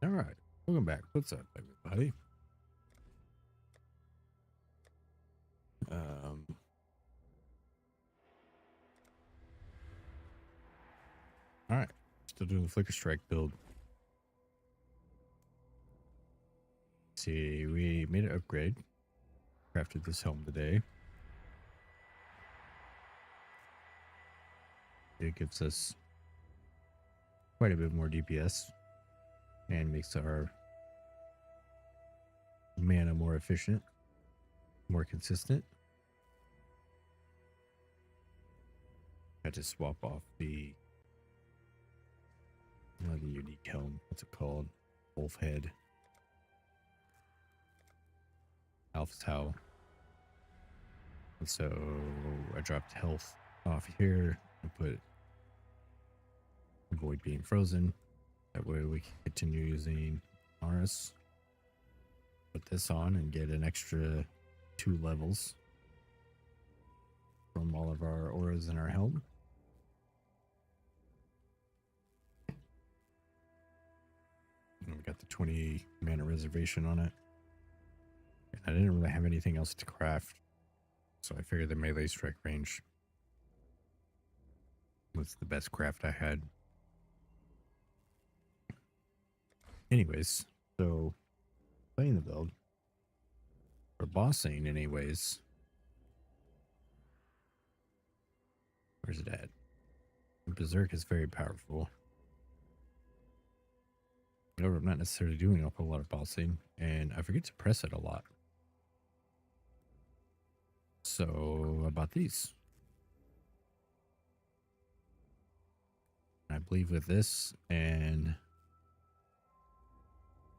All right, welcome back. What's up, everybody? Um, all right, still doing the Flicker Strike build. See, we made an upgrade. Crafted this helm today. It gives us quite a bit more DPS and makes our mana more efficient, more consistent. I had to swap off the unique helm. What's it called? Wolf head. Alpha's Howl. And so I dropped health off here and put avoid being frozen. That way we can continue using Aris. Put this on and get an extra 2 levels from all of our auras in our helm. And we got the 20 mana reservation on it. And I didn't really have anything else to craft, so I figured the melee strike range was the best craft I had. Anyways, so playing the build for bossing anyways. Where's it at? Berserk is very powerful. However, I'm not necessarily doing a whole lot of bossing, and I forget to press it a lot. So I bought these. I believe with this and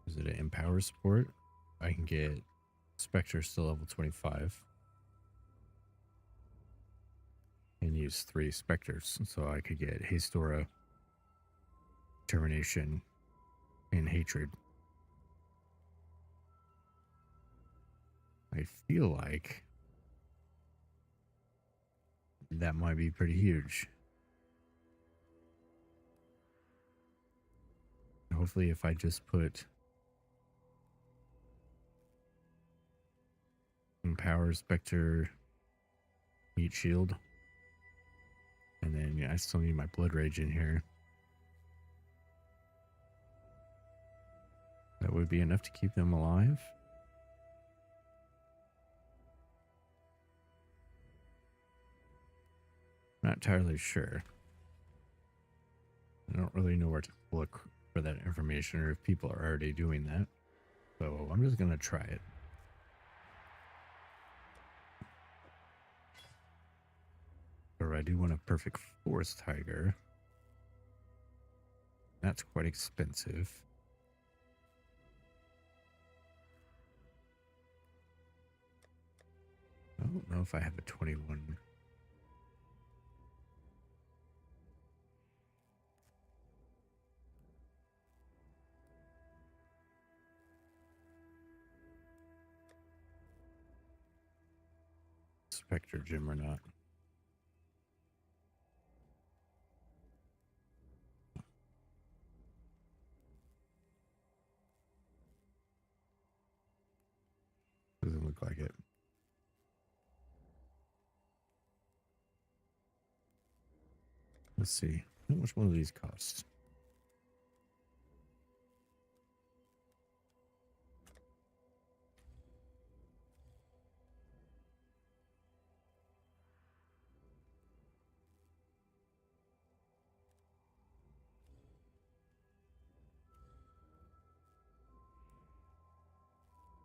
is it an Empower support? I can get Spectre still level 25 and use 3 Spectres. So I could get Hastora, Termination, and Hatred. I feel like that might be pretty huge. Hopefully if I just put Empower, Spectre, Meat Shield, and then I still need my Blood Rage in here. That would be enough to keep them alive. Not entirely sure. I don't really know where to look for that information or if people are already doing that. So I'm just going to try it. Or I do want a Perfect Forest Tiger. That's quite expensive. I don't know if I have a 21. Spectre Gem or not. Doesn't look like it. Let's see. How much one of these costs?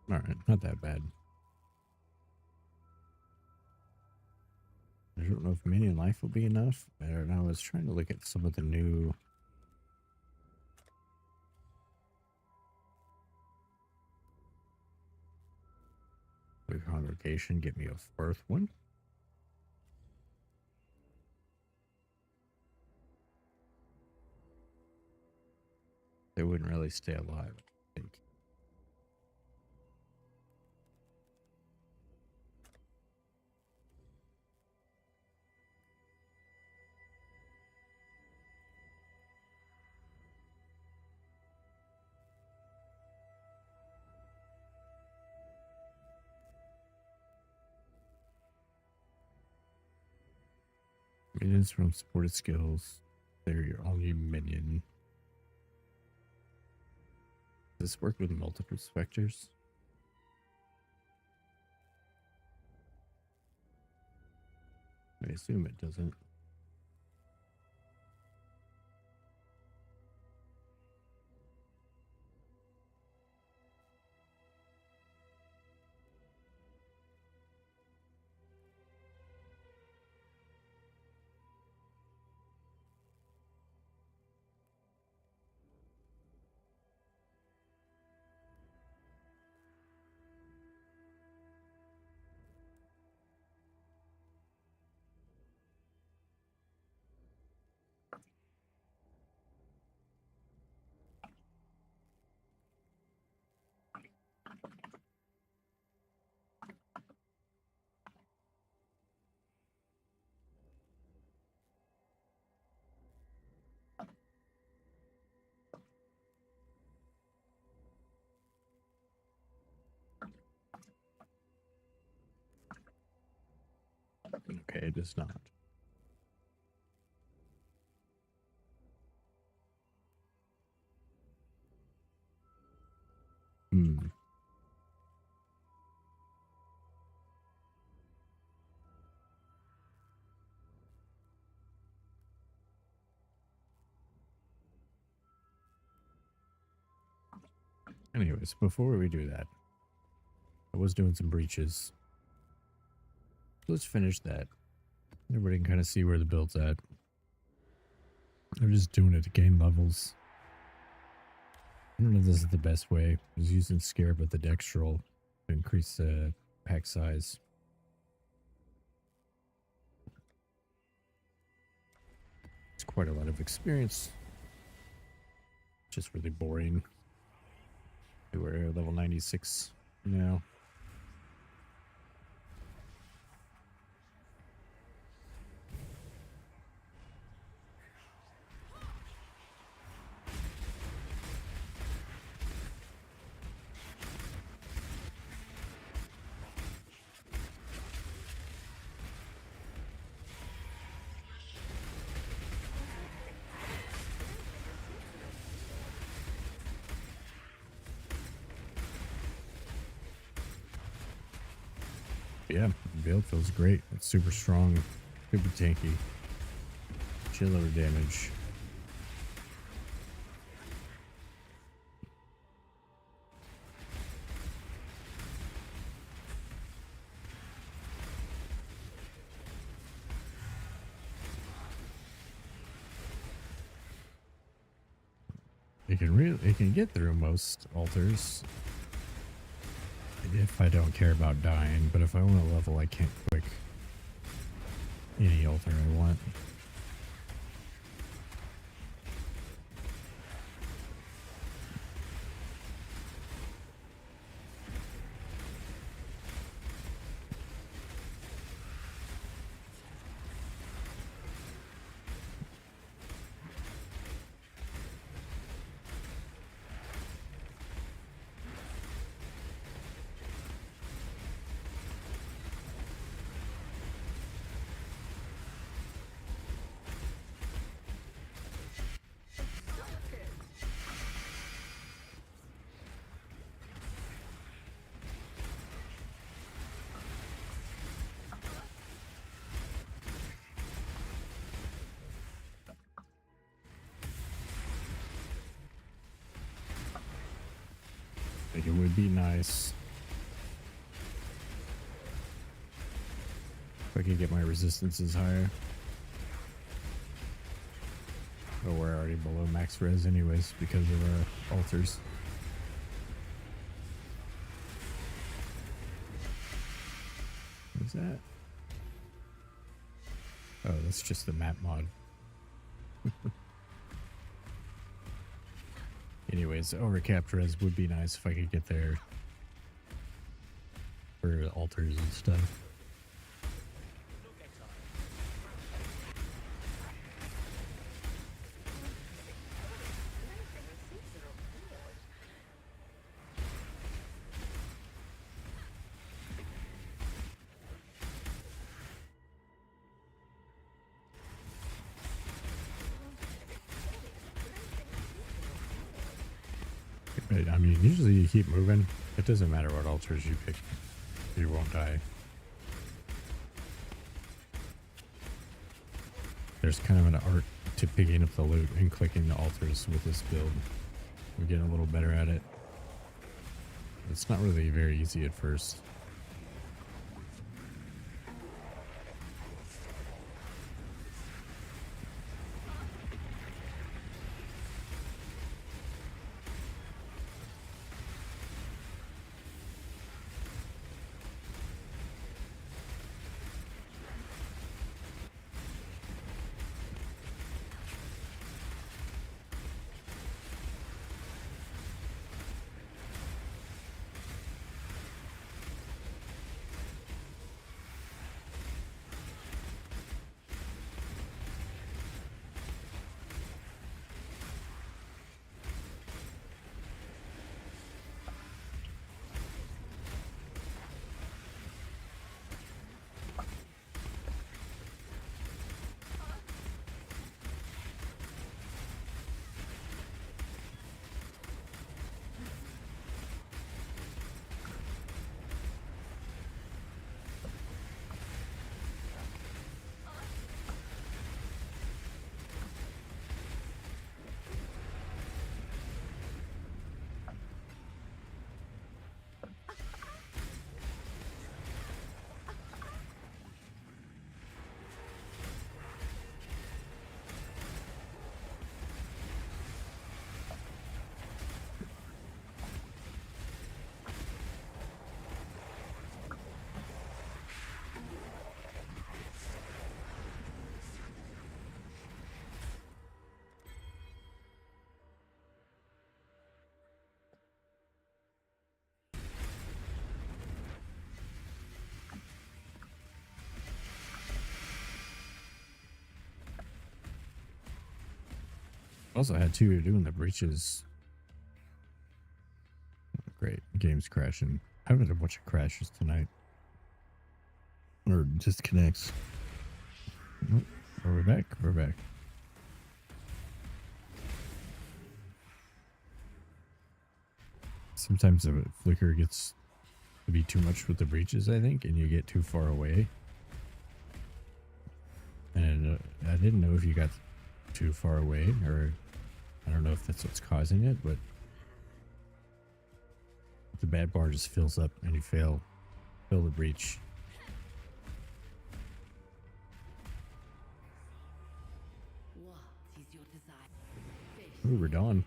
Alright, not that bad. I don't know if Minion Life will be enough. And I was trying to look at some of the new Congregation. Get me a 4th one. They wouldn't really stay alive, I think. Minions from supported skills. They're your only minion. Does this work with multiple specters? I assume it doesn't. Okay, it does not. Anyways, before we do that, I was doing some breaches. Let's finish that. Everybody can kind of see where the build's at. I'm just doing it to gain levels. I don't know if this is the best way. I was using Scarab at the Dextral to increase the pack size. It's quite a lot of experience. Just really boring. We're level 96 now. Yeah, the build feels great. It's super strong, super tanky. Chiller damage. It can get through most altars if I don't care about dying, but if I want a level, I can't click any altar I want. Like, it would be nice if I could get my resistances higher. But we're already below max res anyways because of our altars. What's that? Oh, that's just the map mod. Anyways, overcapped res would be nice if I could get there for altars and stuff. But, I mean, usually you keep moving. It doesn't matter what altars you pick. You won't die. There's kind of an art to picking up the loot and clicking the altars with this build. We're getting a little better at it. It's not really very easy at first. Also had two doing the breaches. Great. Game's crashing. I've had a bunch of crashes tonight. Or disconnects. Oh, are we back? We're back. Sometimes the flicker gets to be too much with the breaches, I think, and you get too far away. And I didn't know if you got too far away, or I don't know if that's what's causing it, but the bad bar just fills up and you fill the breach. Ooh, we're done.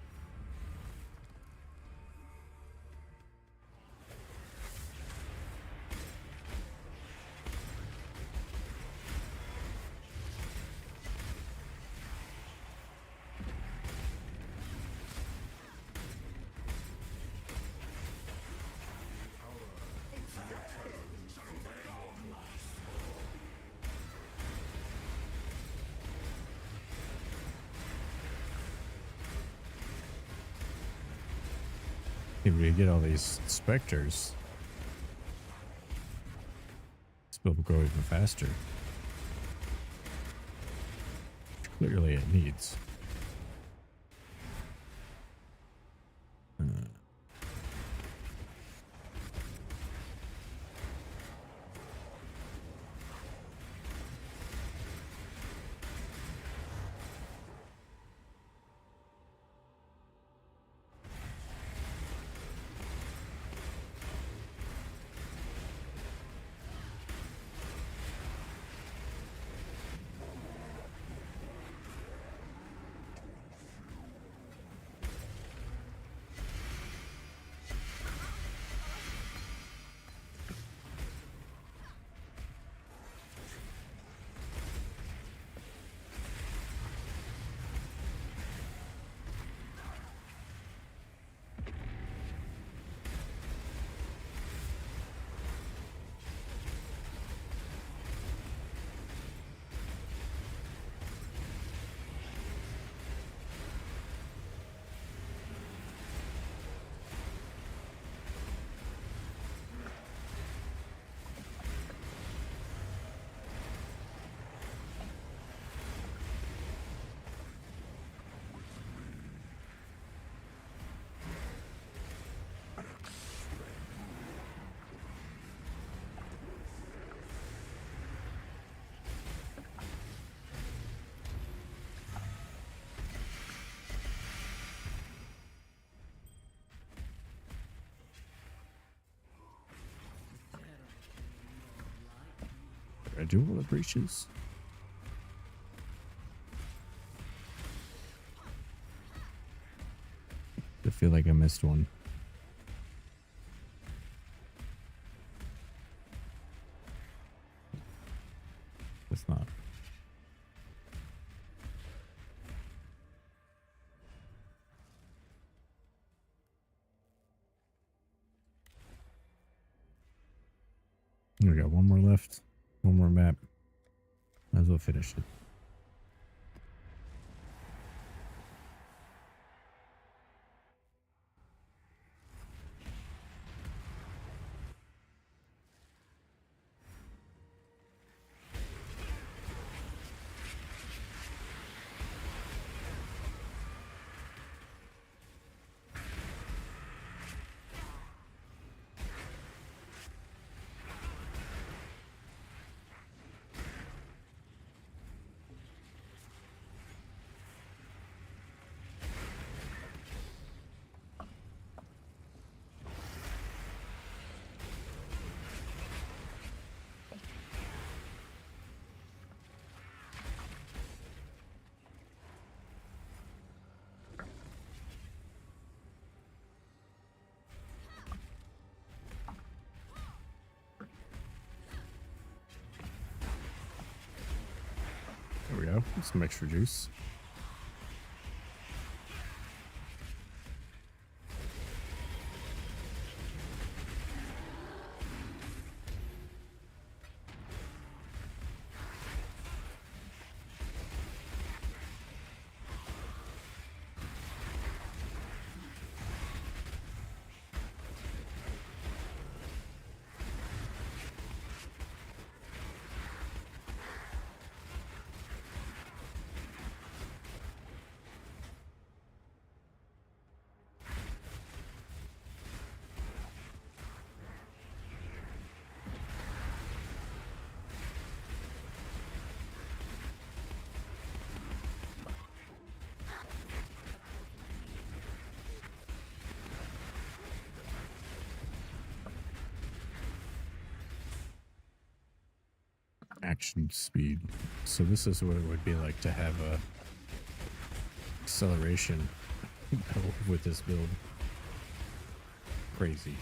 If we get all these specters, this build will go even faster. Which clearly it needs. Did I do all the breaches? I feel like I missed one. It's not. We got one more left. One more map. Might as well finish it. There we go. Some extra juice. Action speed. So this is what it would be like to have a acceleration with this build. Crazy.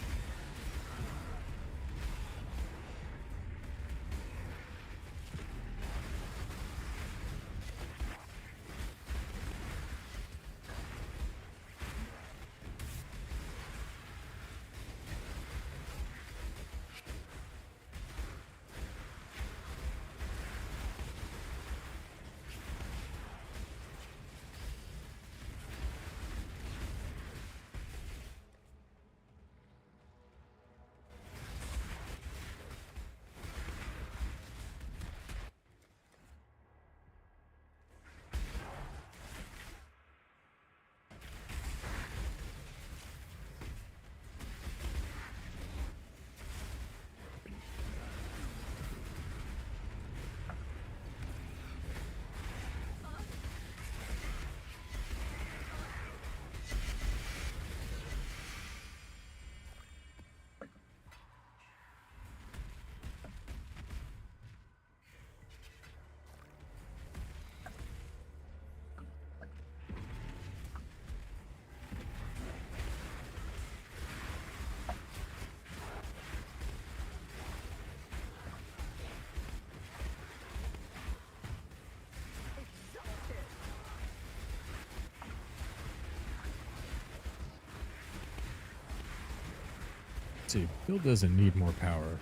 See, build doesn't need more power,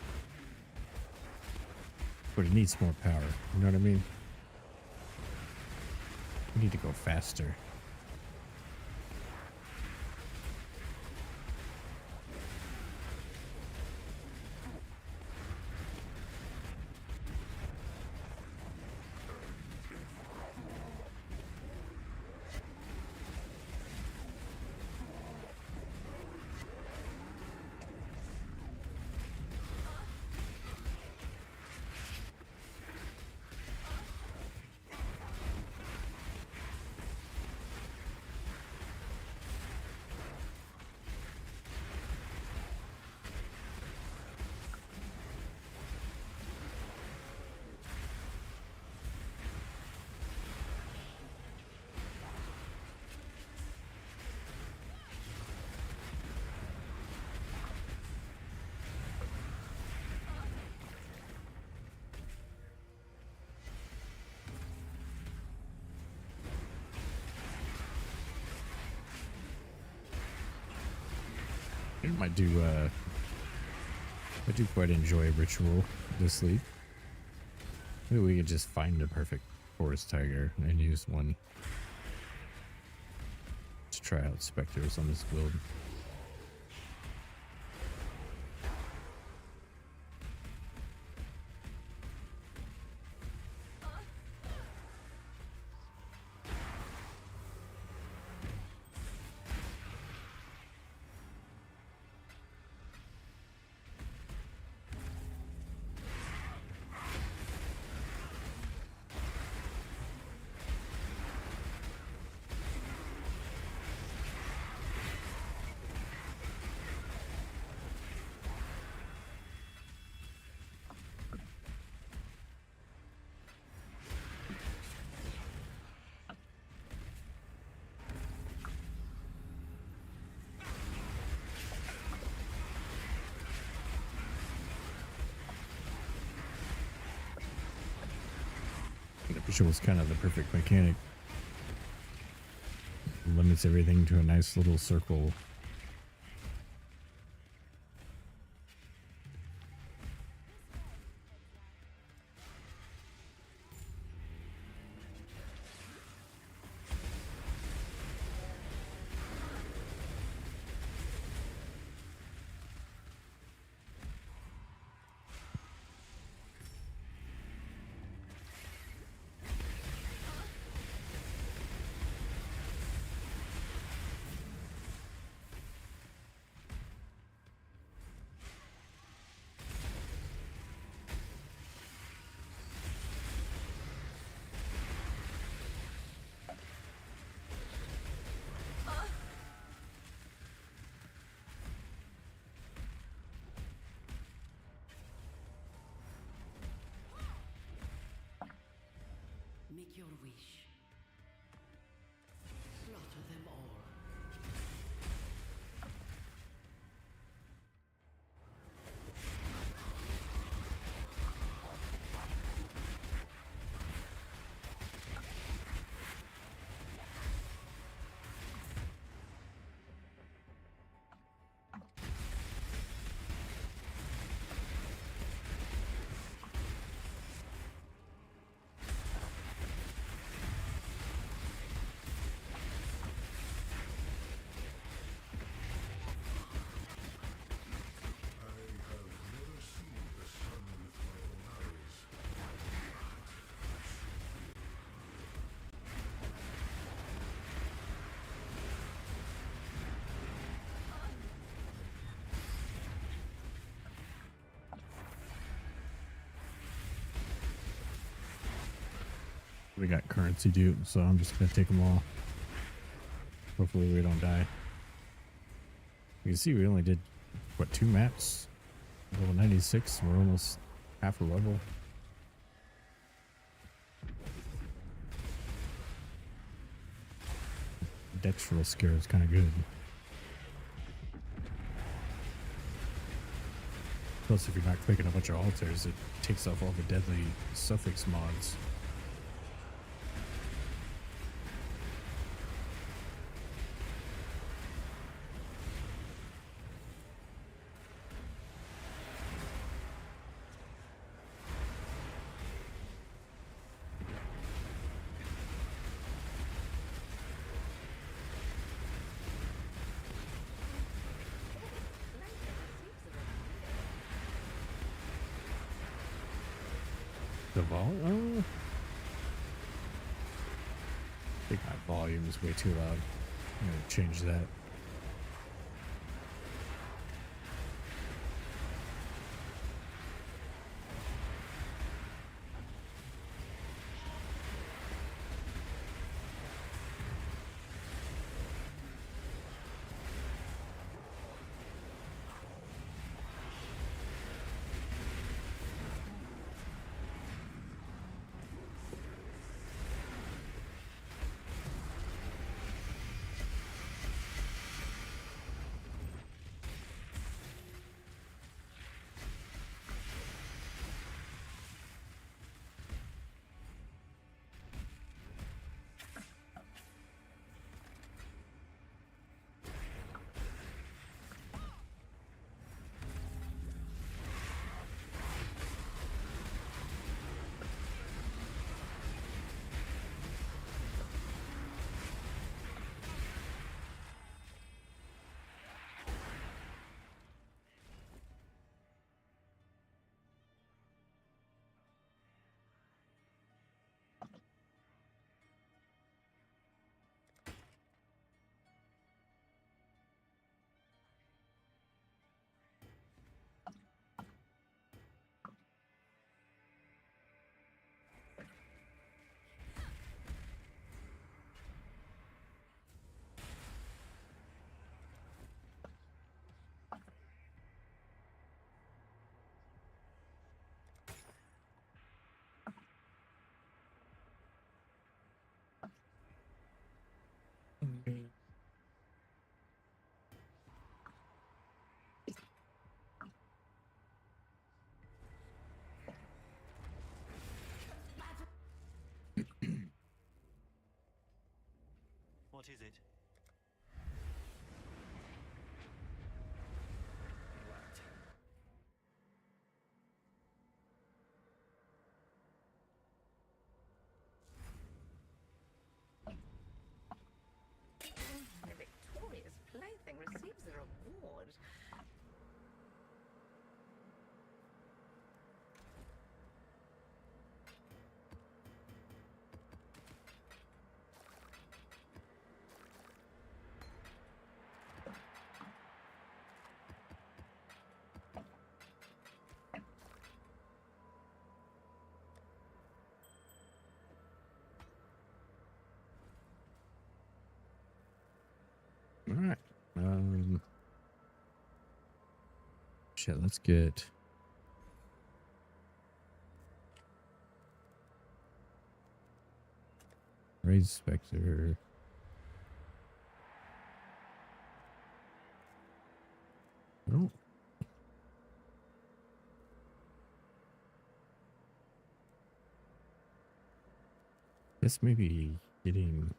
but it needs more power. You know what I mean? We need to go faster. I do quite enjoy ritual this sleep. Maybe we could just find a perfect forest tiger and use one to try out specters on this build. Which was kind of the perfect mechanic. Limits everything to a nice little circle. Make your wish. Slaughter them all. We got currency due, so I'm just gonna take them all. Hopefully we don't die. You can see we only did, what, 2 maps? Level 96, we're almost half a level. Dextral scare is kind of good. Plus, if you're not clicking a bunch of altars, it takes off all the deadly suffix mods. The volume? I think my volume is way too loud. I'm gonna change that. What is it? What? The victorious plaything receives a reward. All right. Shit, let's get Raid Spectre. Oh. Guess maybe getting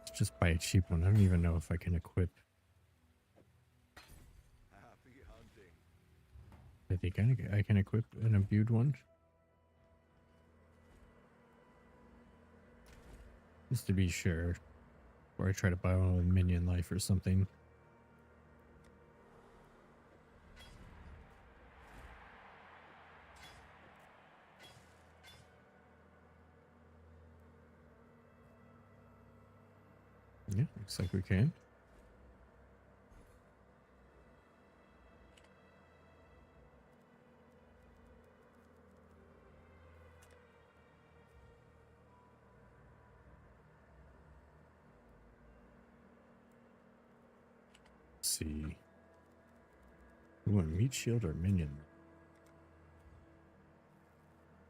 let's just buy a cheap one. I don't even know if I can equip. Happy hunting. I think I can equip an imbued one. Just to be sure. Or I try to buy one with minion life or something. Yeah, looks like we can. Let's see. We want meat shield or minion?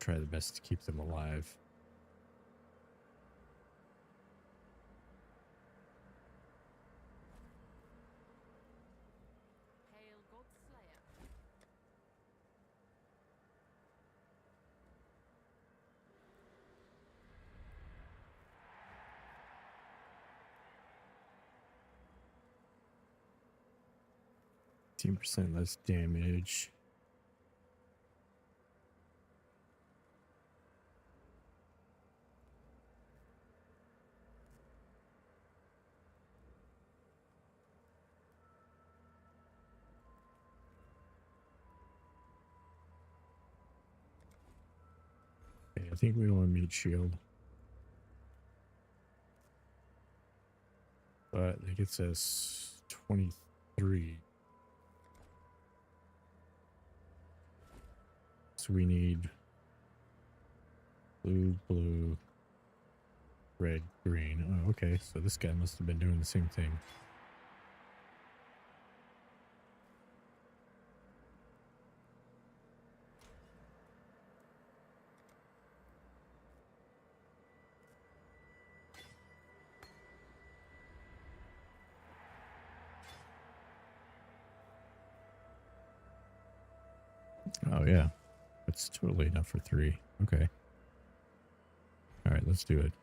Try the best to keep them alive. Hail God Slayer. %, less damage. Okay, I think we want meat shield. But I think it says 23. So we need blue, red, green. Oh, okay. So this guy must have been doing the same thing. Oh, yeah. That's totally enough for 3. Okay. All right, let's do it.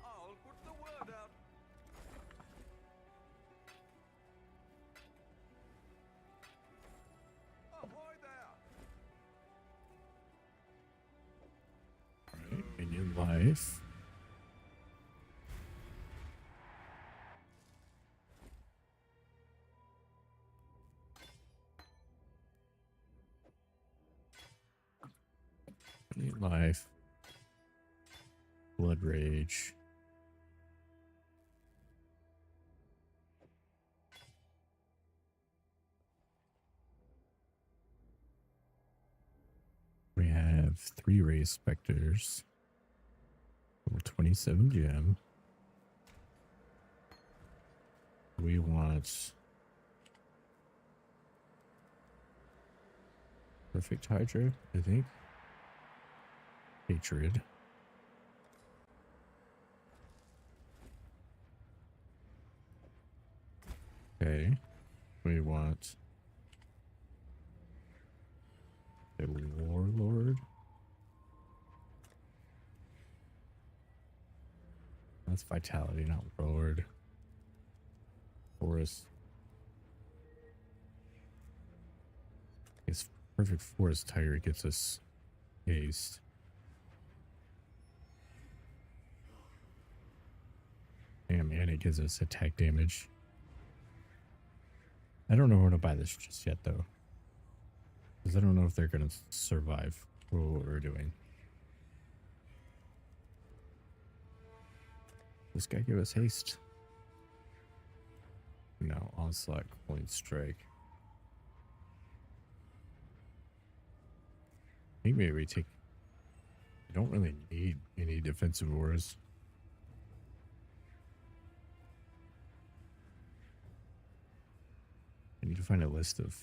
I'll put the word out. Ahoy there! All right, minion life. life. Blood rage. We have 3 raised specters. 27 gem. We want perfect Hydra, I think. Hatred. Okay. We want a warlord. That's vitality, not warlord. Forest. It's perfect forest tiger gets us haste. Damn, and it gives us attack damage. I don't know where to buy this just yet, though. Because I don't know if they're going to survive what we're doing. This guy give us haste. No, onslaught, coin strike. I think maybe we take... We don't really need any defensive auras. I need to find a list of...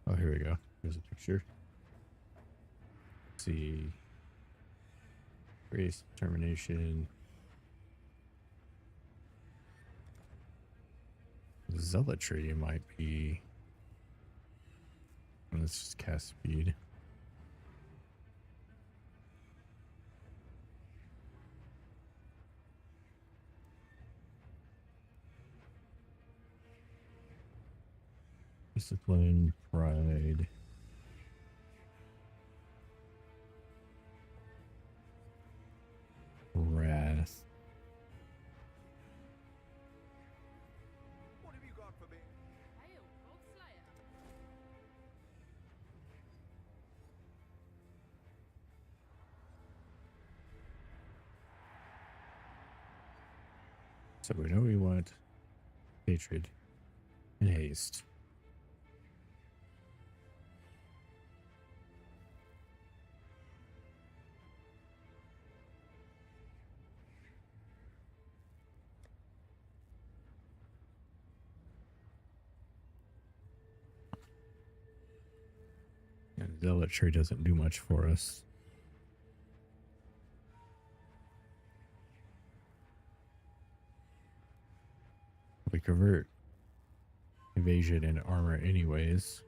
Oh, here we go. Here's a picture. Let's see. Race determination. Zealotry might be... Let's just cast speed. Discipline, pride. Wrath. What have you got for me? Hail, Old Slayer. So we know we want hatred and haste. And zealotry doesn't do much for us. We convert evasion and armor anyways.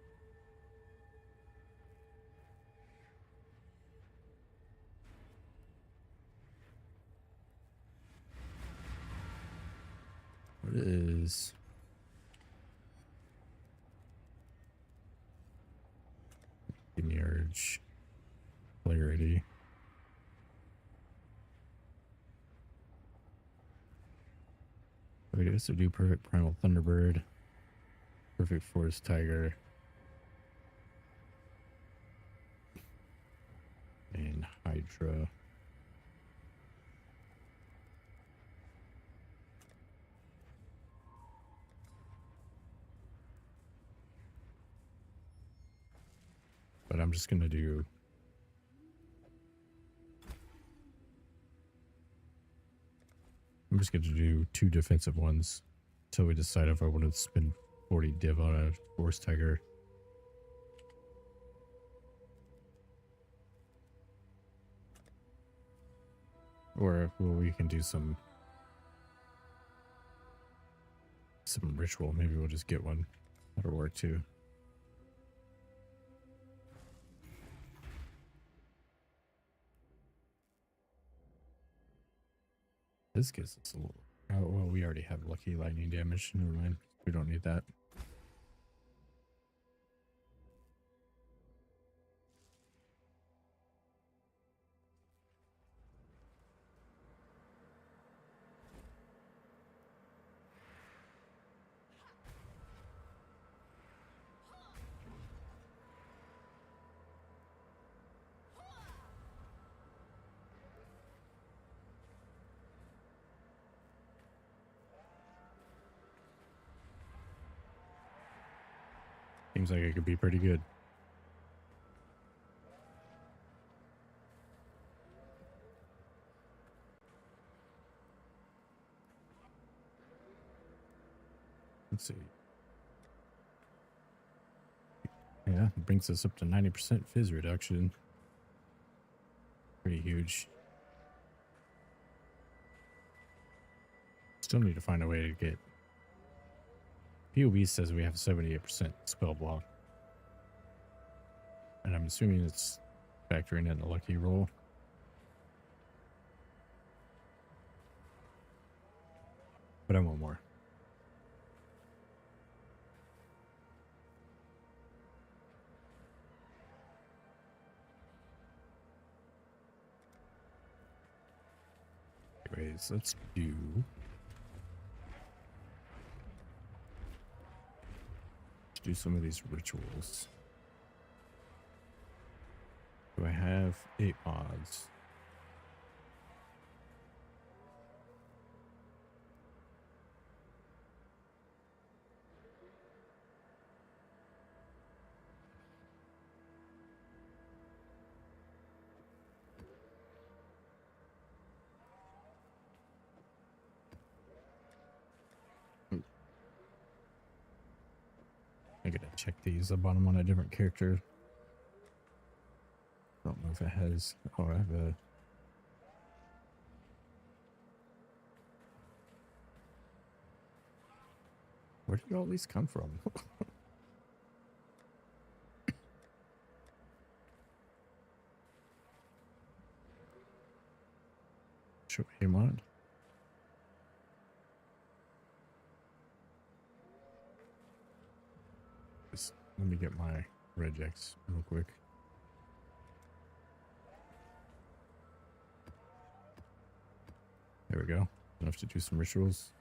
What is... Mirage clarity. We also do perfect primal thunderbird, perfect forest tiger, and hydra. But I'm just gonna do... I'm just going to do 2 defensive ones until we decide if I want to spend 40 div on a forest tiger. Or well, we can do some ritual. Maybe we'll just get one. That'll work too. This gives us a little... Oh, well, we already have lucky lightning damage. Never mind. We don't need that. Seems like it could be pretty good. Let's see. Yeah, it brings us up to 90% fizz reduction. Pretty huge. Still need to find a way to get... POB says we have 78% spell block. And I'm assuming it's factoring in the lucky roll. But I want more. Anyways, let's do some of these rituals. Do I have 8 mods? I gotta check these. I bought them on a different character. Don't know if it has. Oh, I have a. Where did all these come from? Show me mod. Just let me get my regex real quick. There we go. Enough to do some rituals.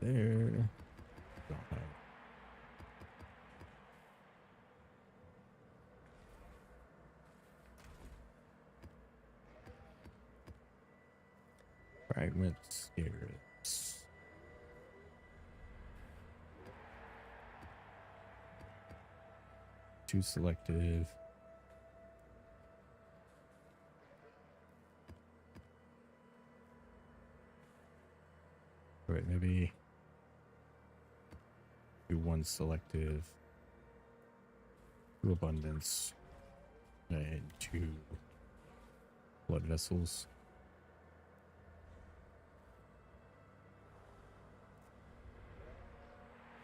There. Don't have. Fragment spirits. Too selective. Wait, maybe do 1 selective, 2 abundance, and 2 blood vessels.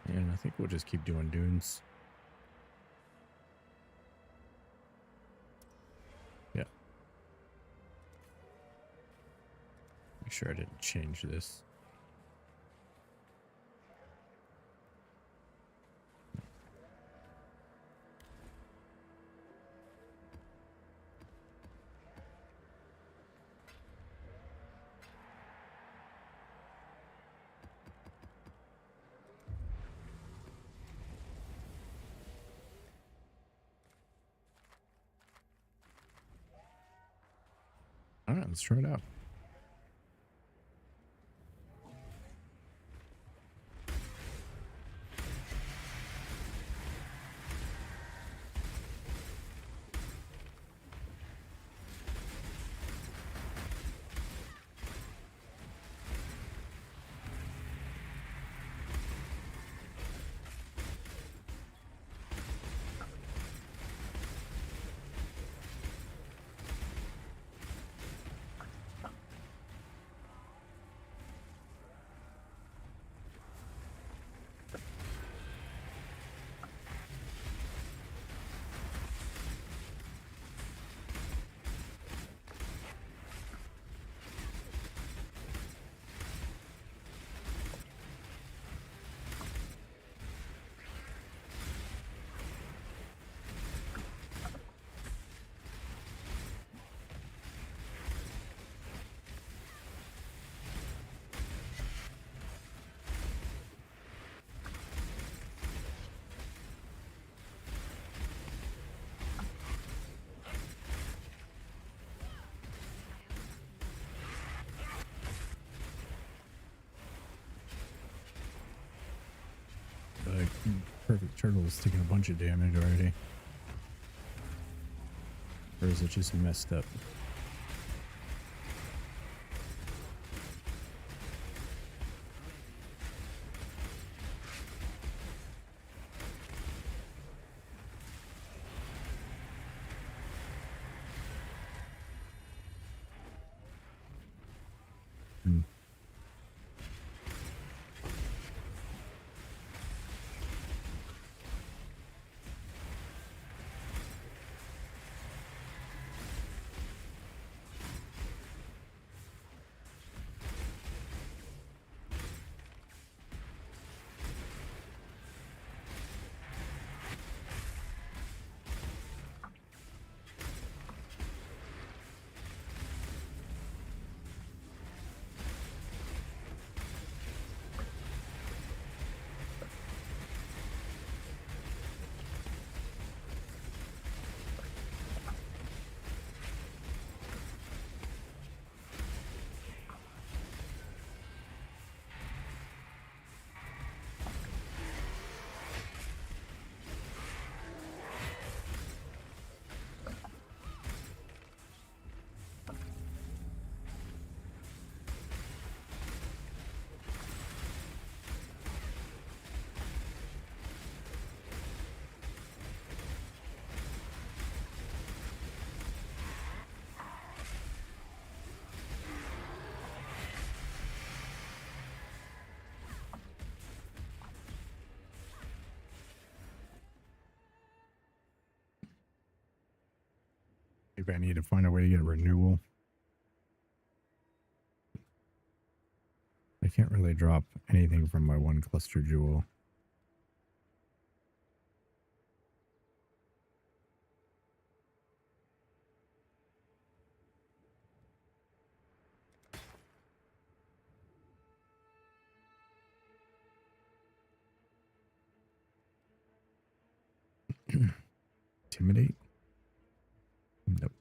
And I think we'll just keep doing dunes. Yeah. Make sure I didn't change this. All right, let's try it out. Perfect turtle is taking a bunch of damage already. Or is it just messed up? Hmm. Maybe I need to find a way to get a renewal. I can't really drop anything from my one cluster jewel. Intimidate? Nope.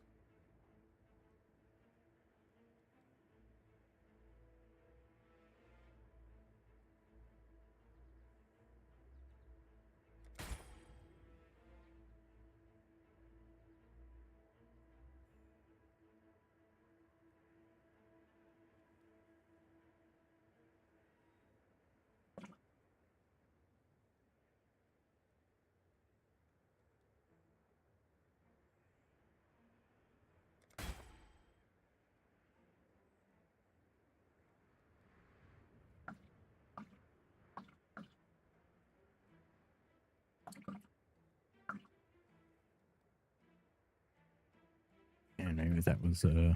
And maybe that was I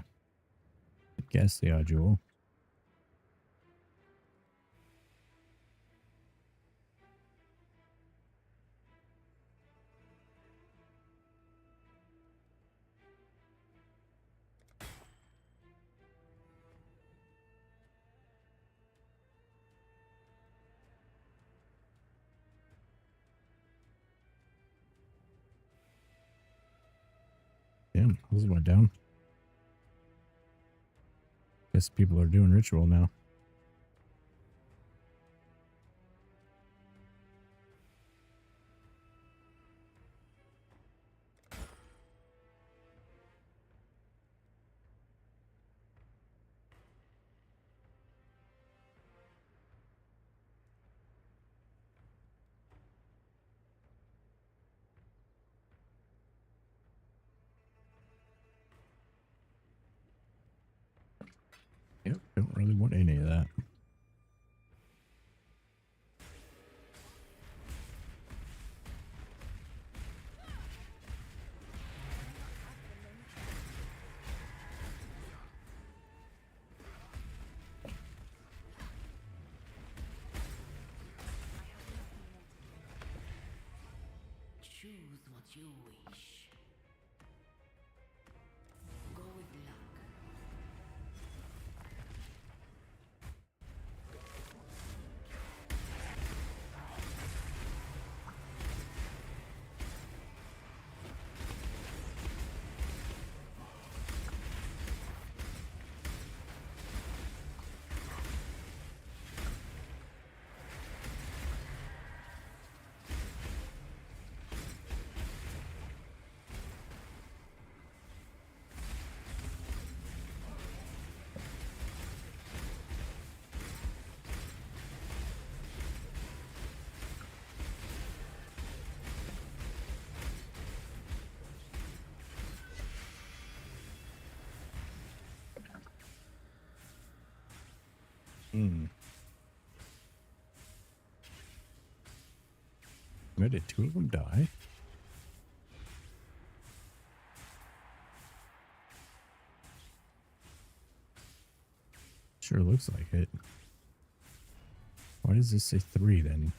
guess the jewel. Damn, those went down. Guess people are doing ritual now. Yep, don't really want any of that. Choose what you wish. Go with luck. Hmm. Why did two of them die? Sure looks like it. Why does this say 3 then?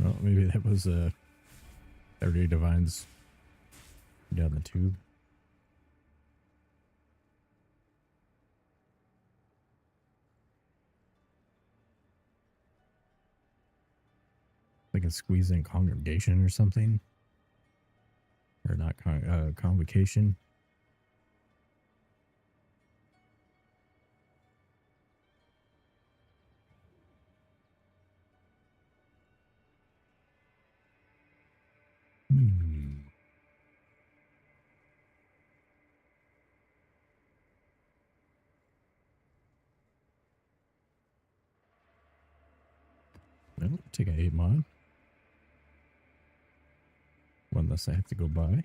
Well, maybe that was 30 divines down the tube. They can squeeze in congregation or something. Or not convocation. Hmm. Well, take an 8 mod. One less I have to go by.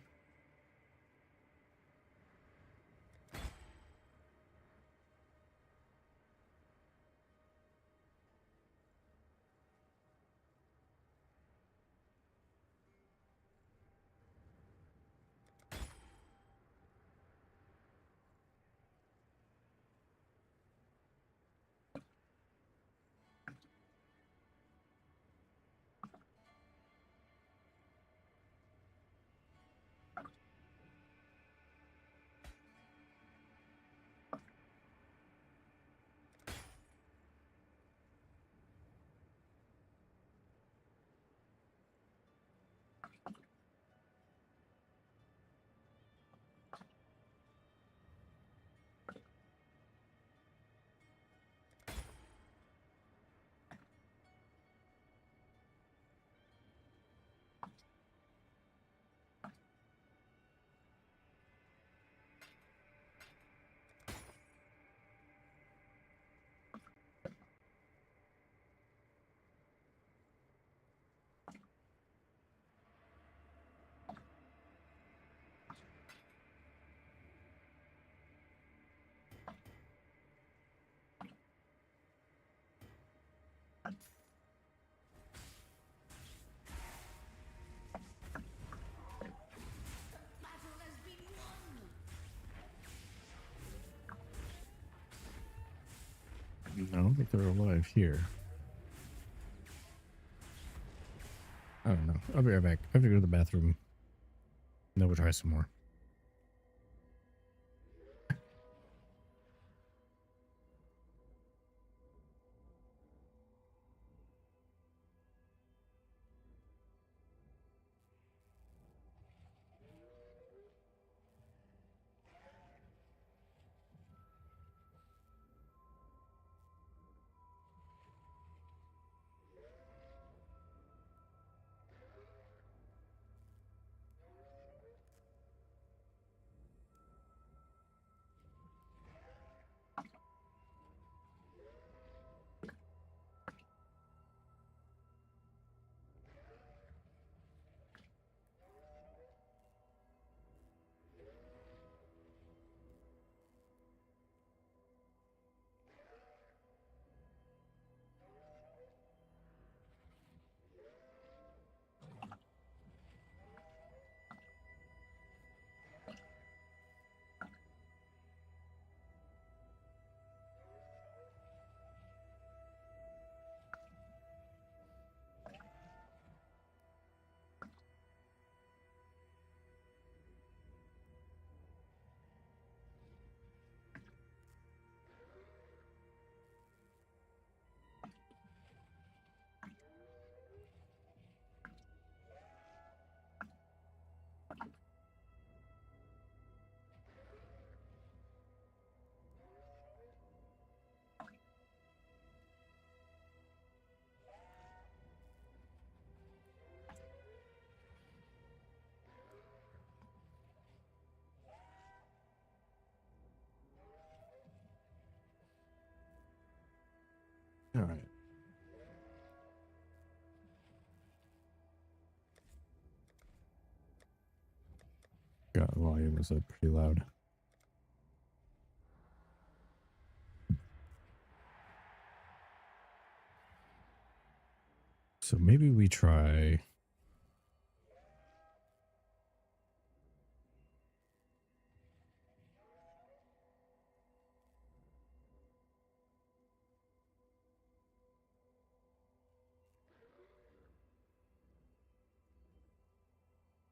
I don't think they're alive here. I don't know. I'll be right back. I have to go to the bathroom. Then we'll try some more. All right. God, volume was pretty loud. So maybe we try.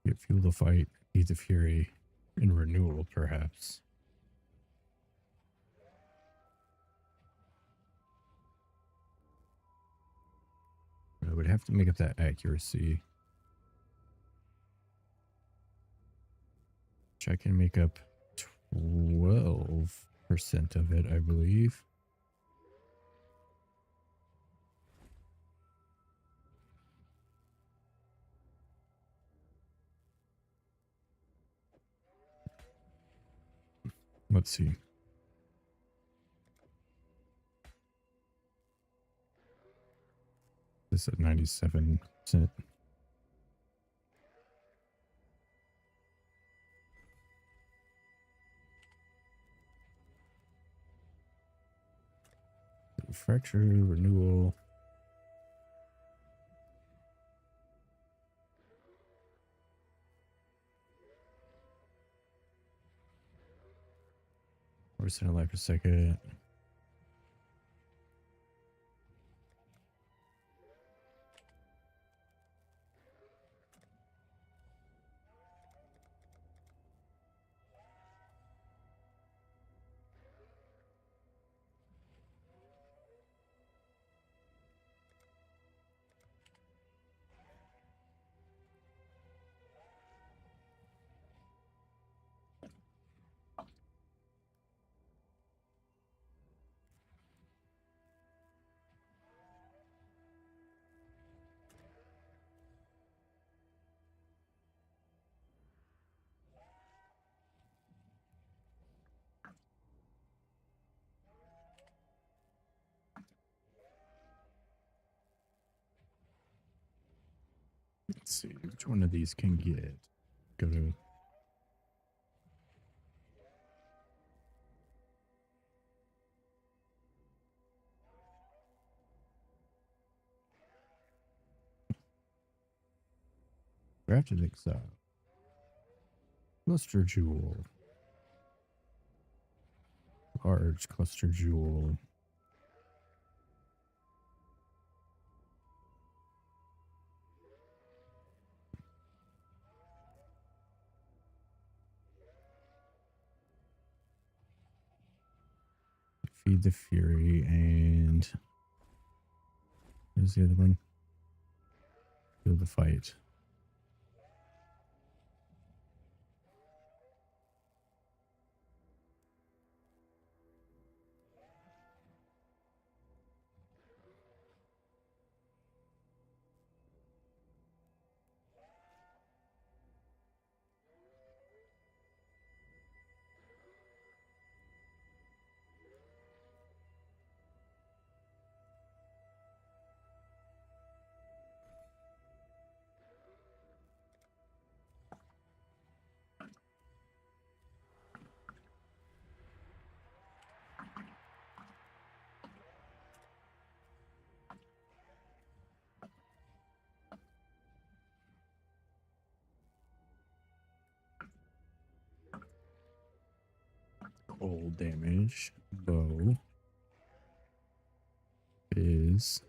Get fuel the fight, eat the fury, and renewal, perhaps. I would have to make up that accuracy. Which I can make up 12% of it, I believe. Let's see. This at 97%. Fracture, renewal. Percent of life per second. Let's see which one of these can get. Go to Drafted Exile. Cluster Jewel. Large Cluster Jewel. Feed the Fury, and here's the other one. Feel the Fight. Cold damage. Bow is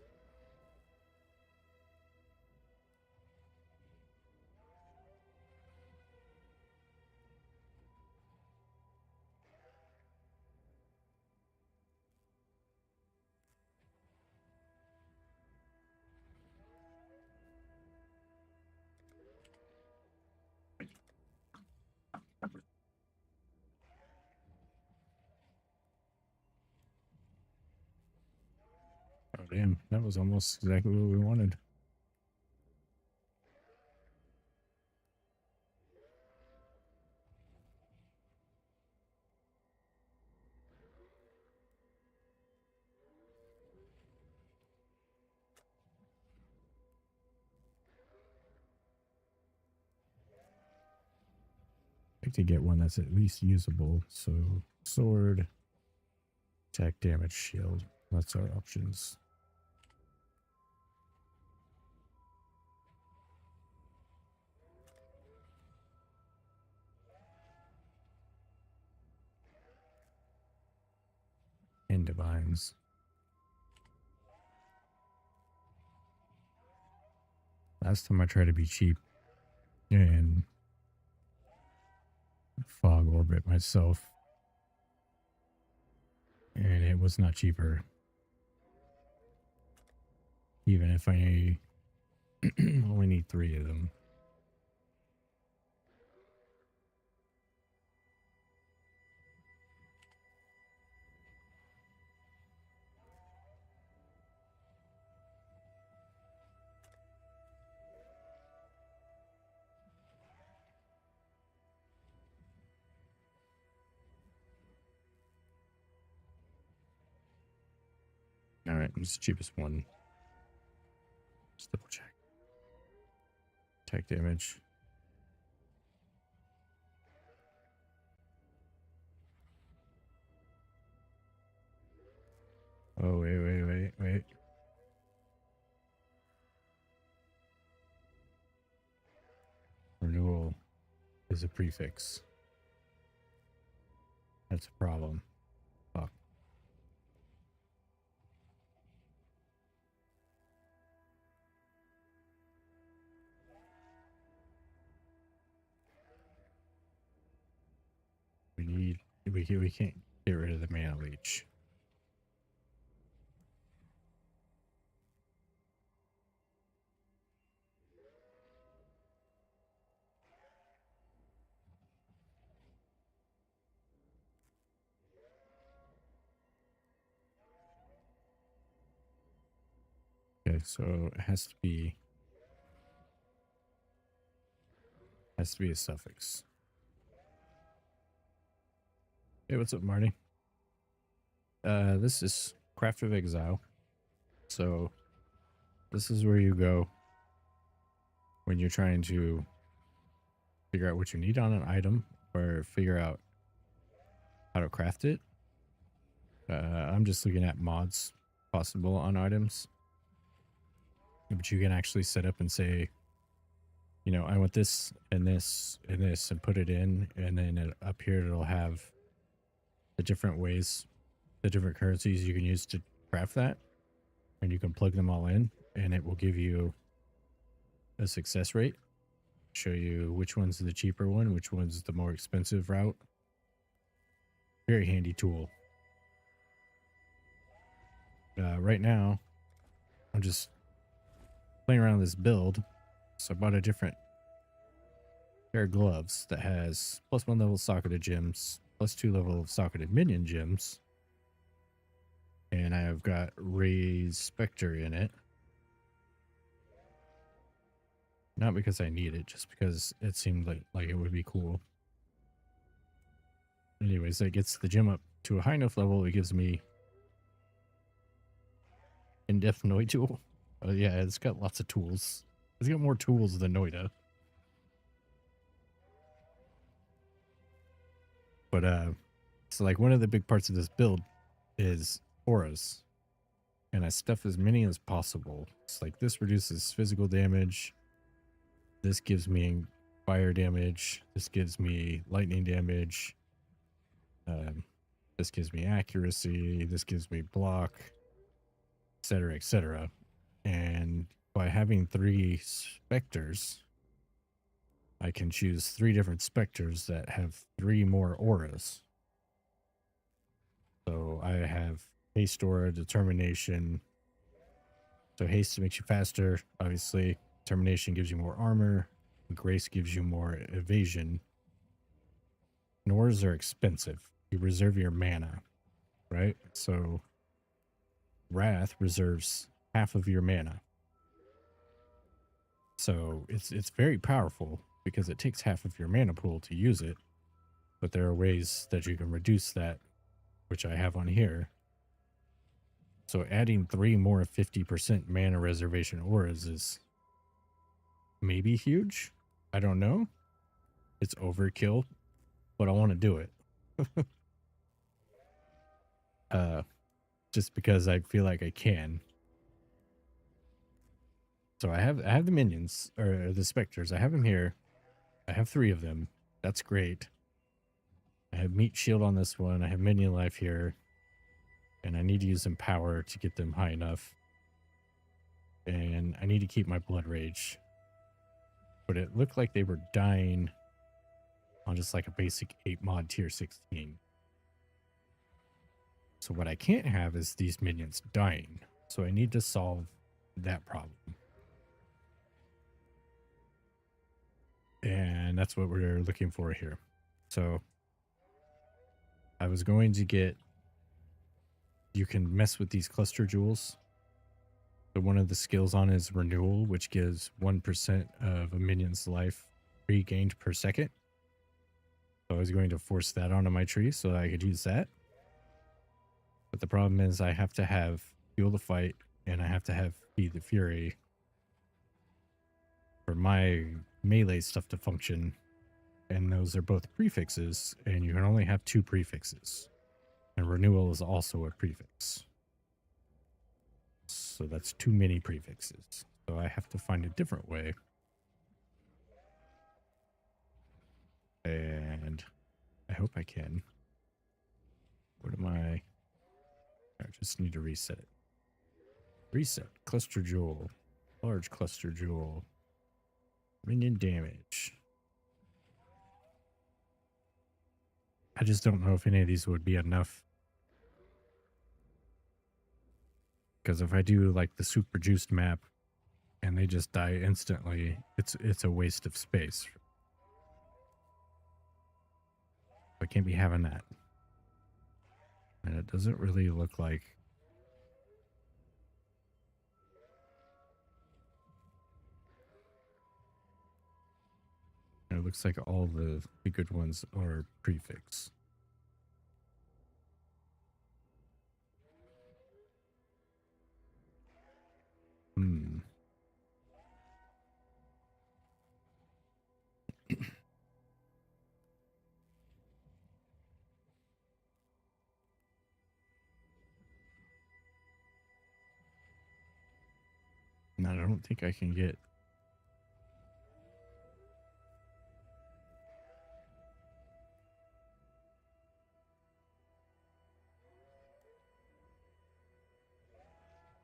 oh damn, that was almost exactly what we wanted. Like to get one that's at least usable. So sword, attack, damage, shield. That's our options. divines. Last time I tried to be cheap and fog orbit myself, and it was not cheaper. Even if I only need 3 of them. Alright, it's the cheapest one. Just double check. Attack damage. Oh, wait. Renewal is a prefix. That's a problem. Fuck. We can't get rid of the mana leech. Okay, so it has to be a suffix. Hey, what's up, Marty? This is Craft of Exile. So this is where you go when you're trying to figure out what you need on an item or figure out how to craft it. I'm just looking at mods possible on items. But you can actually set up and say, you know, I want this and this and this and put it in, and then up here it'll have the different ways, the different currencies you can use to craft that, and you can plug them all in and it will give you a success rate, show you which one's the cheaper one, which one's the more expensive route. Very handy tool. Right now I'm just playing around with this build, so I bought a different pair of gloves that has +1 level of socketed gems, +2 level of socketed minion gems, and I have got Ray's Spectre in it. Not because I need it, just because it seemed like it would be cool. Anyways, that gets the gem up to a high enough level. It gives me in-depth Noi tool. Yeah, it's got lots of tools. It's got more tools than Noida. But so like one of the big parts of this build is auras, and I stuff as many as possible. It's like this reduces physical damage, this gives me fire damage, this gives me lightning damage, this gives me accuracy, this gives me block, etc, etc. And by having 3 specters, I can choose 3 different specters that have 3 more auras. So I have haste aura, determination. So haste makes you faster, obviously. Determination gives you more armor. Grace gives you more evasion. And auras are expensive. You reserve your mana, right? So Wrath reserves half of your mana. So it's very powerful because it takes half of your mana pool to use it. But there are ways that you can reduce that, which I have on here. So adding 3 more 50% mana reservation auras is maybe huge. I don't know. It's overkill, but I want to do it. Just because I feel like I can. So I have the minions, or the specters. I have them here. I have 3 of them. That's great. I have meat shield on this one. I have minion life here. And I need to use some power to get them high enough. And I need to keep my blood rage. But it looked like they were dying on just like a basic 8 mod tier 16. So what I can't have is these minions dying. So I need to solve that problem. And that's what we're looking for here. So I was going to get, you can mess with these cluster jewels. So one of the skills on is renewal, which gives 1% of a minion's life regained per second. So I was going to force that onto my tree so that I could use that. But the problem is I have to have Fuel the Fight and I have to have Feed the Fury for my melee stuff to function. And those are both prefixes, and you can only have 2 prefixes. And renewal is also a prefix. So that's too many prefixes. So I have to find a different way. And I hope I can. What am I? I just need to reset it. Reset. Cluster jewel. Large cluster jewel. Minion damage. I just don't know if any of these would be enough. Because if I do like the super juiced map and they just die instantly, it's a waste of space. I can't be having that. And it doesn't really look like it looks like all the good ones are prefix. No, I don't think I can get.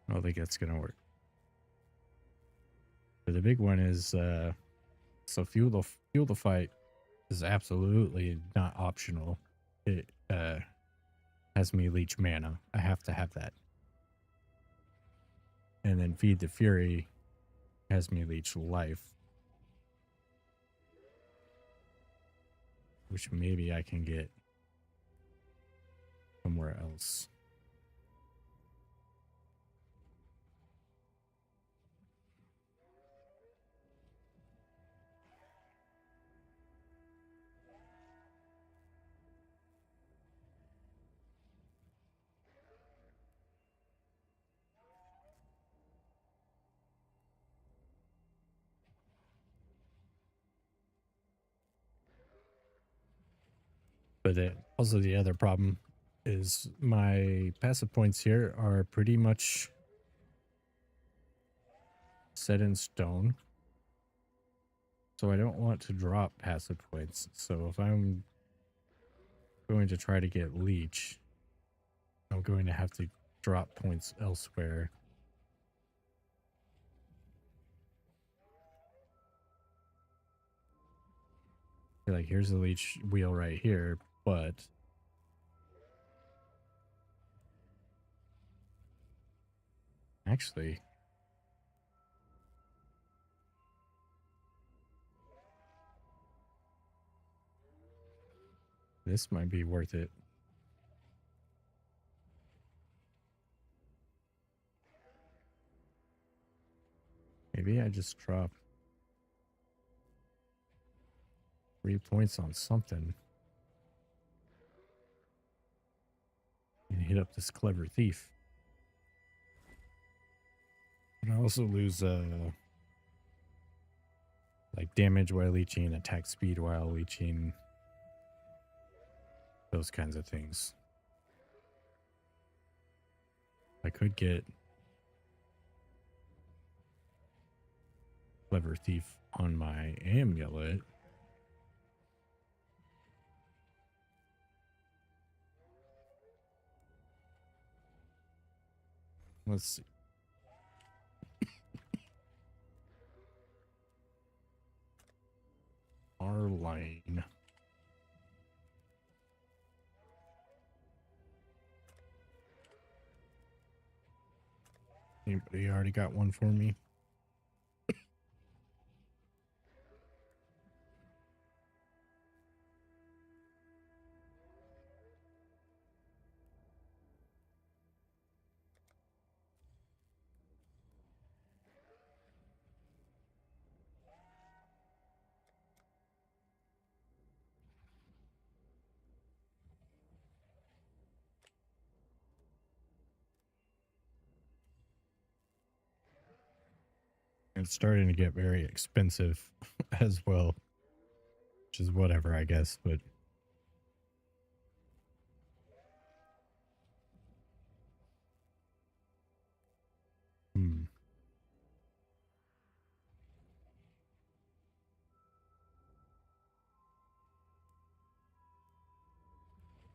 I don't think that's gonna work. But the big one is so fuel the fight is absolutely not optional. It has me leech mana. I have to have that. And then Feed the Fury has me leech life. Which maybe I can get somewhere else. But also the other problem is my passive points here are pretty much set in stone. So I don't want to drop passive points. So if I'm going to try to get leech, I'm going to have to drop points elsewhere. Like here's the leech wheel right here, but actually this might be worth it. Maybe I just drop 3 points on something and hit up this clever thief. And I also lose like damage while leeching, attack speed while leeching, those kinds of things. I could get clever thief on my amulet. Let's see. Our lane. Anybody already got one for me? It's starting to get very expensive as well, which is whatever, I guess, but hmm.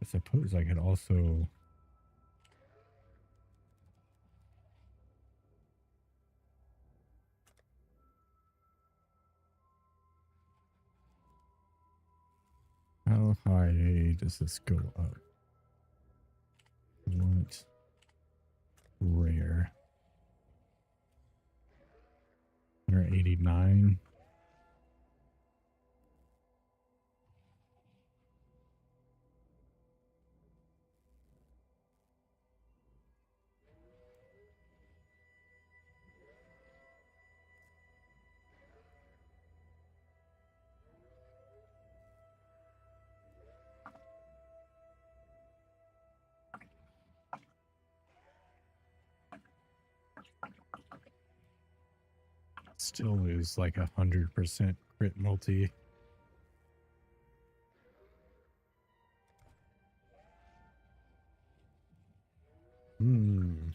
I suppose I could also how high does this go up? What rare? 189. Still lose like 100% crit multi. Hmm.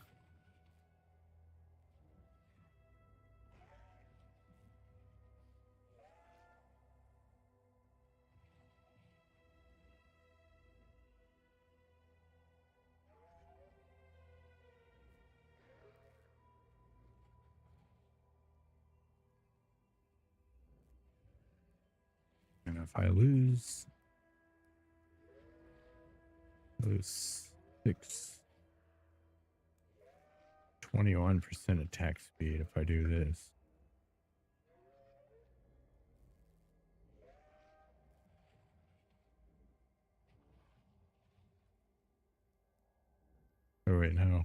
And if I lose 6, 21% attack speed if I do this. Oh wait, no.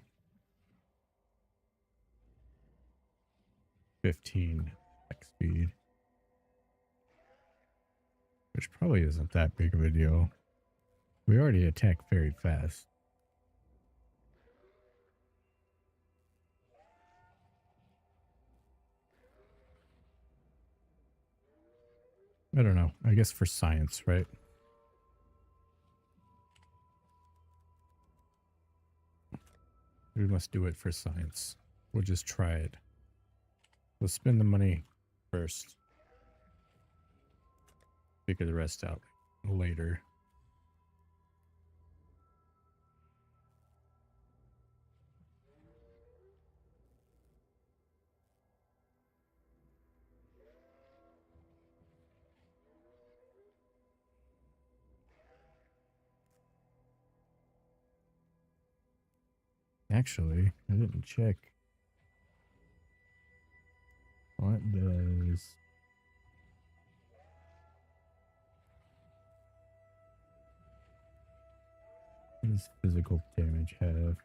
15 attack speed. Which probably isn't that big of a deal. We already attack very fast. I don't know. I guess for science, right? We must do it for science. We'll just try it. We'll spend the money first. Figure the rest out later. Actually, I didn't check. What does physical damage have?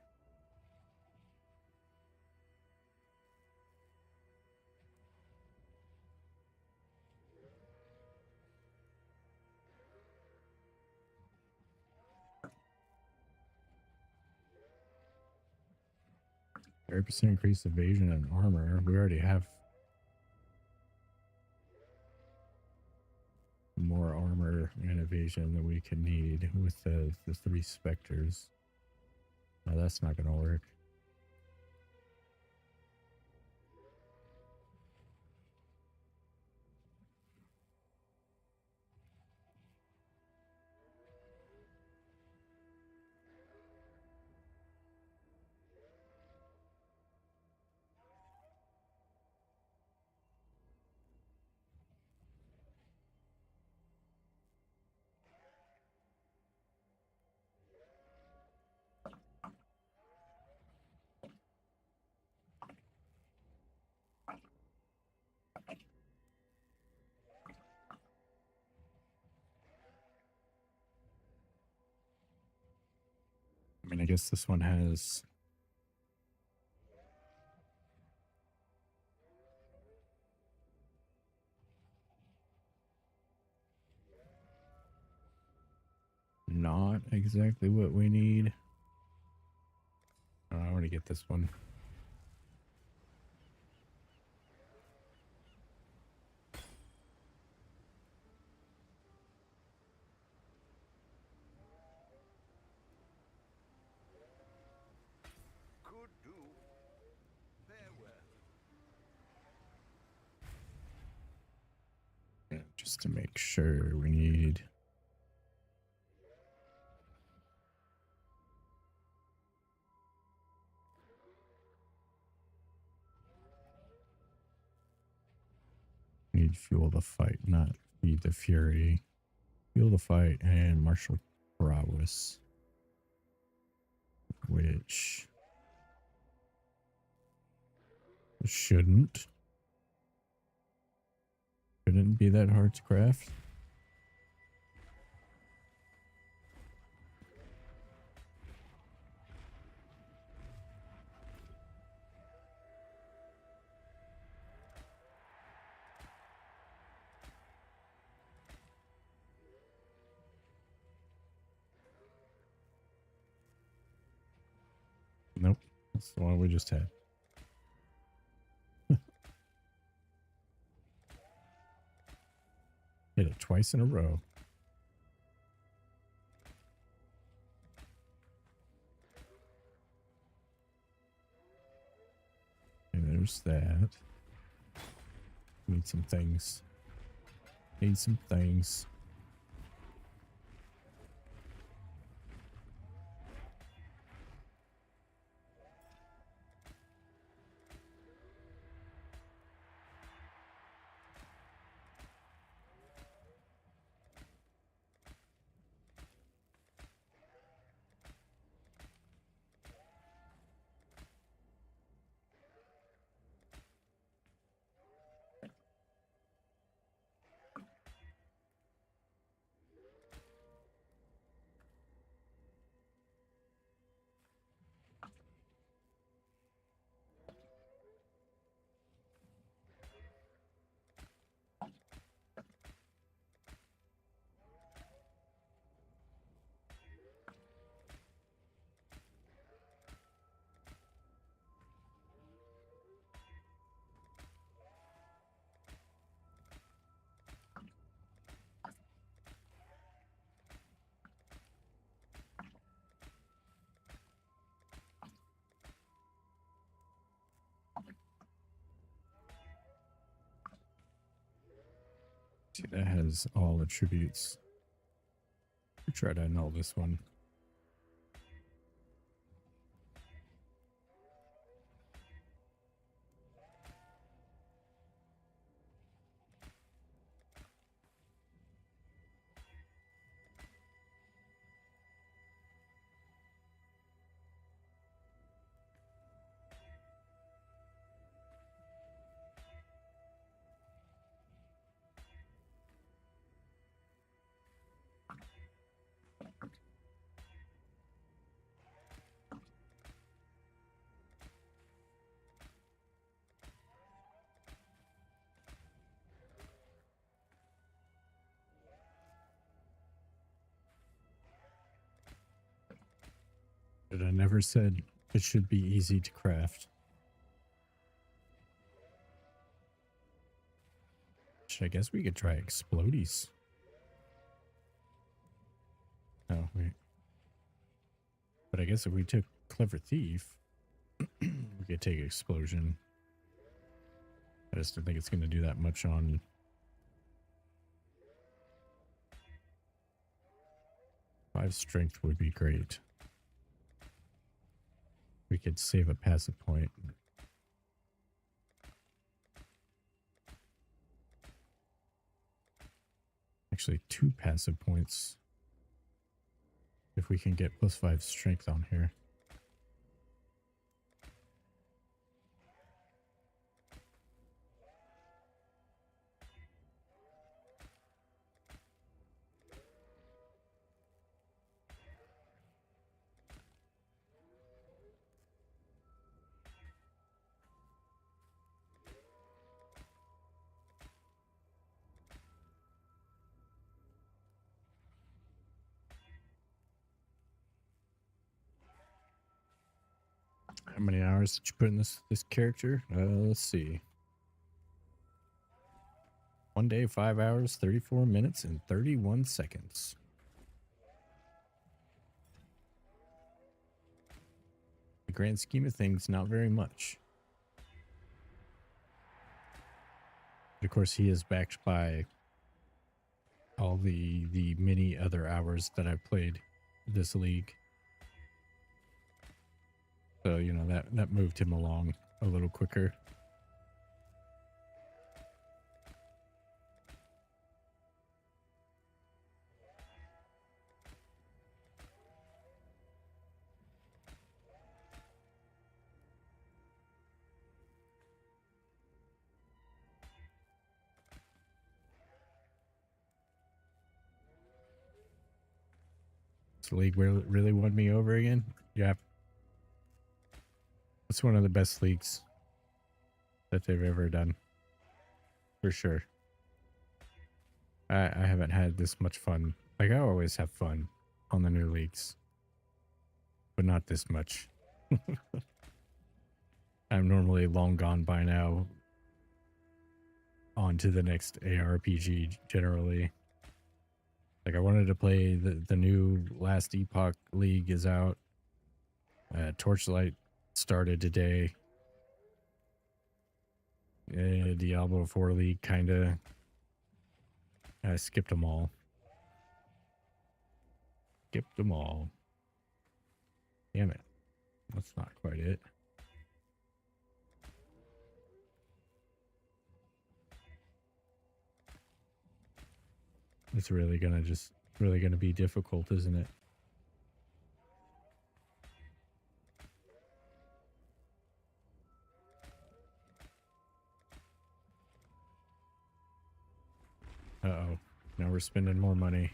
%, increase evasion and armor. We already have more armor and evasion than we could need with the 3 specters. No, that's not going to work. I guess this one has... not exactly what we need. Oh, I want to get this one. Could do. Farewell. Yeah, just to make sure we need... need fuel the fight, not feed the fury. Fuel the fight and martial prowess. Which... shouldn't be that hard to craft. Nope, that's the one we just had. Hit it twice in a row. And there's that. Need some things. Need some things. See, that has all attributes. We try to annul this one. But I never said it should be easy to craft. I guess we could try explodies. Oh, wait. But I guess if we took Clever Thief, we could take Explosion. I just don't think it's going to do that much on... Five strength would be great. We could save a passive point. Actually, 2 passive points. If we can get +5 strength on here. How many hours did you put in this character? Let's see. 1 day, 5 hours, 34 minutes, and 31 seconds. The grand scheme of things, not very much. But of course, he is backed by all the many other hours that I've played this league. So, you know, that moved him along a little quicker. This league really won me over again. Yeah. It's one of the best leagues that they've ever done. For sure. I haven't had this much fun. Like, I always have fun on the new leagues. But not this much. I'm normally long gone by now. On to the next ARPG, generally. Like, I wanted to play the new Last Epoch League is out. Torchlight started today. Diablo 4 League, kinda. I skipped them all. Skipped them all. Damn it. That's not quite it. It's really gonna be difficult, isn't it? Uh-oh. Now we're spending more money.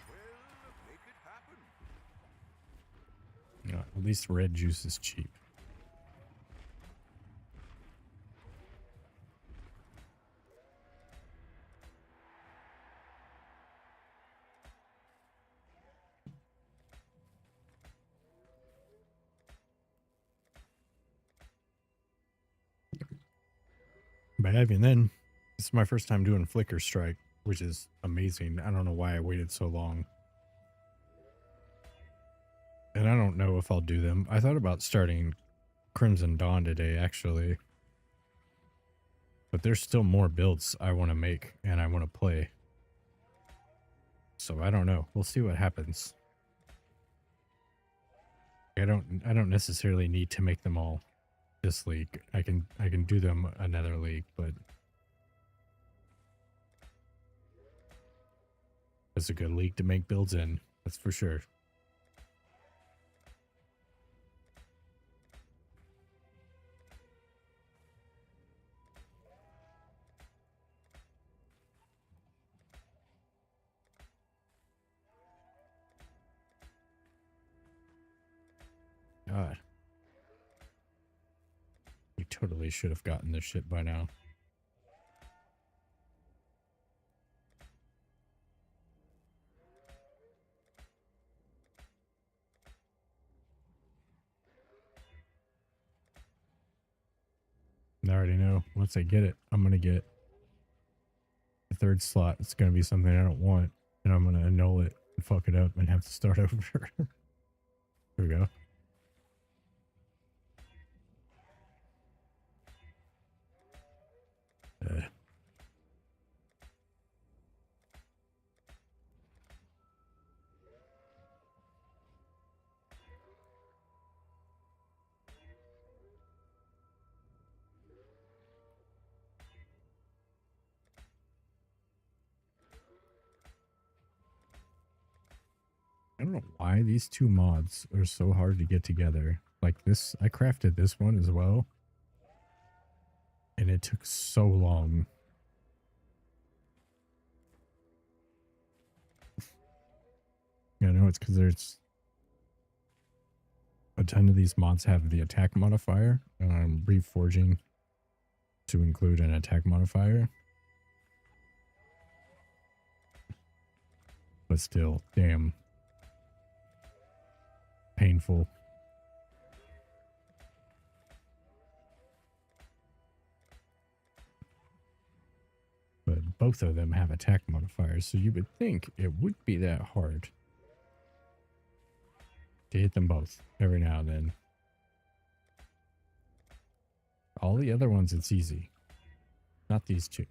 Well, make it happen. Yeah, at least red juice is cheap. But even then, this is my first time doing Flicker Strike, which is amazing. I don't know why I waited so long. And I don't know if I'll do them. I thought about starting Crimson Dawn today, actually. But there's still more builds I want to make and I want to play. So I don't know. We'll see what happens. I don't necessarily need to make them all this league. I can do them another league, but it's a good league to make builds in, that's for sure. God. We totally should have gotten this shit by now. I already know. Once I get it, I'm going to get the third slot. It's going to be something I don't want. And I'm going to annul it and fuck it up and have to start over. Here we go. I don't know why these two mods are so hard to get together. Like this, I crafted this one as well. And it took so long. Yeah, I know it's because there's a ton of these mods have the attack modifier. And I'm reforging to include an attack modifier. But still, damn. Painful. But both of them have attack modifiers, so you would think it would be that hard to hit them both every now and then. All the other ones, it's easy. Not these two.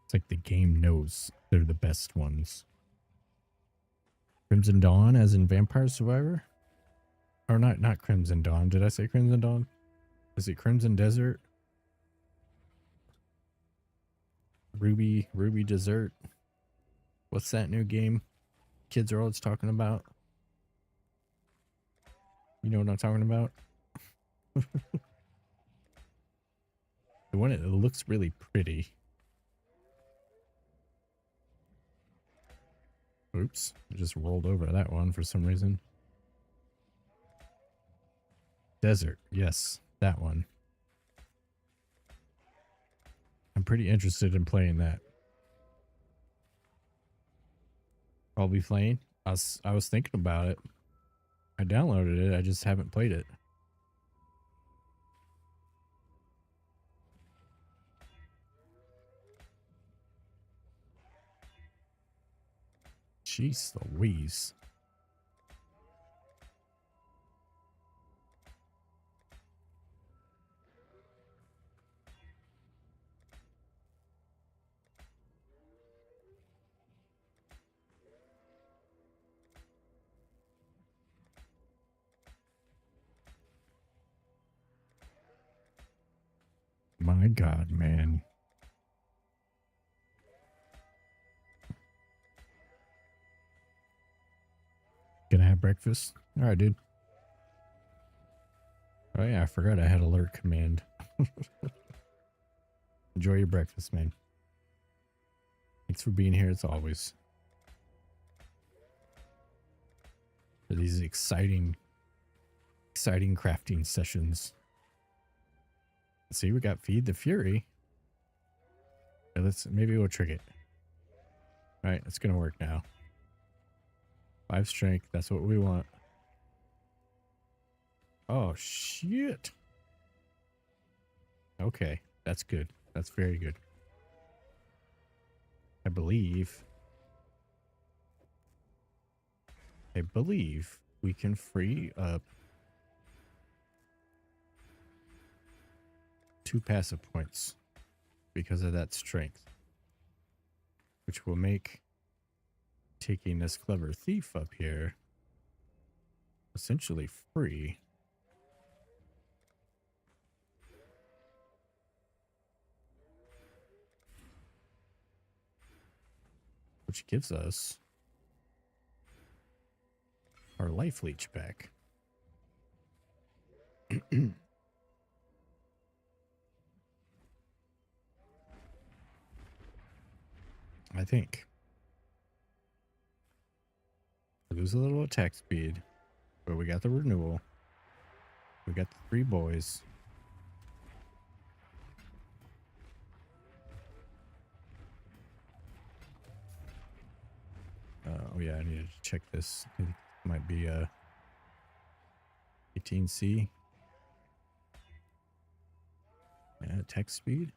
It's like the game knows they're the best ones. Crimson Dawn as in Vampire Survivor? Or not Crimson Dawn. Did I say Crimson Dawn? Is it Crimson Desert? Ruby Desert? What's that new game kids are always talking about? You know what I'm talking about? The one that looks really pretty. Oops, I just rolled over that one for some reason. Desert, yes, that one. I'm pretty interested in playing that. I'll be playing. I was thinking about it. I downloaded it, I just haven't played it. Jeez Louise. My God, man. Gonna have breakfast? Alright, dude. Oh yeah, I forgot I had alert command. Enjoy your breakfast, man. Thanks for being here as always. For these exciting crafting sessions. See, we got Feed the Fury. Okay, maybe we'll trick it. Alright, it's gonna work now. 5 strength, that's what we want. Oh shit. Okay, that's good. That's very good. I believe we can free up 2 passive points because of that strength, which will make taking this clever thief up here essentially free. Which gives us our life leech back. I think. Lose a little attack speed, but we got the renewal. We got the 3 boys. Oh yeah, I needed to check this. It might be 18C. Yeah, attack speed.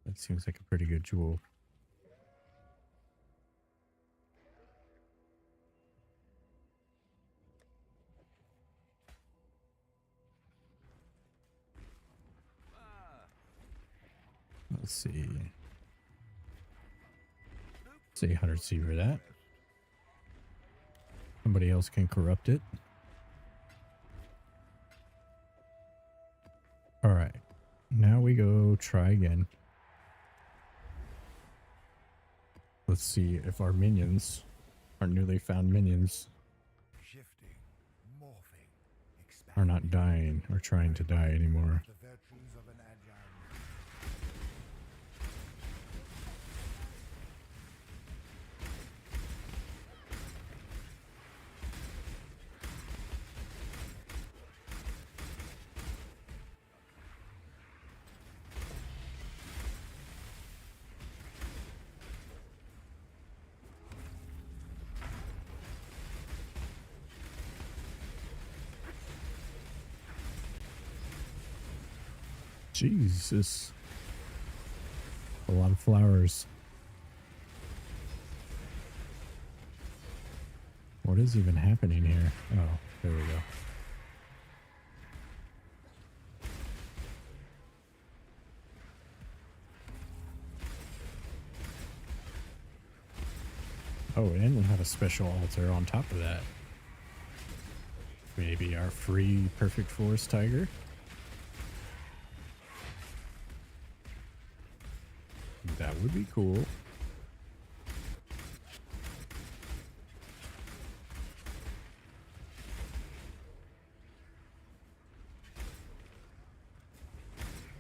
That seems like a pretty good jewel. Let's see. Say 100C for that. Somebody else can corrupt it. Alright. Now we go try again. Let's see if our minions, our newly found minions, Shifting, morphing, are not dying or trying to die anymore. the virtues of an agile. Jesus. A lot of flowers. What is even happening here? Oh, there we go. Oh, and we have a special altar on top of that. Maybe our free perfect forest tiger? That would be cool.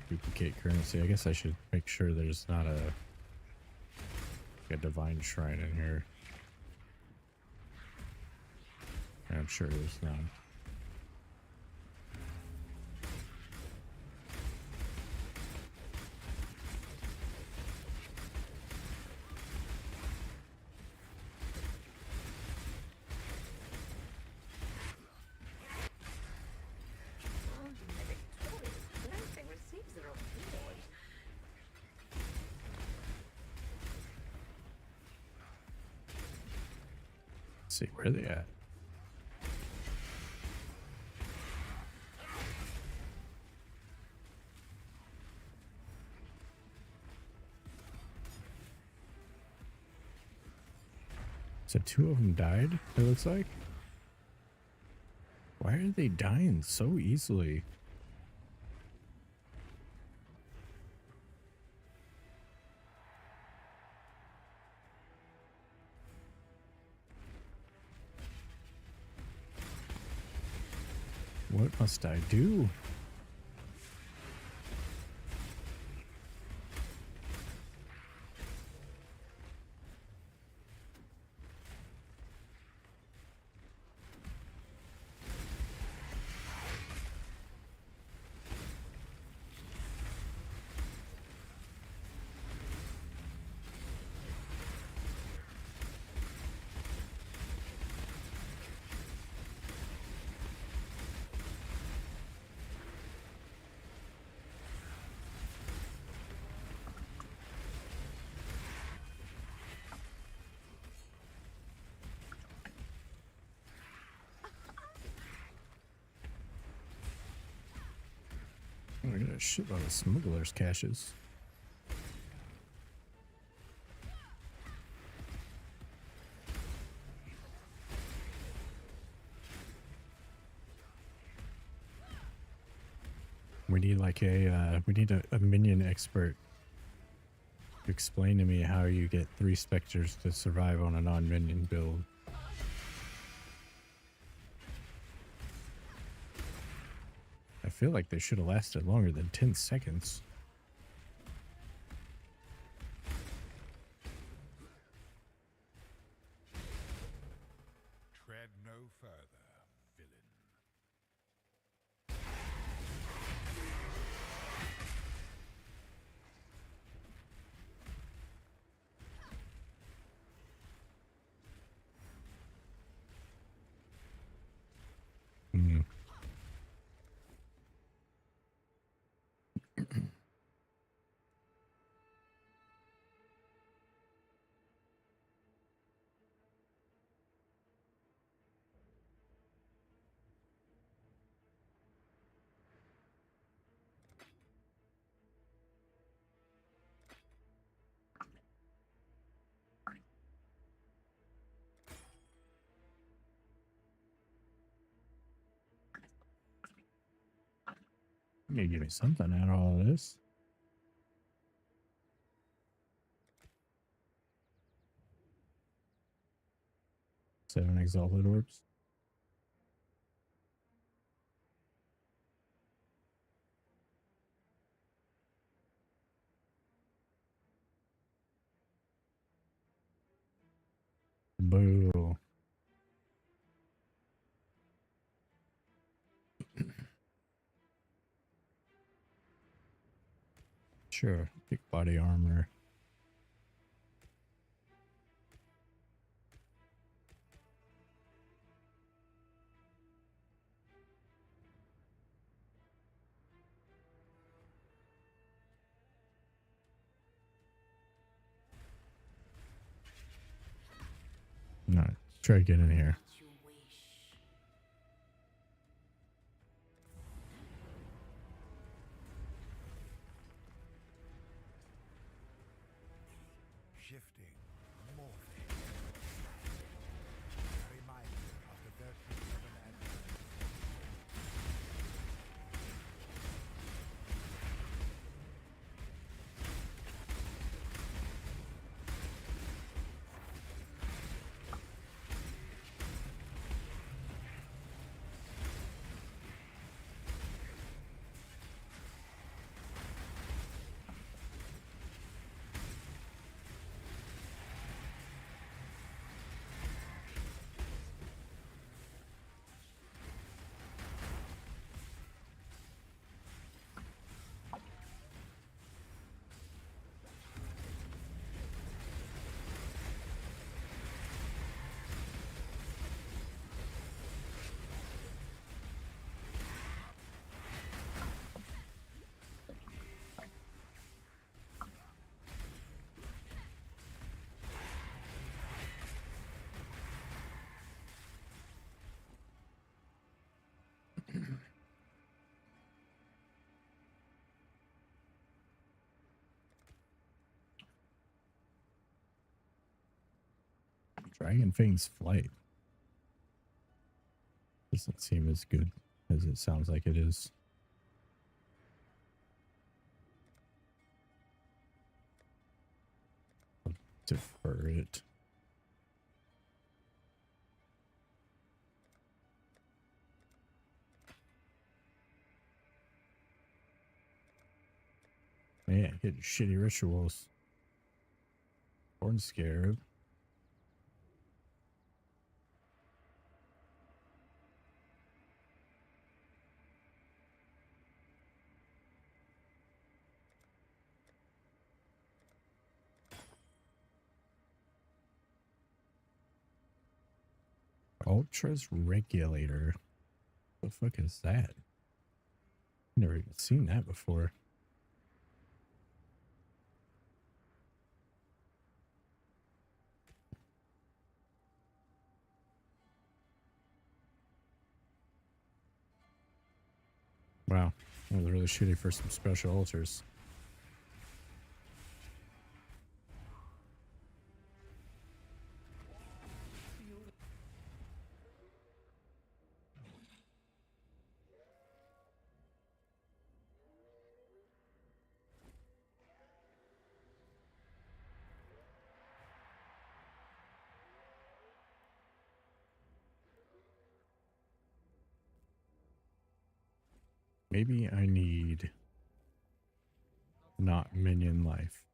Duplicate currency. I guess I should make sure there's not a divine shrine in here. I'm sure there's none. Oh, the victorious plaything receives their reward. Let's see, where are they at? So two of them died, it looks like? Why are they dying so easily? What must I do? Oh, I got a shitload of smugglers' caches. We need like we need a minion expert to explain to me how you get 3 specters to survive on a non-minion build. I feel like they should have lasted longer than 10 seconds. Tread no further, villain. Hmm. You gotta give me something out of all of this. Seven exalted orbs. Boo. Sure. Big body armor. Alright, try to get in here. What you wish. Shifting, morphing. A reminder of the virtues of an adversary. Dragon Fang's flight doesn't seem as good as it sounds like it is. I'll defer it. Man, hitting shitty rituals. Horn Scarab. Ultra's Regulator. The fuck is that? Never even seen that before. Wow, that was really shitty for some special altars. Maybe I need not minion life.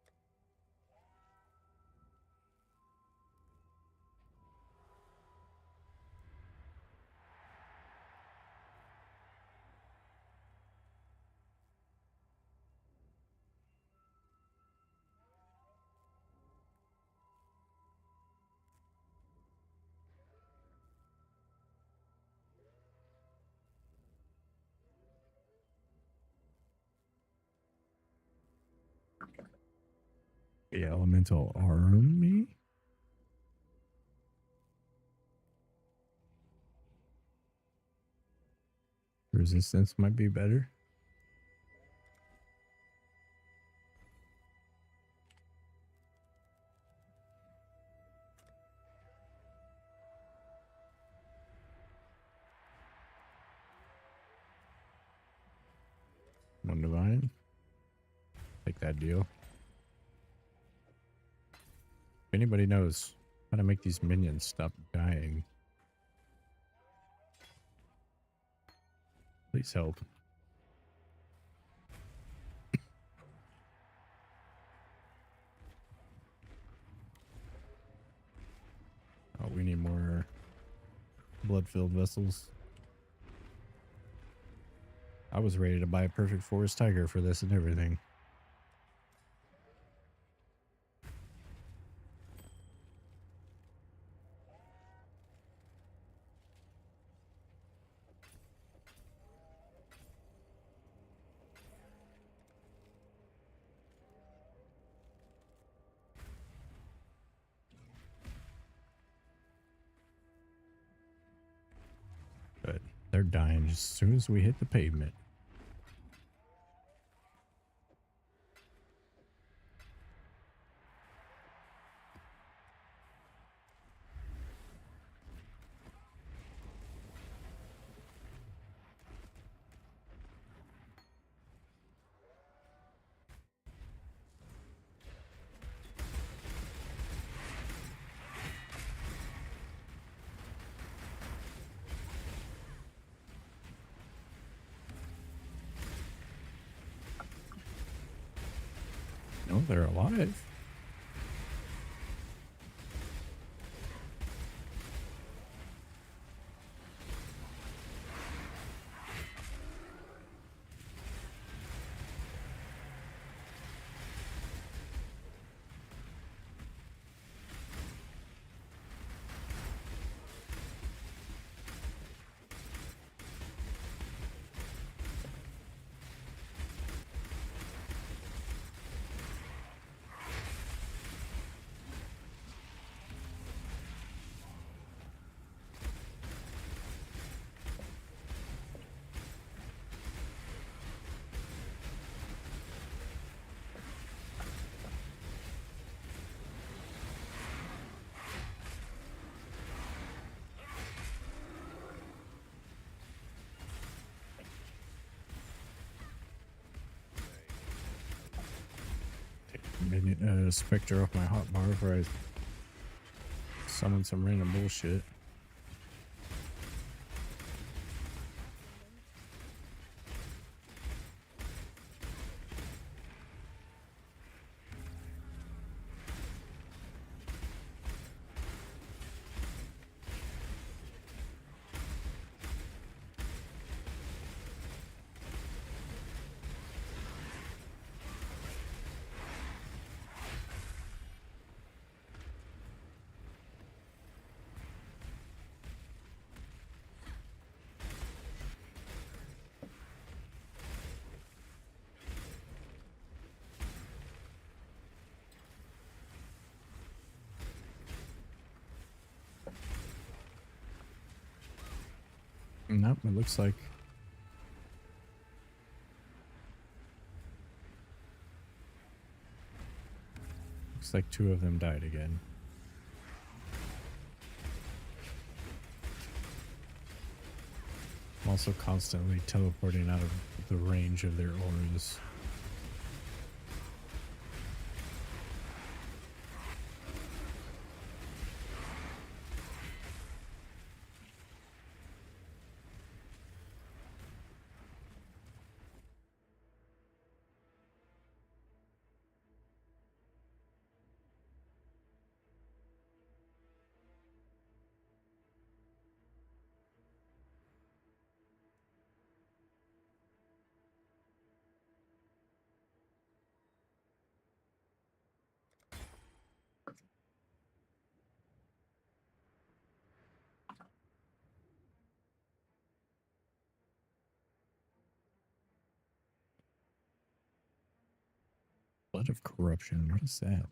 The elemental army? Resistance might be better. One divine. Take that deal. If anybody knows how to make these minions stop dying, please help. Oh, we need more blood-filled vessels. I was ready to buy a perfect forest tiger for this and everything. they're dying as soon as we hit the pavement. No, they're alive. Spectre off my hotbar before I summon some random bullshit. Nope, it looks like two of them died again. I'm also constantly teleporting out of the range of their auras. Blood of corruption. What is that?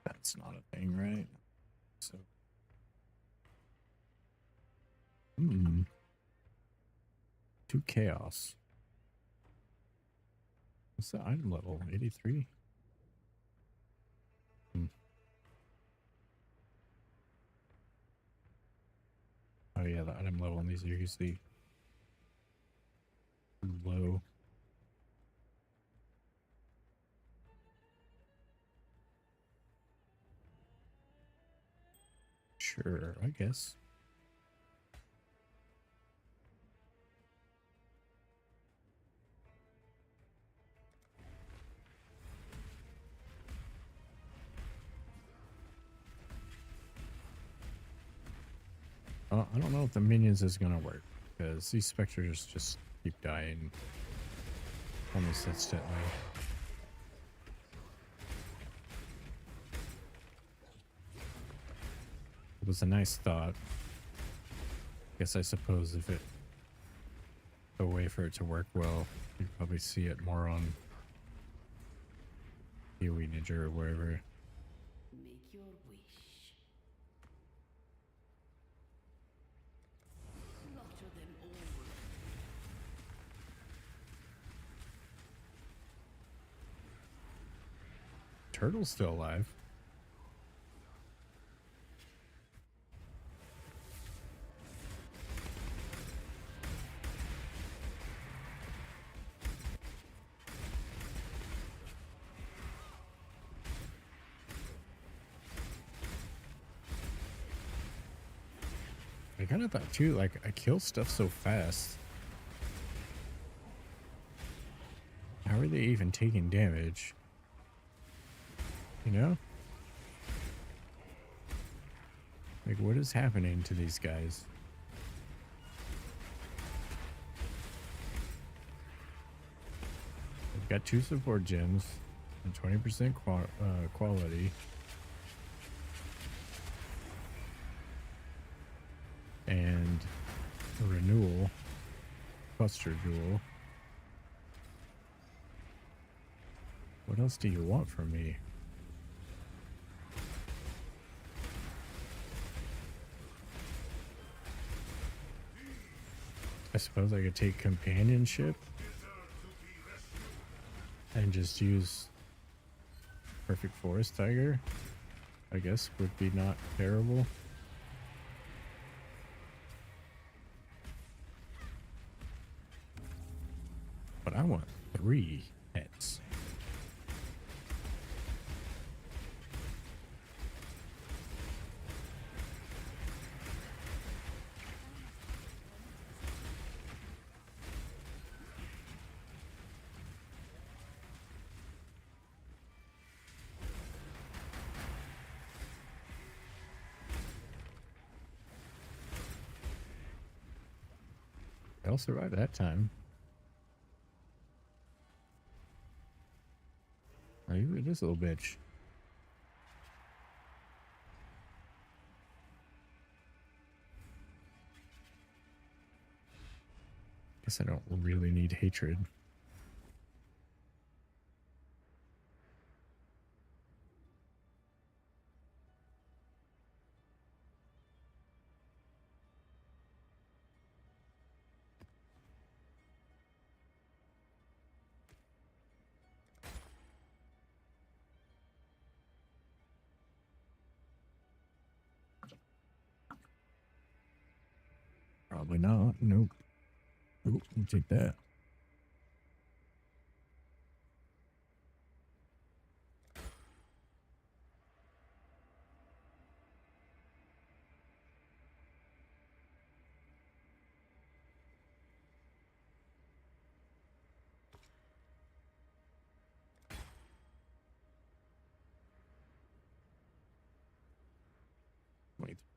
That's not a thing, right? So, hmm. 2 chaos. What's the item level? 83? Hmm. Oh yeah, the item level on these are usually low. Sure, I guess. I don't know if the minions is gonna work because these specters just keep dying almost instantly. It was a nice thought. Guess I suppose if it a way for it to work well, you'd probably see it more on Kiwi Ninja or wherever. Make your wish. Slaughter them all. Turtle's still alive. I kind of thought too, like, I kill stuff so fast. How are they even taking damage? You know? Like, what is happening to these guys? I've got 2 support gems and 20% quality. And a renewal, cluster jewel. What else do you want from me? I suppose I could take companionship and just use perfect forest tiger. I guess would be not terrible. But I want 3 pets. I'll survive that time. Oh, you look at this little bitch. Guess I don't really need hatred. Probably not. Nope. Oop, I'll take that.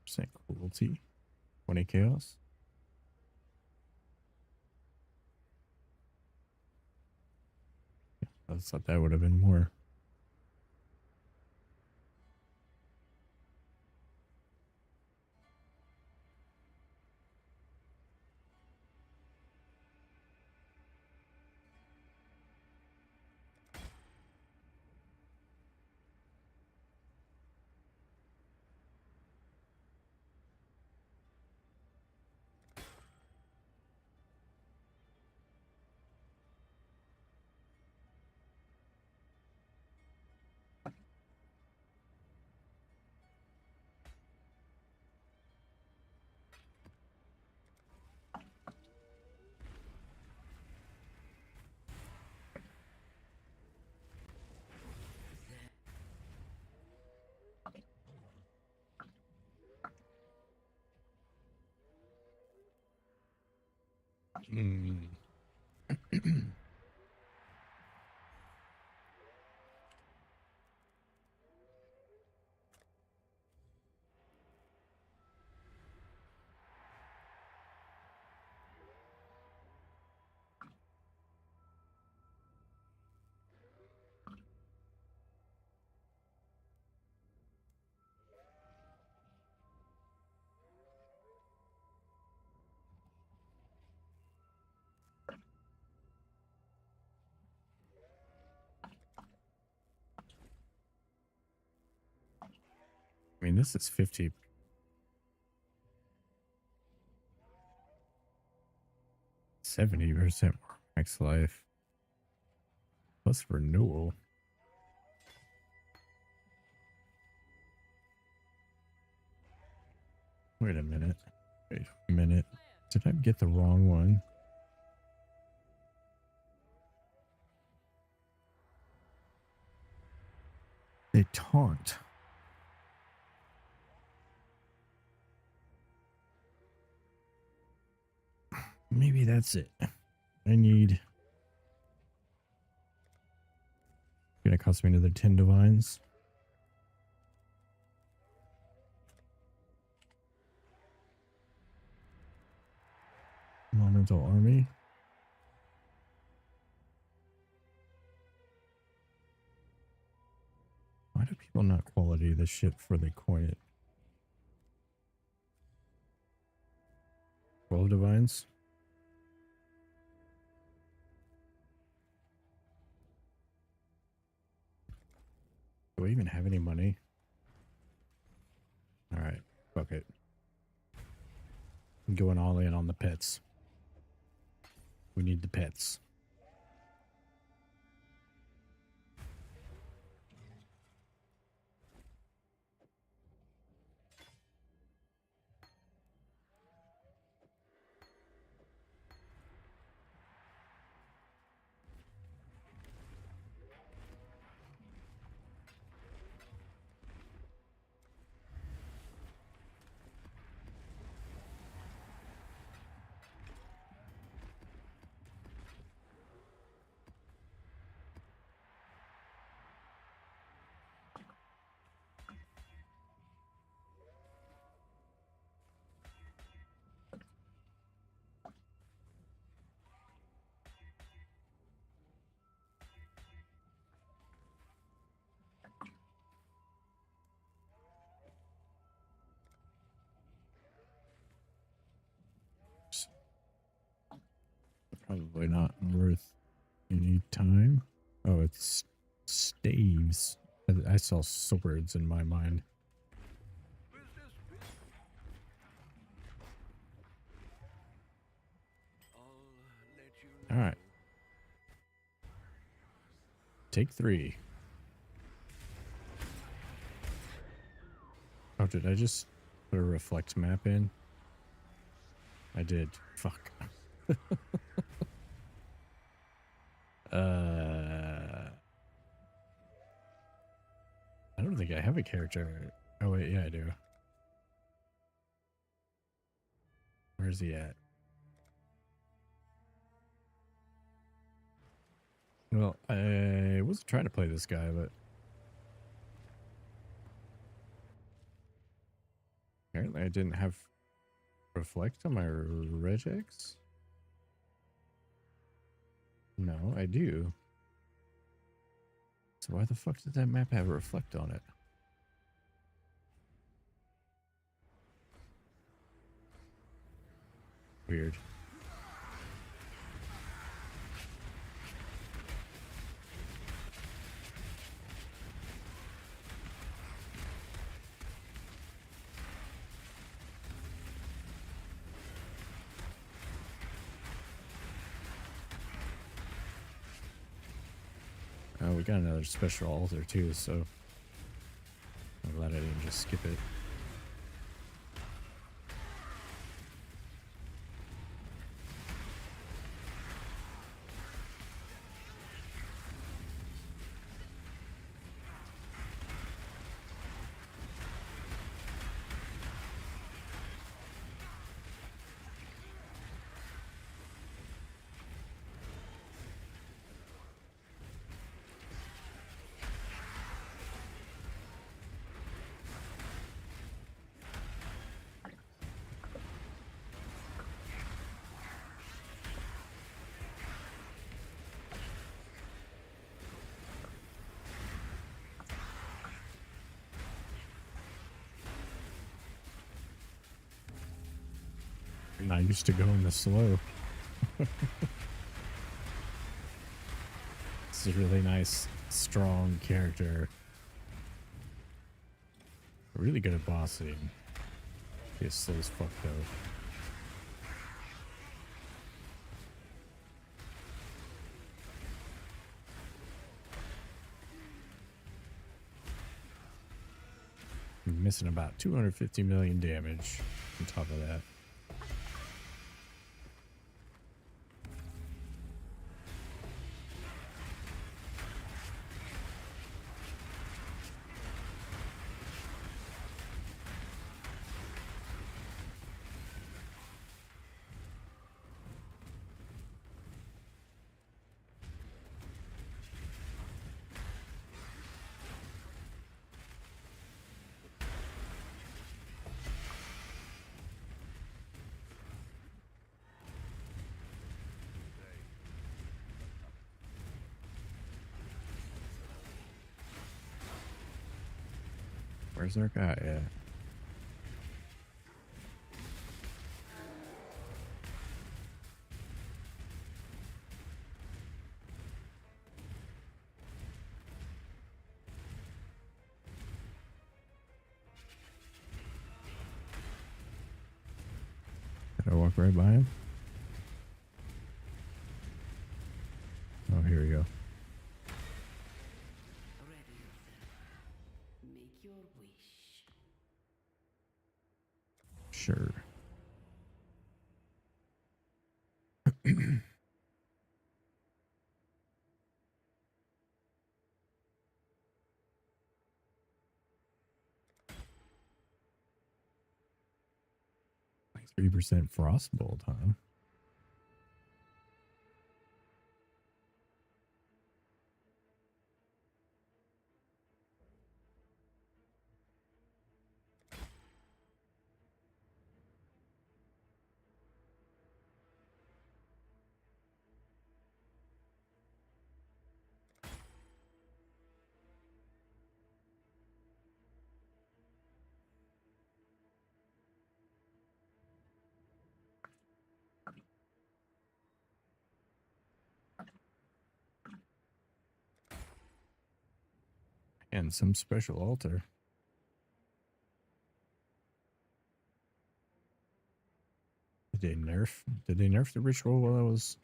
%, cruelty. 20 chaos. I thought that would have been more. Mm. I mean, this is 70% more max life plus renewal. Wait a minute. Wait a minute. Did I get the wrong one? They taunt. Maybe that's it. I need... Gonna cost me another 10 divines. Monumental army. Why do people not quality this shit before they coin it? 12 divines. Do I even have any money? Alright, fuck it. I'm going all in on the pets. We need the pets. Probably not worth any time. Oh, it's staves. I saw swords in my mind. All right. Take 3. Oh, did I just put a reflect map in? I did. Fuck. I don't think I have a character. Oh wait, yeah I do. Where's he at? Well, I wasn't trying to play this guy, but apparently I didn't have reflect on my regex. No, I do. So why the fuck did that map have reflect on it? Weird. Oh, we got another special altar too, so I'm glad I didn't just skip it. Not used to going this slow. This is a really nice, strong character. Really good at bossing. He's slow as fuck though. I'm missing about 250 million damage on top of that. Where's our guy at? Did I walk right by him? Oh, here we go. Ready yourself. Make your wish. Sure. Like 3% frostbolt, huh? And some special altar. Did they nerf the ritual while I was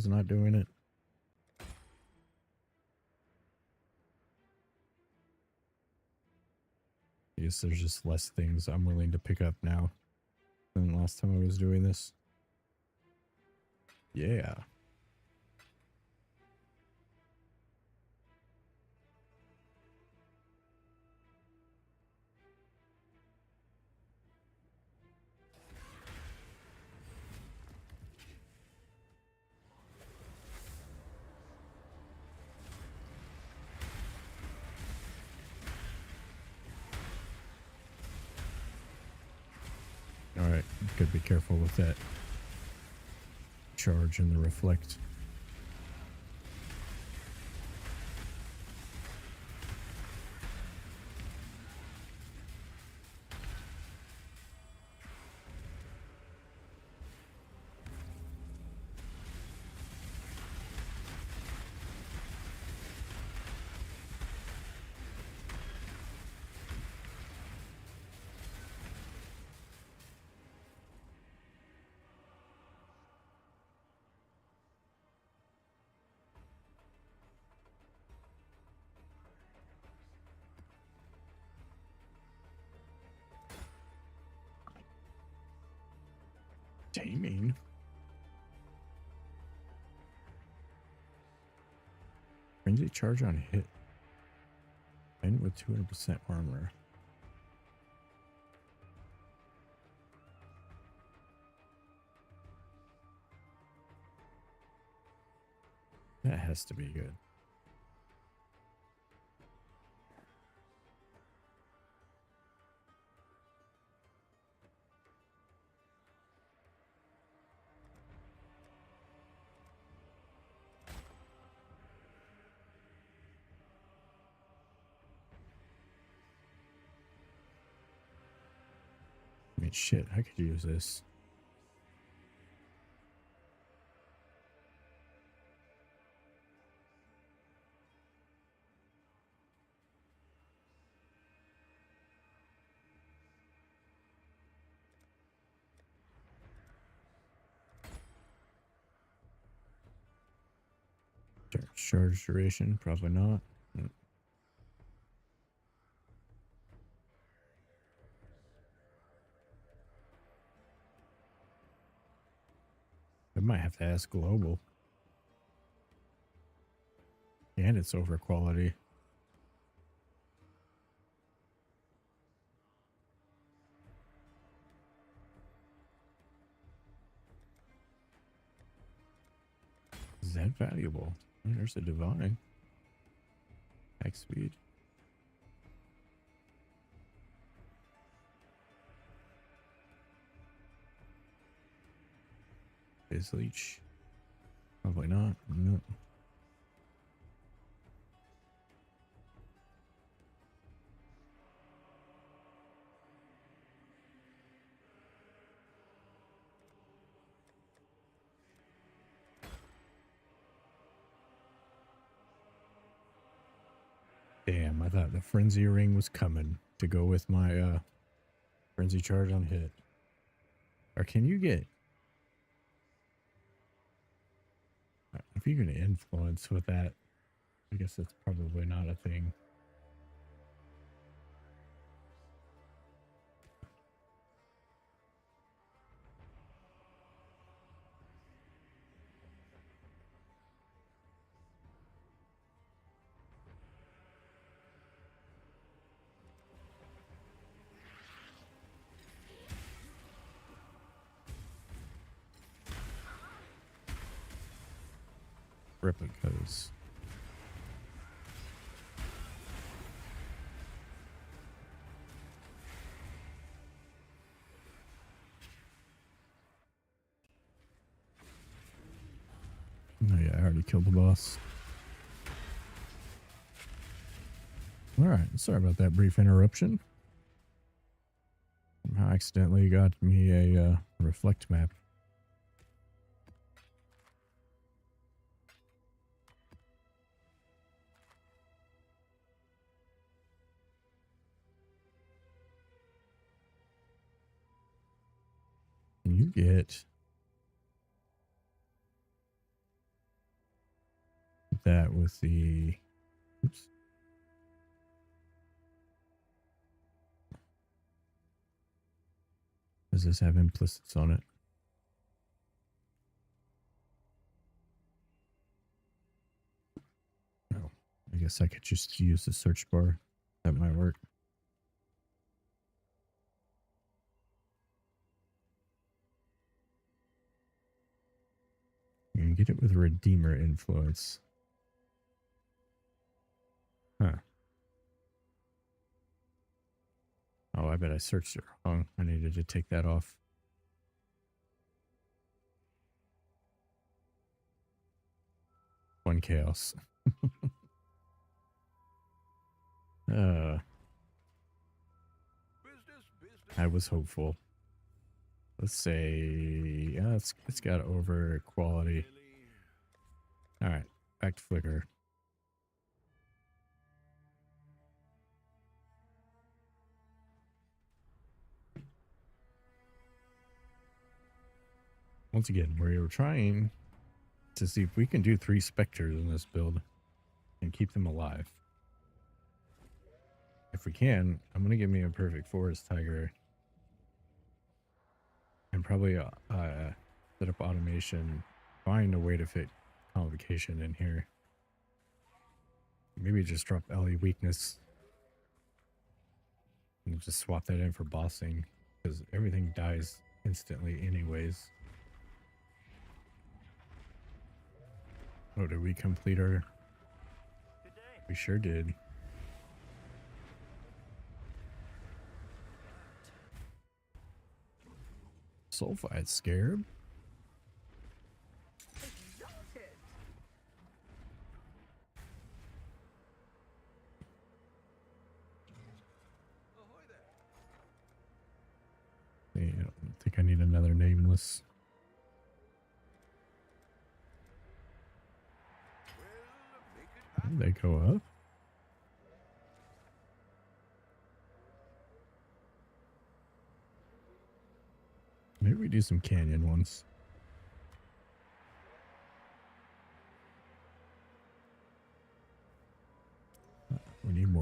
not doing it? I guess there's just less things I'm willing to pick up now than last time I was doing this. Yeah. Alright, gotta be careful with that charge and the reflect. Taming? Frenzy charge on hit. And with 200% armor. That has to be good. I mean, shit, I could use this. Charge duration, probably not. I might have to ask global. And it's over quality. Is that valuable? Oh, there's a divine. Attack speed. Is leech? Probably not. No. Damn, I thought the frenzy ring was coming to go with my frenzy charge on hit. Or can you get, if you're gonna influence with that, I guess that's probably not a thing. Replicas. Oh yeah, I already killed the boss. Alright, sorry about that brief interruption. I accidentally got me a reflect map. Can you get that with the... Oops. Does this have implicits on it? No. I guess I could just use the search bar. That might work. You can get it with Redeemer influence. Huh. Oh, I bet I searched it wrong. I needed to take that off. One chaos. I was hopeful. Let's say, yeah, it's got over quality. All right, back to Flickr. Once again, we were trying to see if we can do 3 specters in this build and keep them alive. If we can, I'm going to give me a perfect forest tiger and probably set up automation, find a way to fit convocation in here. Maybe just drop LE weakness and just swap that in for bossing, because everything dies instantly anyways. Oh, did we complete our... We sure did. Sulfide scarab? Exalted. Yeah, I don't think I need another nameless. Did they go up? Maybe we do some canyon ones.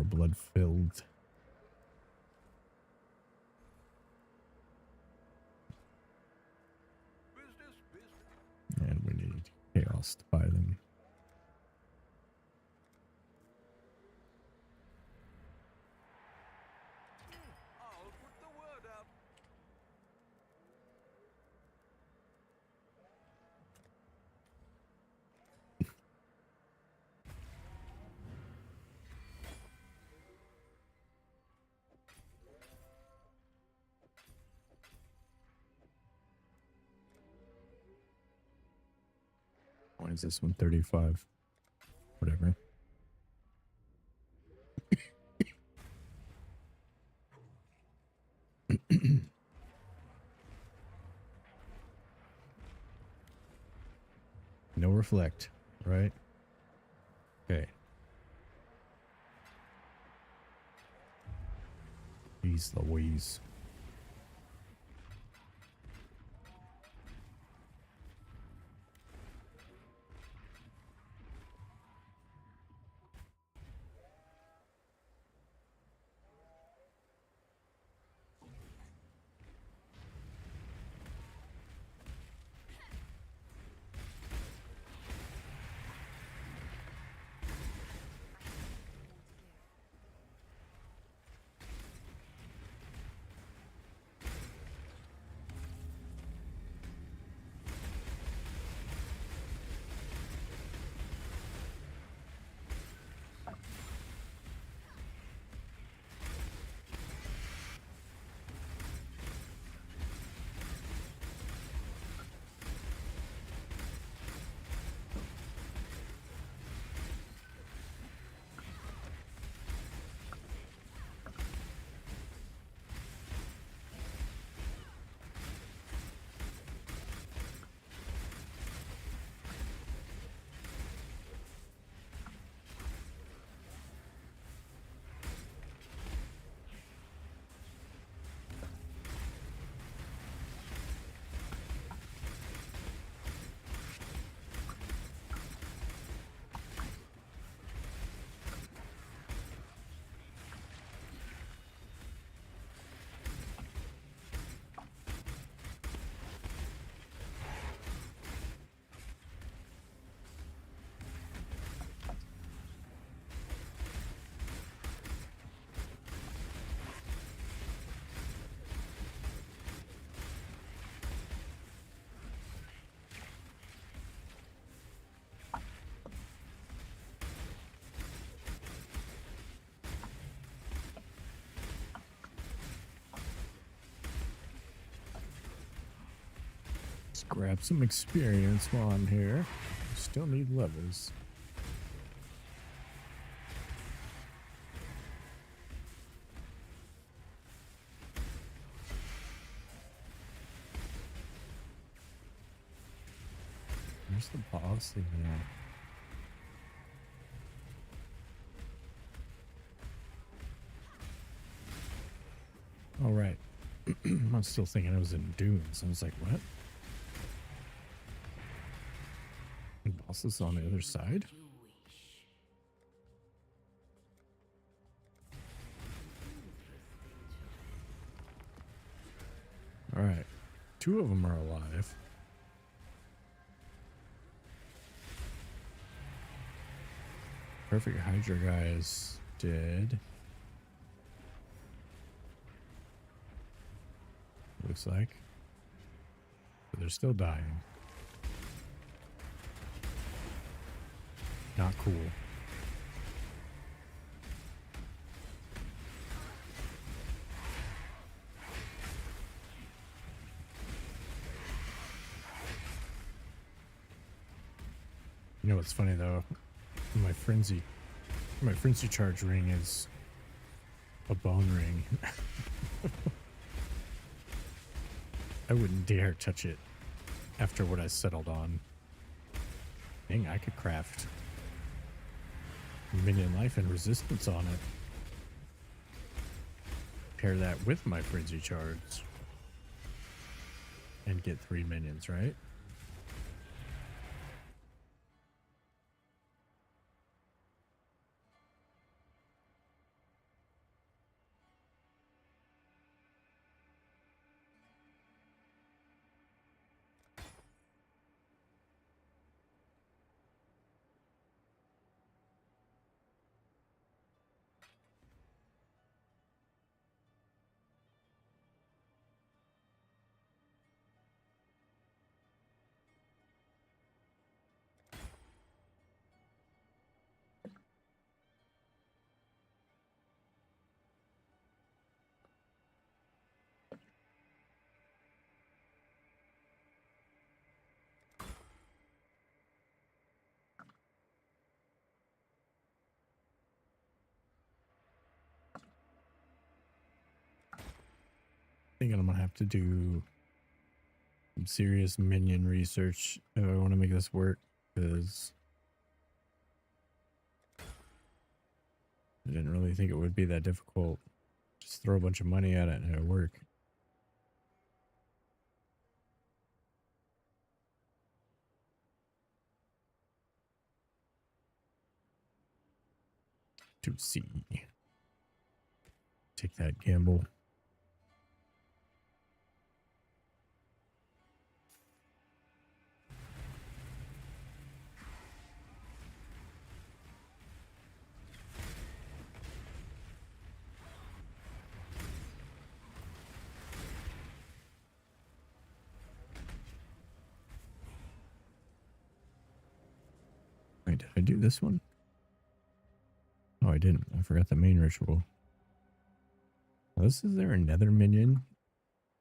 blood filled. And we need chaos to buy them. I'll put the word out. Why is this one 35? Whatever. No reflect, right? Okay. Jeez Louise. Let's grab some experience while I'm here. Still need levels. Where's the boss in here? All right. I'm still thinking I was in Dunes. I was like, what? The boss is on the other side? You wish. All right. 2 of them are alive. Perfect Hydra guy is dead. Looks like. But they're still dying. Not cool. You know what's funny though? My frenzy charge ring is a bone ring. I wouldn't dare touch it after what I settled on. Dang, I could craft minion life and resistance on it. Pair that with my frenzy charge and get 3 minions, right? Thinking I'm gonna have to do some serious minion research if I want to make this work, because I didn't really think it would be that difficult. Just throw a bunch of money at it and it'll work. To see. Take that gamble. Wait, did I do this one? Oh, I didn't. I forgot the main ritual. Is there another minion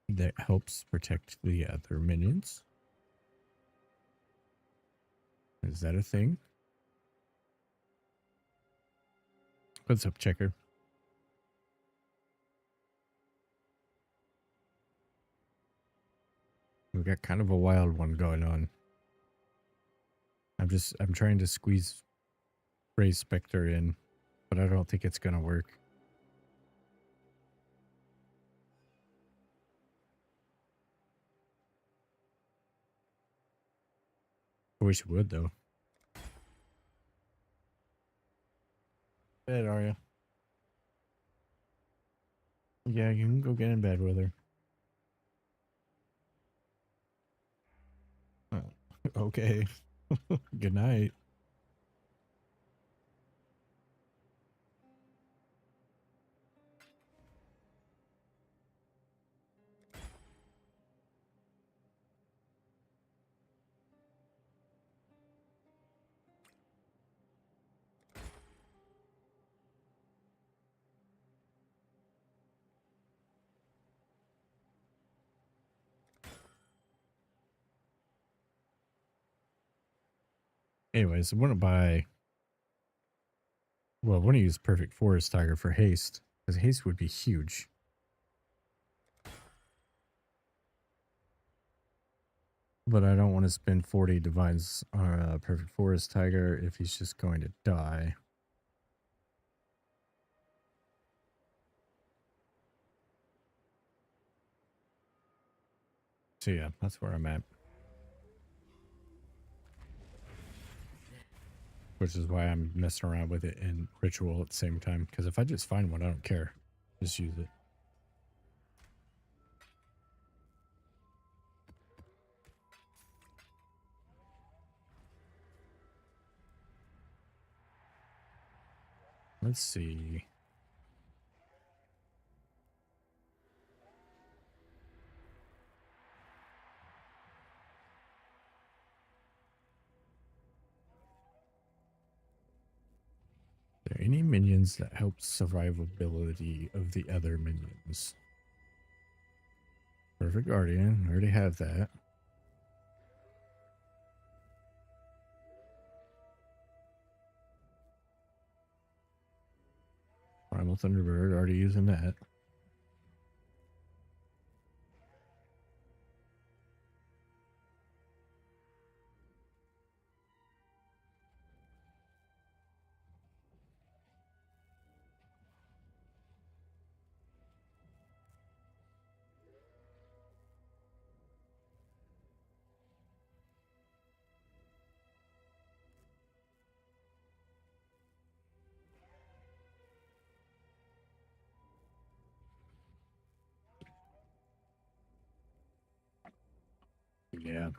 that helps protect the other minions? Is that a thing? What's up, Checker? We got kind of a wild one going on. I'm trying to squeeze Ray Spectre in, but I don't think it's gonna work. I wish it would, though. Bed, are you? Yeah, you can go get in bed with her. Oh, okay. Good night. Anyways, I want to buy... Well, I want to use Perfect Forest Tiger for haste, because haste would be huge. But I don't want to spend 40 divines on a Perfect Forest Tiger if he's just going to die. So yeah, that's where I'm at. Which is why I'm messing around with it in ritual at the same time. Because if I just find one, I don't care. Just use it. Let's see. Are there any minions that help survivability of the other minions? Perfect Guardian. I already have that. Primal Thunderbird. Already using that. Yeah.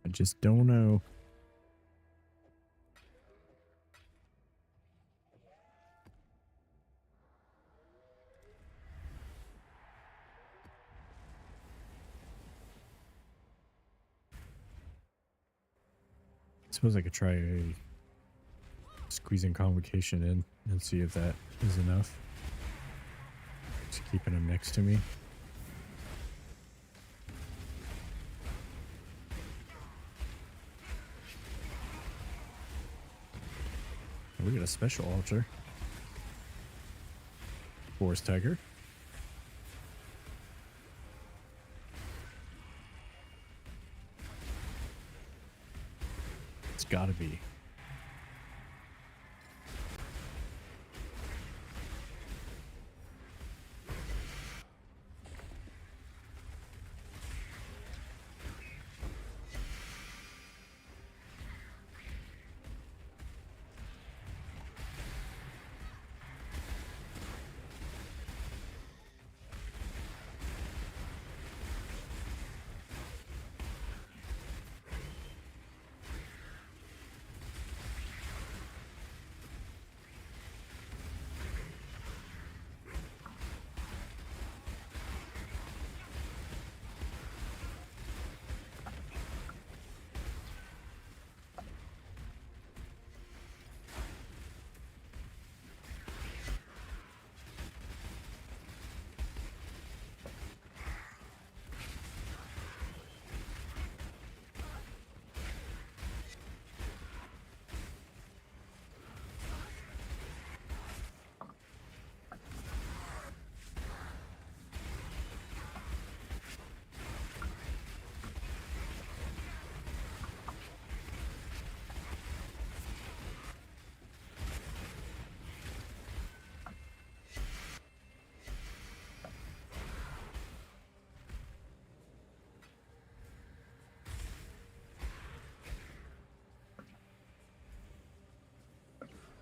I just don't know. I suppose I could try squeezing Convocation in and see if that is enough. Just keeping him next to me. We got a special altar. Forest Tiger. gotta be.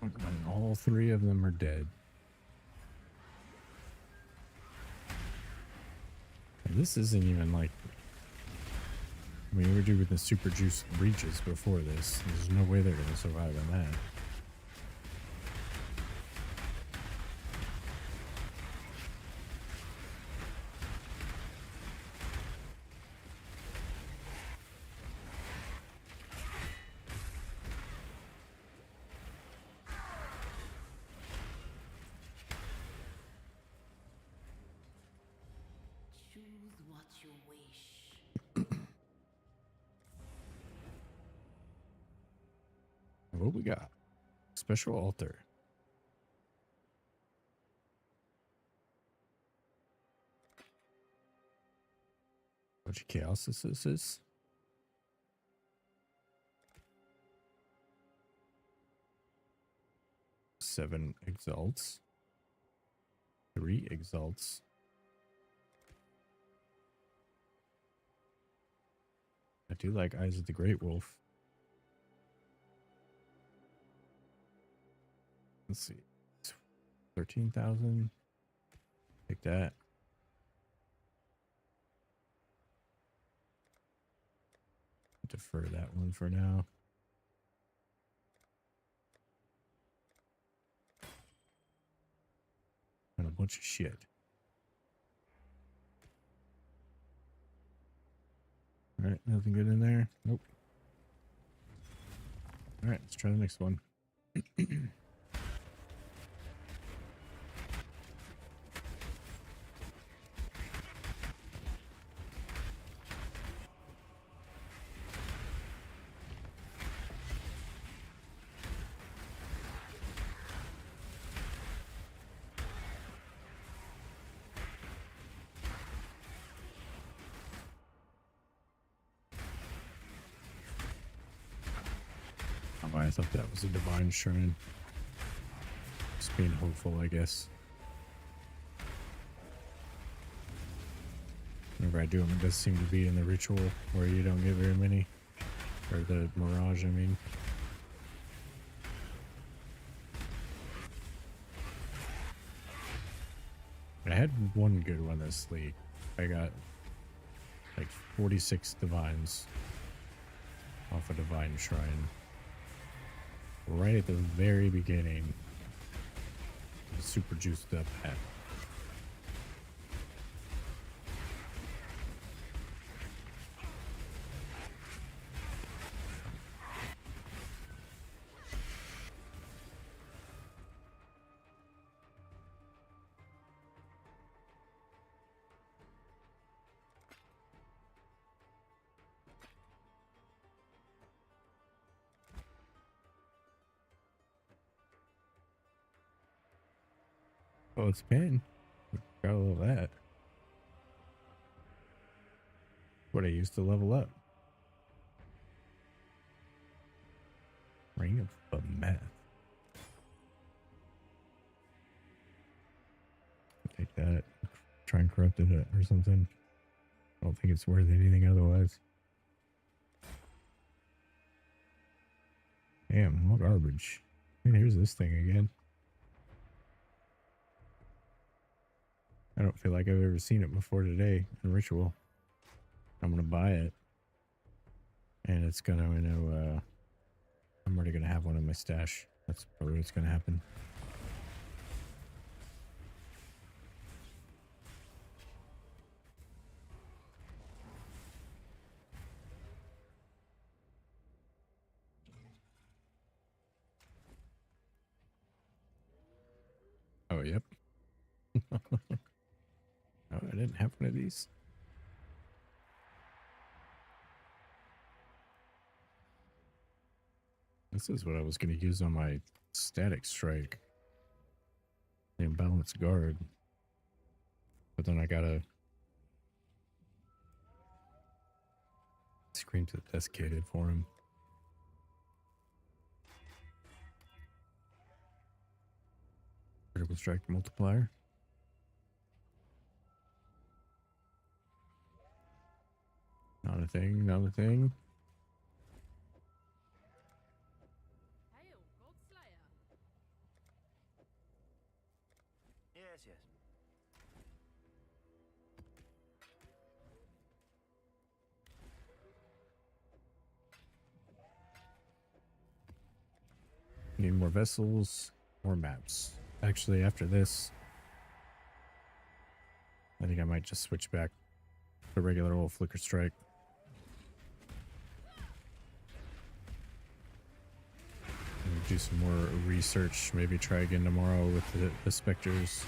And all three of them are dead. And this isn't even like... I mean, we were doing the super juice breaches before this. There's no way they're going to survive on that. Choose what you wish. What we got? Special altar. Bunch of chaos is. Seven exalts. 3 exalts. I do like Eyes of the Great Wolf. Let's see. 13,000. Take that. Defer that one for now. And a bunch of shit. Alright, nothing good in there? Nope. Alright, let's try the next one. Oh, I thought that was a divine shrine. Just being hopeful, I guess. Whenever I do them, it does seem to be in the ritual where you don't get very many. Or the Mirage, I mean. I had one good one this league. I got like 46 divines off a divine shrine. Right at the very beginning. Super juiced up hat. Oh, it's pen. Got all of that. What I used to level up. King of Meth. Take that. Try and corrupt it or something. I don't think it's worth anything otherwise. Damn, what garbage. And here's this thing again. I don't feel like I've ever seen it before today in Ritual. I'm gonna buy it. And it's gonna, I'm already gonna have one in my stash. That's probably what's gonna happen. Oh, yep. Oh, I didn't have one of these. This is what I was going to use on my static strike. The imbalanced guard. But then I gotta scream to the desiccated for him. Critical strike multiplier. Not a thing, not a thing. Hail, Godslayer. Yes, yes. Need more vessels, more maps. Actually, after this, I think I might just switch back to regular old flicker strike. And do some more research. Maybe try again tomorrow with the specters.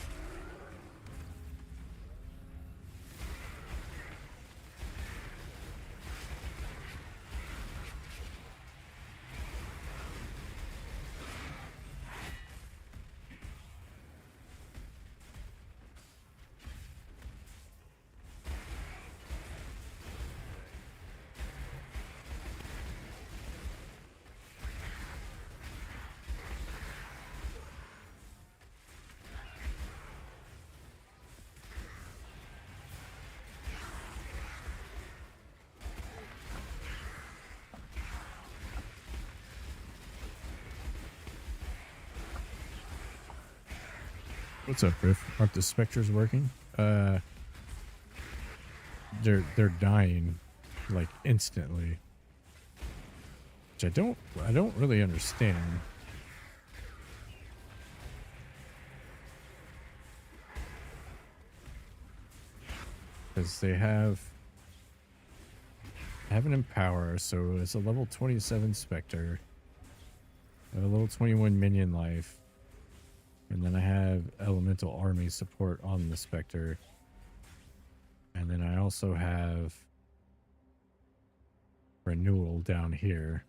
What's up, Riff? Aren't the specters working? They're dying like instantly. Which I don't really understand. Because they have an Empower, so it's a level 27 Spectre. I have a level 21 minion life. And then I have Elemental Army support on the Spectre. And then I also have Renewal down here.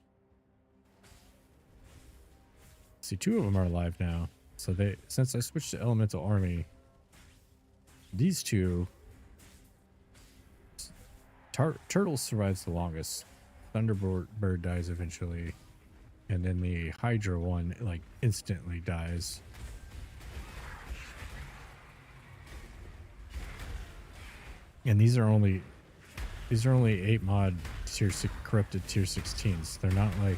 See, two of them are alive now. So since I switched to Elemental Army, these two, Turtle survives the longest. Thunderbird dies eventually. And then the Hydra one, like, instantly dies. And these are only 8 mod tier 6 corrupted tier 16s. They're not like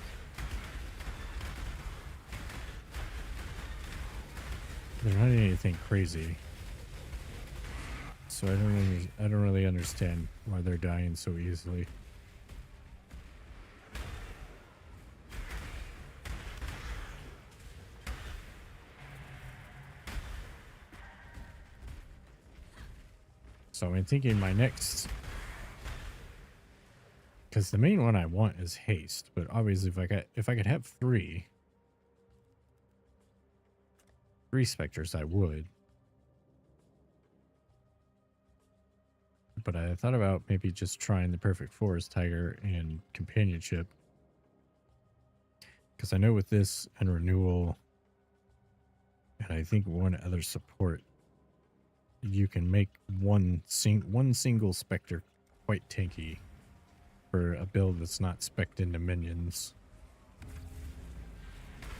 they're not anything crazy. So I don't really understand why they're dying so easily. So I'm thinking my next, because the main one I want is haste, but obviously if I could have three specters, I would. But I thought about maybe just trying the Perfect Forest Tiger and Companionship, because I know with this and Renewal, and I think one other support, you can make one single Spectre quite tanky for a build that's not spec'd into minions.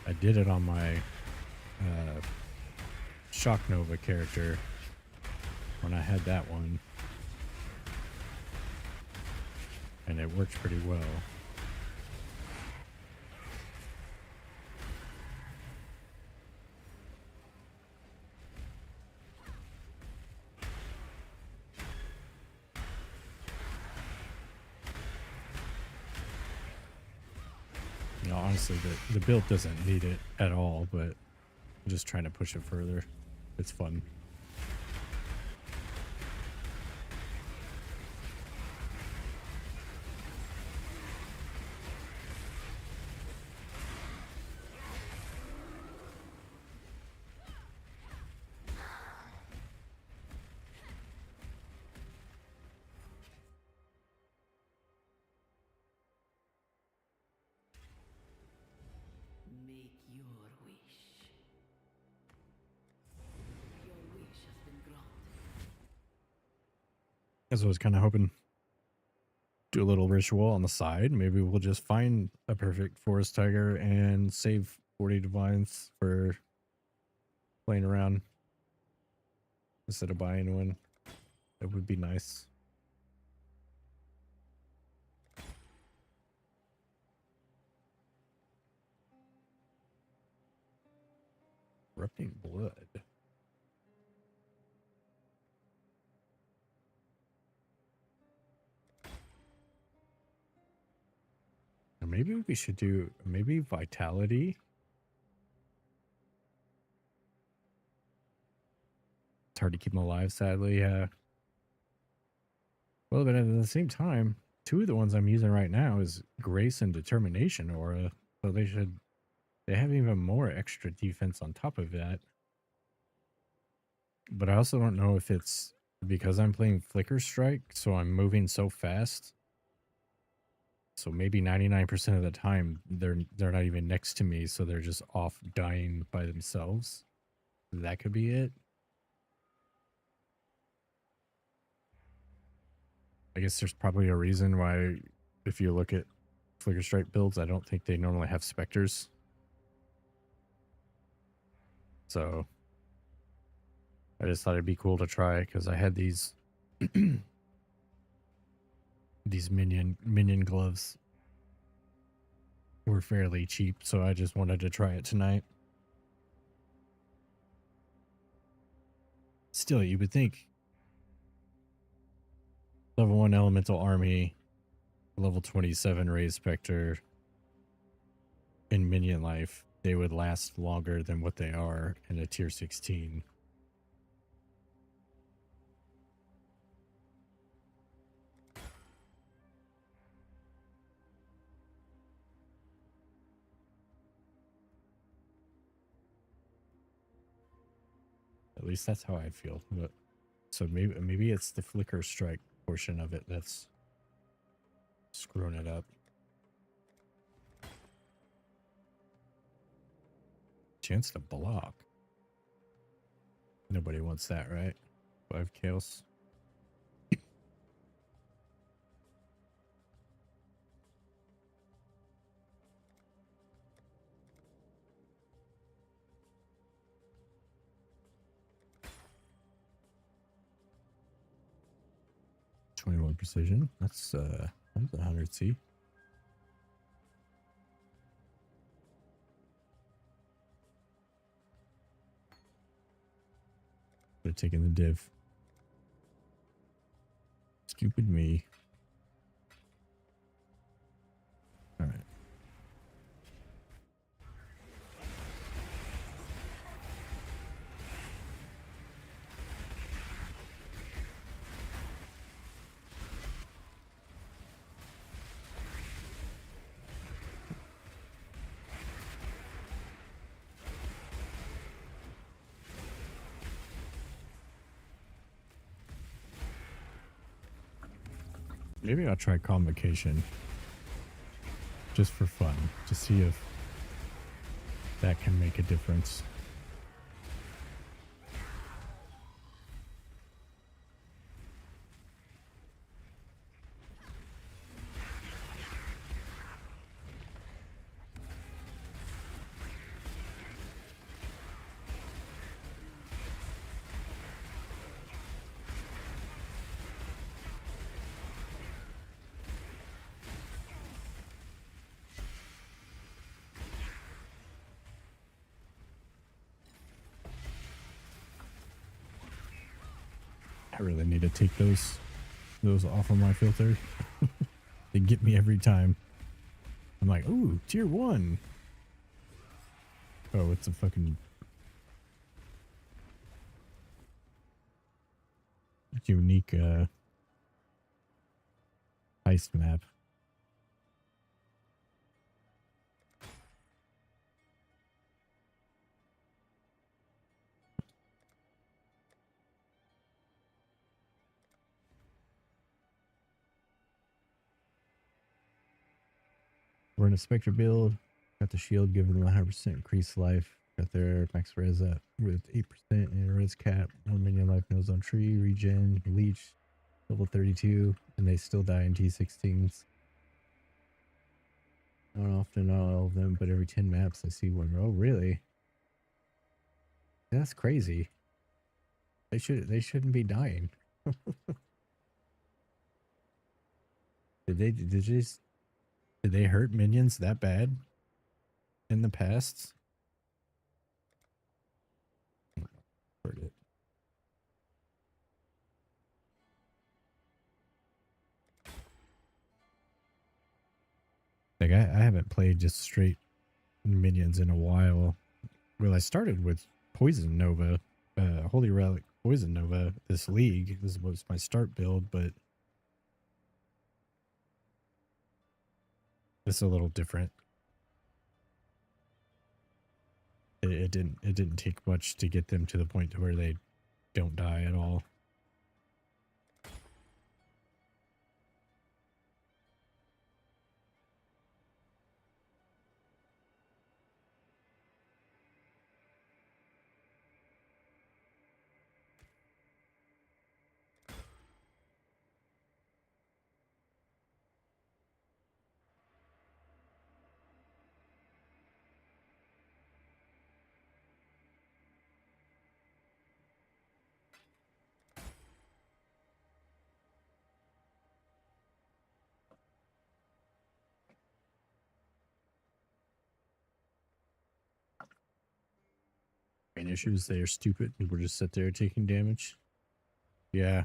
I did it on my Shock Nova character when I had that one, and it worked pretty well. You know, honestly, the build doesn't need it at all, but I'm just trying to push it further. It's fun. Make your wish. Your wish has been granted. As I was kind of hoping, do a little ritual on the side. Maybe we'll just find a perfect forest tiger and save 40 divines for playing around instead of buying one. That would be nice. Erupting blood. Or maybe we should do vitality. It's hard to keep them alive, sadly. Yeah. Well, but at the same time, two of the ones I'm using right now is grace and determination aura, so they have even more extra defense on top of that. But I also don't know if it's because I'm playing Flicker Strike, so I'm moving so fast. So maybe 99% of the time they're not even next to me, so they're just off dying by themselves. That could be it. I guess there's probably a reason why, if you look at Flicker Strike builds, I don't think they normally have specters. So I just thought it'd be cool to try because I had these these minion gloves were fairly cheap, so I just wanted to try it tonight. Still, you would think level 1 elemental army, level 27 raised specter, in minion life, they would last longer than what they are in a tier 16. At least that's how I feel. But so maybe it's the Flicker Strike portion of it that's screwing it up. Chance to block. Nobody wants that, right? 5 chaos. .21 precision. That's 100 C. They're taking the div. Stupid me. All right. Maybe I'll try Convocation just for fun to see if that can make a difference. I really need to take those off of my filter. They get me every time. I'm like, ooh, tier 1. Oh, it's a fucking unique heist map. We're in a Spectre build. Got the shield giving them 100% increased life. Got their max res up with 8% and res cap. 1 minion life nose on tree, regen, leech, level 32, and they still die in T16s. Not often, not all of them, but every 10 maps I see one. Oh, really? That's crazy. They shouldn't be dying. Did they hurt minions that bad in the past? Heard it. Like I haven't played just straight minions in a while. Well, I started with Poison Nova, Holy Relic Poison Nova this league. This was my start build, but it's a little different. It didn't take much to get them to the point to where they don't die at all. Main issues, they are stupid. People just sit there taking damage. Yeah.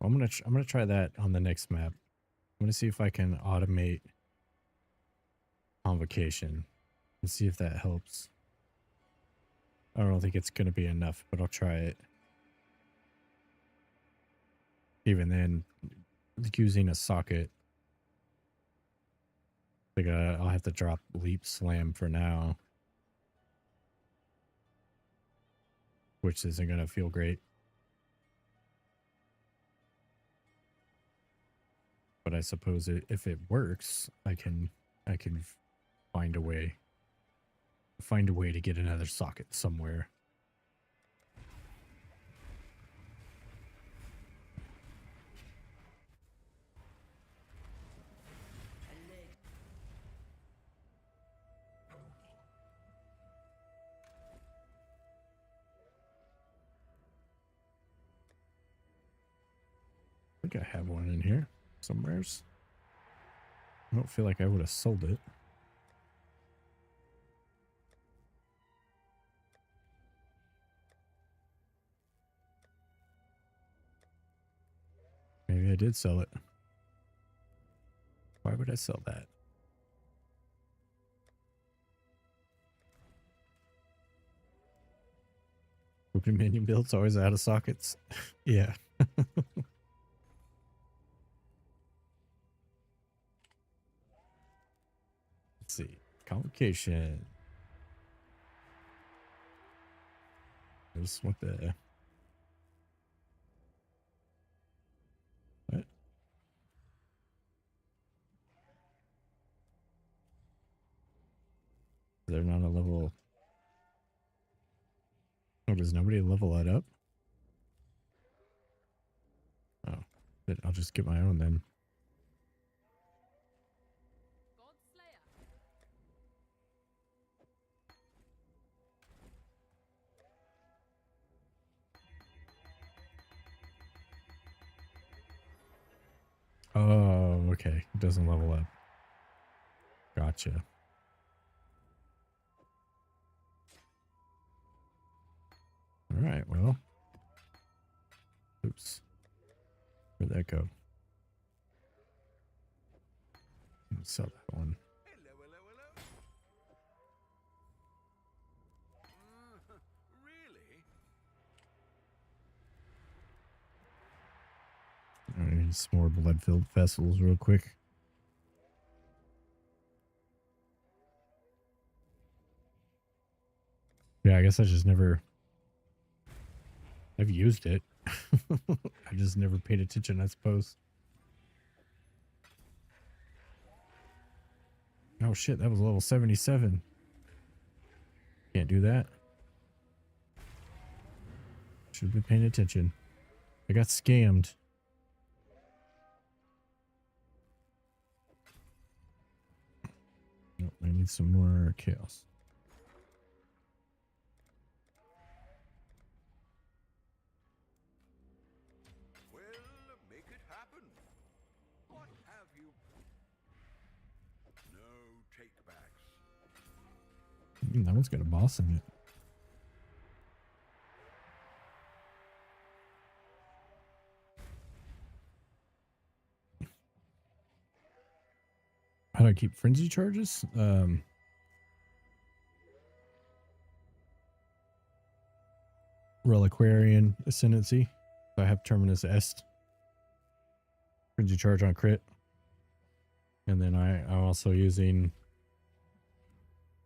I'm gonna try that on the next map. I'm gonna see if I can automate convocation and see if that helps. I don't think it's gonna be enough, but I'll try it. Even then, using a socket, like I'll have to drop leap slam for now, which isn't gonna feel great. But I suppose if it works, I can find a way to get another socket somewhere. I think I have one in here somewheres. I don't feel like I would have sold it. Maybe I did sell it. Why would I sell that? Open minion builds always out of sockets. Yeah. Let's see. Convocation. Just what the... What? Is there not a level... Oh, does nobody level that up? Oh, but I'll just get my own then. God Slayer. Oh, okay. It doesn't level up. Gotcha. All right, well, Oops. Where'd that go? Let's sell that one. Hello, hello, hello. Really? I need some more blood-filled vessels real quick. Yeah, I guess I just never... I've used it. I just never paid attention, I suppose. Oh shit, that was level 77. Can't do that. Should have been paying attention. I got scammed. Nope, I need some more chaos. Well, make it happen. What have you? No takebacks. That one's got a boss in it. How do I keep frenzy charges? Reliquarian ascendancy. So I have Terminus Est. Frenzy charge on crit. And then I'm also using...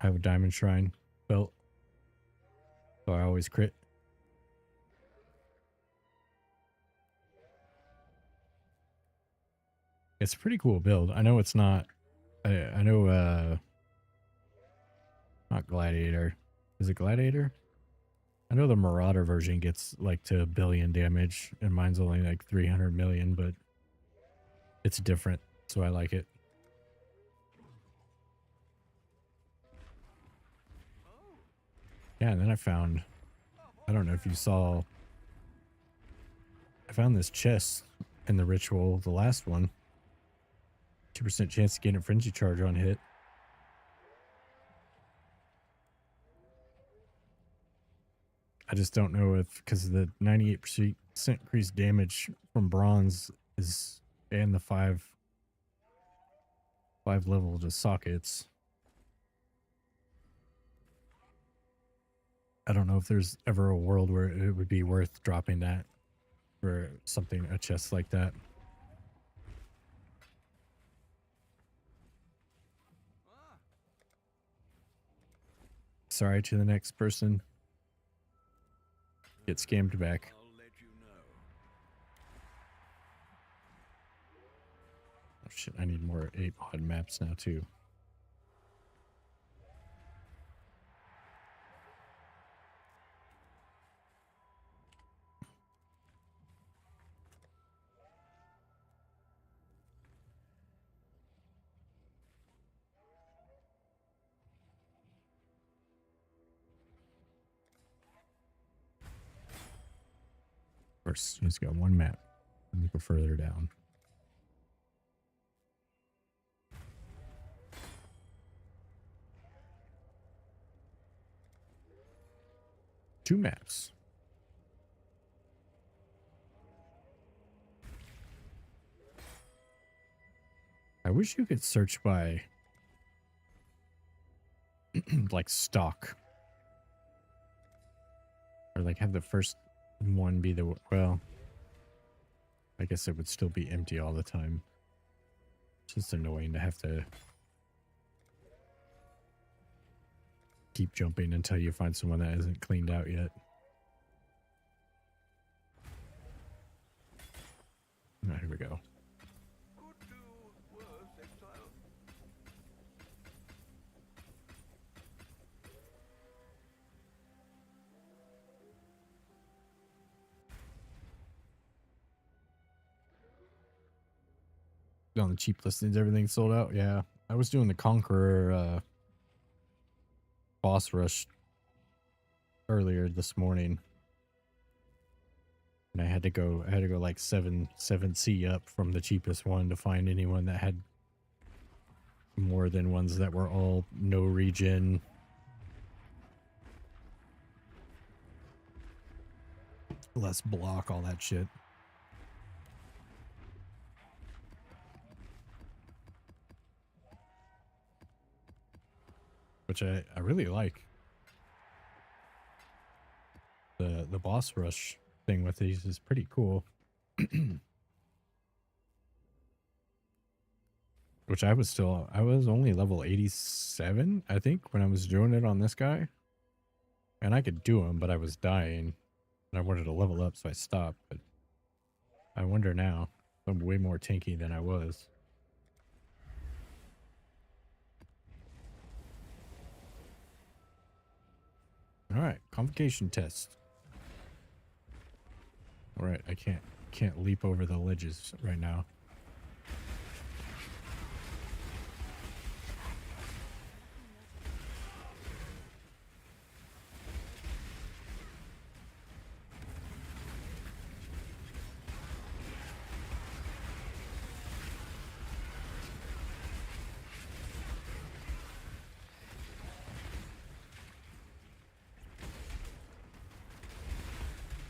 I have a Diamond Shrine belt. So I always crit. It's a pretty cool build. I know it's not... I know, not Gladiator. Is it Gladiator? I know the Marauder version gets like to 1 billion damage, and mine's only like 300 million, but it's different, so I like it. Yeah, and then I found... I don't know if you saw... I found this chest in the ritual, the last one. 2% chance to get a frenzy charge on hit. I just don't know if, because the 98% increased damage from bronze is, and the five level to sockets. I don't know if there's ever a world where it would be worth dropping that for something, a chest like that. Sorry to the next person. Get scammed back. I'll let you know. Oh shit, I need more 8-mod maps now too. Of course, he's got one map. Let me go further down. Two maps. I wish you could search by like stock. Or like have the first one be the, well, I guess it would still be empty all the time. It's just annoying to have to keep jumping until you find someone that isn't cleaned out yet. Now, here we go. Could do worse, Exile. On the cheap listings, everything sold out. Yeah, I was doing the Conqueror boss rush earlier this morning, and I had to go like 7C up from the cheapest one to find anyone that had more than ones that were all no regen. Less block, all that shit. which I really like. The boss rush thing with these is pretty cool. Which I was only level 87, I think, when I was doing it on this guy. And I could do him, but I was dying. And I wanted to level up, so I stopped. But I wonder now. I'm way more tanky than I was. Alright, convocation test. Alright, I can't leap over the ledges right now.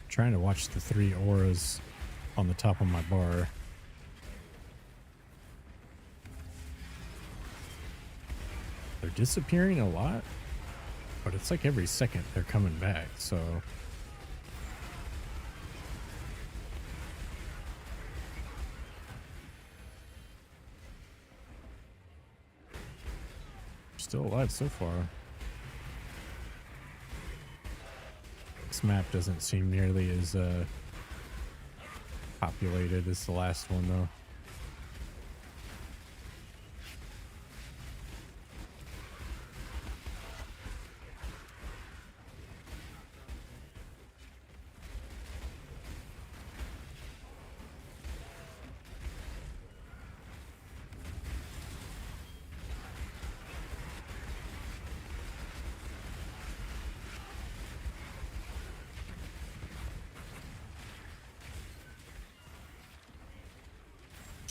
Trying to watch the 3 auras on the top of my bar. They're disappearing a lot, but it's like every second they're coming back, so still alive so far. This map doesn't seem nearly as populated as the last one, though.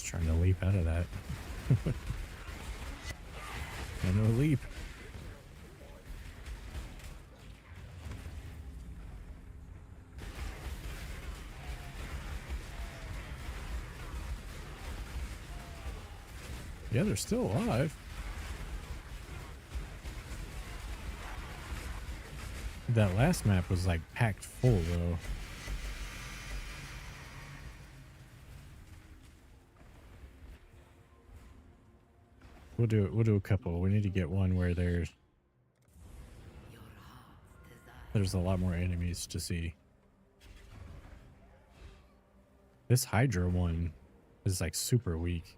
Trying to leap out of that. And no leap. Yeah, they're still alive. That last map was like packed full though. We'll do a couple. We need to get one where there's a lot more enemies to see. This Hydra one is like super weak.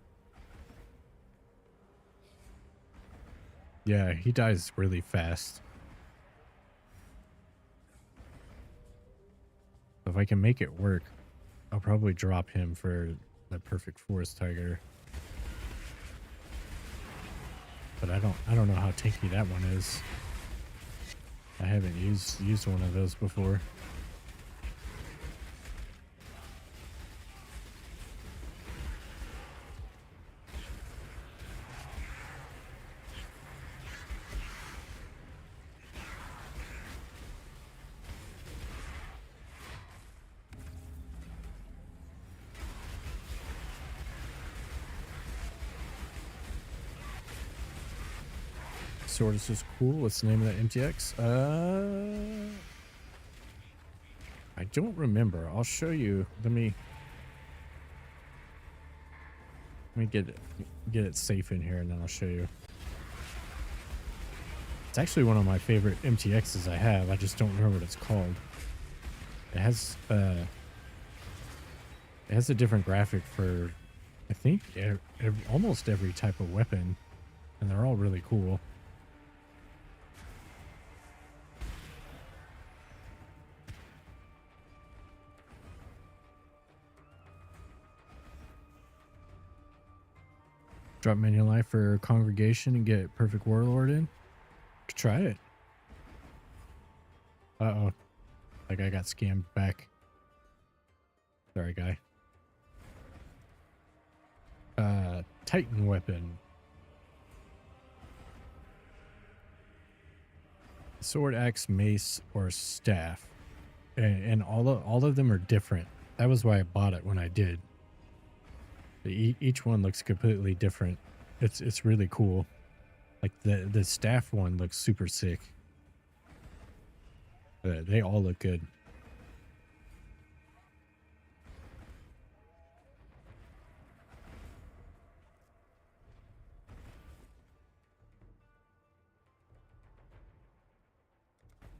Yeah, he dies really fast. If I can make it work, I'll probably drop him for the perfect forest tiger. But I don't know how tanky that one is. I haven't used one of those before. Sortis is cool. What's the name of that MTX? I don't remember. I'll show you. Let me get it safe in here, and then I'll show you. It's actually one of my favorite MTXs I have. I just don't remember what it's called. It has a different graphic for, I think, almost every type of weapon, and they're all really cool. Drop menu life for congregation and get perfect warlord in. Try it. Uh-oh. That guy got scammed back. Sorry, guy. Titan weapon. Sword, axe, mace, or staff. And all of them are different. That was why I bought it when I did. Each one looks completely different. It's really cool. Like the staff one looks super sick. They all look good.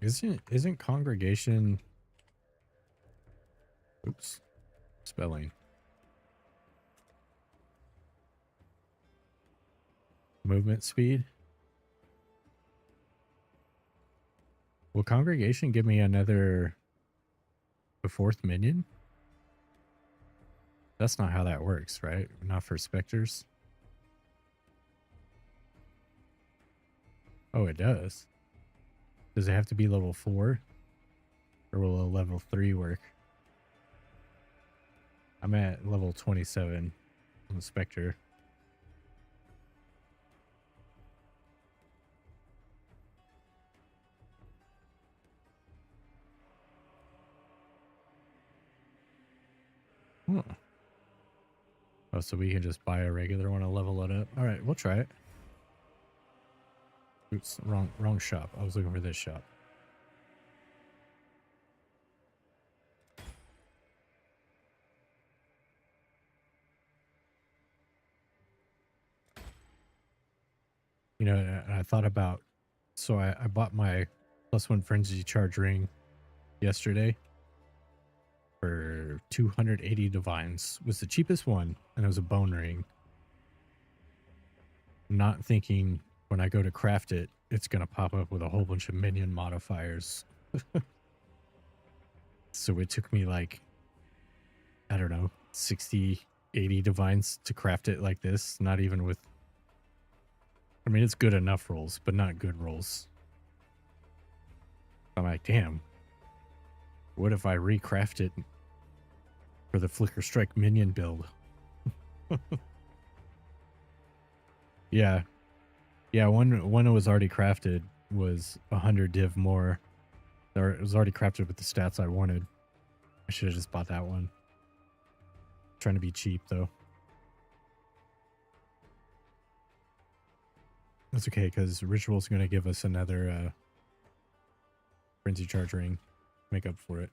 Isn't congregation, oops, spelling, movement speed? Will congregation give me a fourth minion? That's not how that works, right? Not for specters. Oh, it does. Does it have to be level 4? Or will a level 3 work? I'm at level 27 on the Spectre. Huh. Oh, so we can just buy a regular one and level it up. All right, we'll try it. Oops, wrong shop. I was looking for this shop. You know, and I thought about, so I bought my +1 frenzy charge ring yesterday for 280 divines. It was the cheapest one, and it was a bone ring. Not thinking when I go to craft it, it's going to pop up with a whole bunch of minion modifiers. So it took me like, I don't know, 60, 80 divines to craft it like this. Not even with, I mean, it's good enough rolls, but not good rolls. I'm like, damn, what if I recraft it for the Flicker Strike minion build? Yeah. Yeah, one it was already crafted was 100 div more. Or it was already crafted with the stats I wanted. I should have just bought that one. Trying to be cheap though. That's okay, because Ritual's going to give us another frenzy charge ring. Make up for it.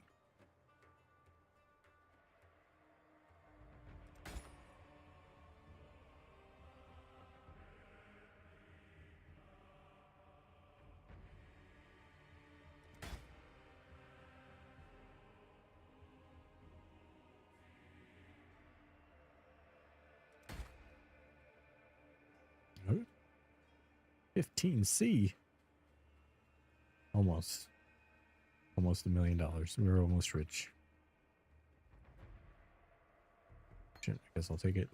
Oh, 15C. Almost $1 million. We're almost rich. Shit, I guess I'll take it.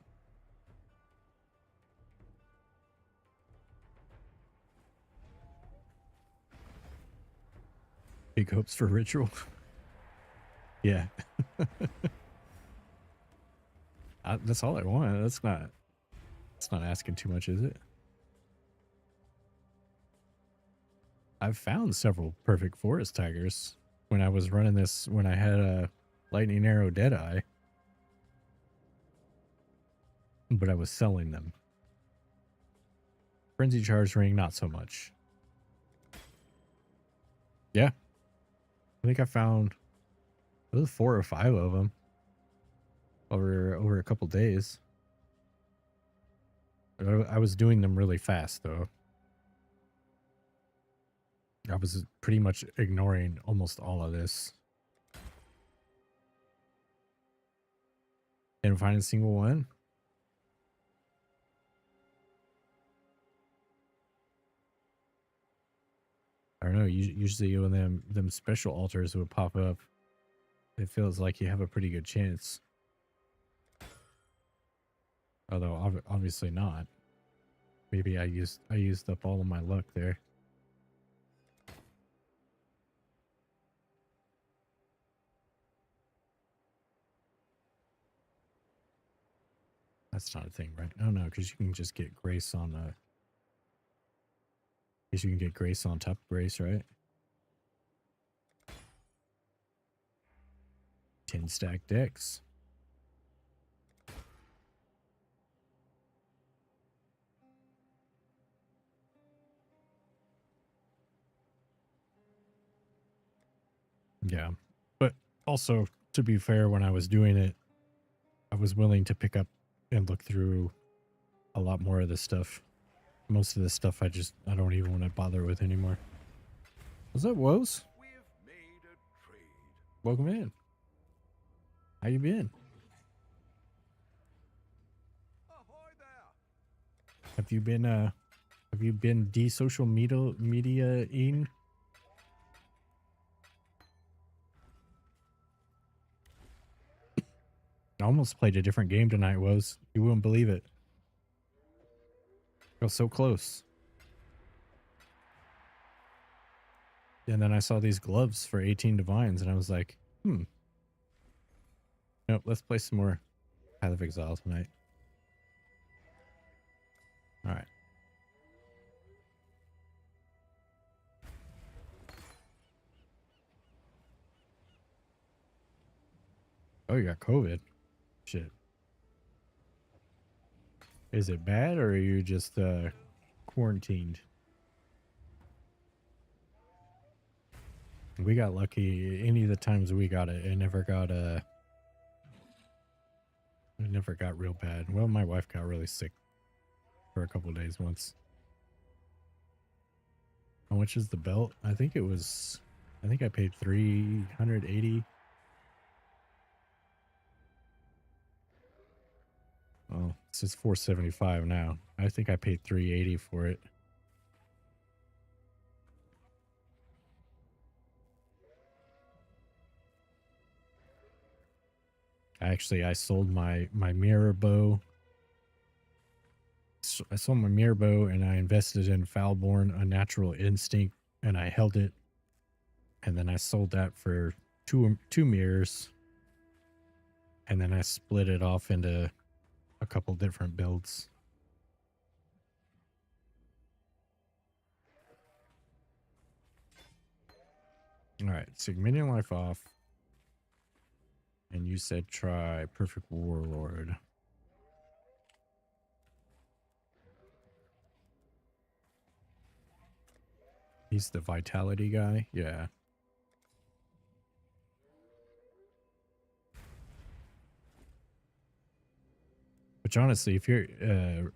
Big hopes for Ritual. Yeah. That's all I want. That's not asking too much, is it? I've found several perfect forest tigers when I was running this, when I had a lightning arrow deadeye, but I was selling them. Frenzy charge ring, not so much. Yeah. I think I found, it was 4 or 5 of them over a couple days. I was doing them really fast though. I was pretty much ignoring almost all of this. Didn't find a single one. I don't know. Usually when them special altars would pop up, it feels like you have a pretty good chance. Although obviously not. Maybe I used up all of my luck there. That's not a thing, right? Oh no, because you can just get grace on guess you can get grace on top of grace, right? 10 stack decks. Yeah. But also, to be fair, when I was doing it, I was willing to pick up and look through a lot more of this stuff. Most of this stuff I don't even want to bother with anymore. What's up, Woes? We've made a trade. Welcome in. How you been? Ahoy there! Have you been de-social media-ing? I almost played a different game tonight, Woes. You wouldn't believe it. I was so close. And then I saw these gloves for 18 divines, and I was like, Nope, let's play some more Path of Exile tonight. Alright. Oh, you got COVID. Shit. Is it bad, or are you just quarantined? We got lucky. Any of the times we got it, it never got real bad. Well, my wife got really sick for a couple of days once. How much is the belt? I think I paid 380. Oh, this is 475 now. I think I paid 380 for it. Actually, I sold my mirror bow. So I sold my mirror bow and I invested in Foulborn, a natural instinct, and I held it. And then I sold that for two mirrors. And then I split it off into a couple different builds. All right, so minion life off. And you said try Perfect Warlord. He's the vitality guy? Yeah. Which honestly, if you're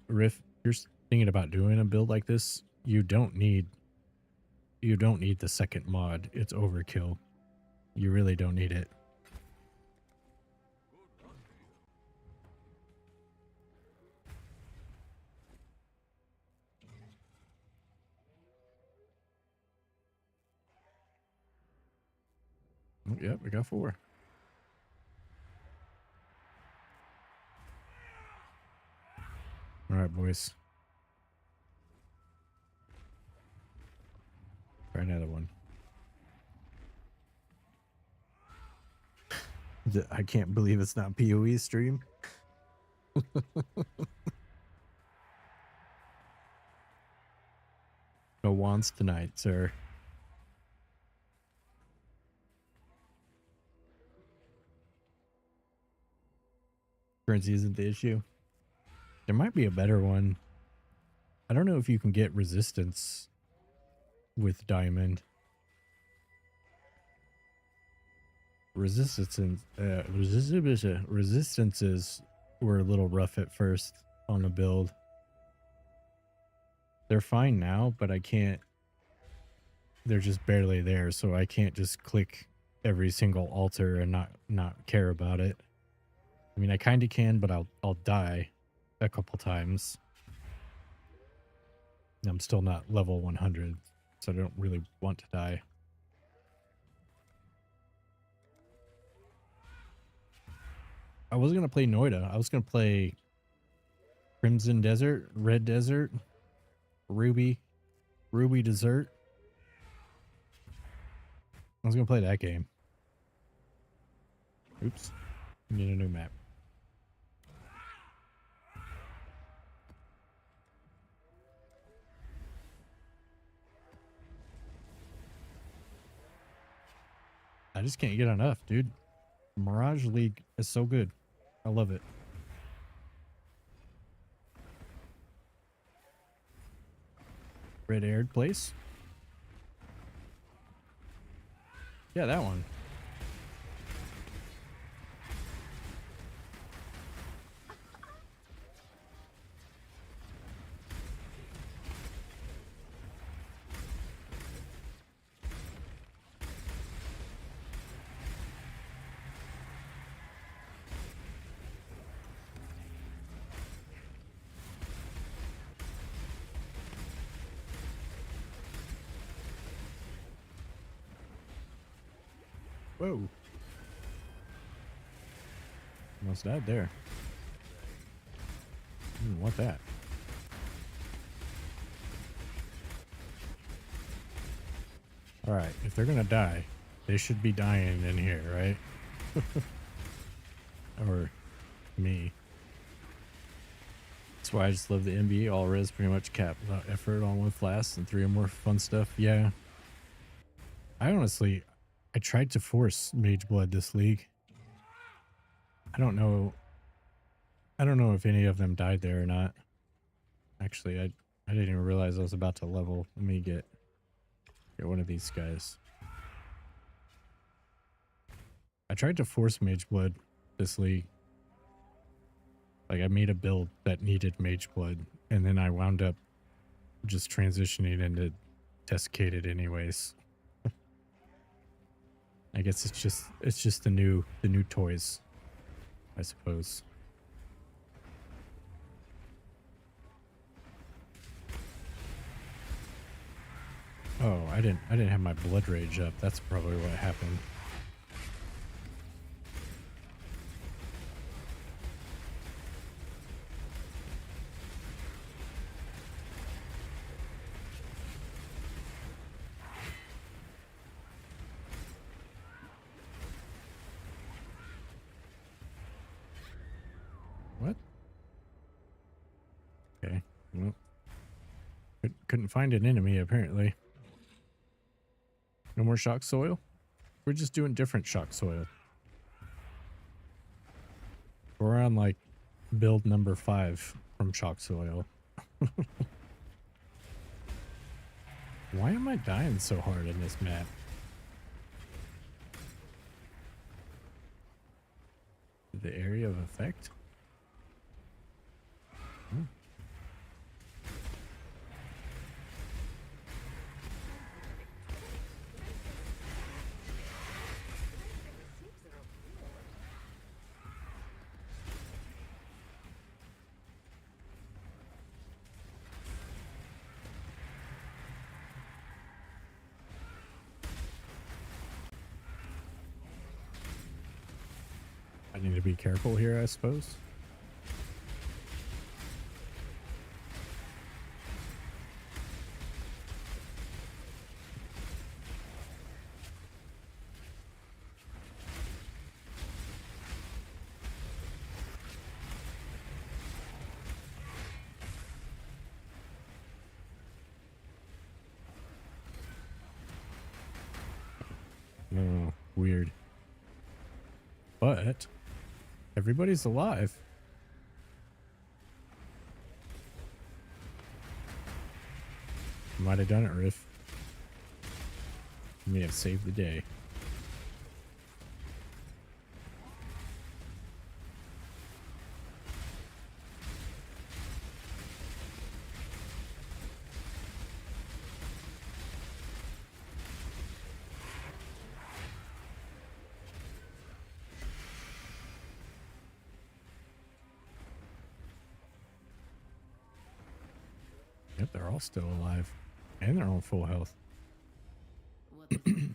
Riff, you're thinking about doing a build like this, you don't need the second mod. It's overkill. You really don't need it. Oh, yep, we got 4. All right, boys. Try another one. I can't believe it's not PoE stream. No wands tonight, sir. Currency isn't the issue. There might be a better one. I don't know if you can get resistance with diamond. Resistances were a little rough at first on the build. They're fine now, but I can't. They're just barely there, so I can't just click every single altar and not care about it. I mean, I kind of can, but I'll die a couple times. I'm still not level 100, so I don't really want to die. I was going to play Noida. I was going to play Crimson Desert, Red Desert, Ruby Desert. I was going to play that game. Oops. I need a new map. I just can't get enough, dude. Mirage League is so good. I love it. Red aired place? Yeah, that one. Whoa. Almost died there. Didn't want that. Alright, if they're gonna die, they should be dying in here, right? Or me. That's why I just love the NBA. All res pretty much cap without effort on 1 flask and 3 or more fun stuff. Yeah. I tried to force Mage Blood this league. I don't know if any of them died there or not. Actually, I didn't even realize I was about to level. Let me get one of these guys. I tried to force Mage Blood this league. Like, I made a build that needed Mage Blood, and then I wound up just transitioning into Desiccated anyways. I guess it's just the new toys, I suppose. Oh, I didn't have my blood rage up. That's probably what happened. What? Okay. Well, couldn't find an enemy apparently. No more shock soil? We're just doing different shock soil. We're on like build number 5 from shock soil. Why am I dying so hard in this map? The area of effect? Hmm. I need to be careful here, I suppose. Oh, weird. But everybody's alive. Might have done it, Riff. May have saved the day. Yep, they're all still alive. And they're on full health. What does it desire?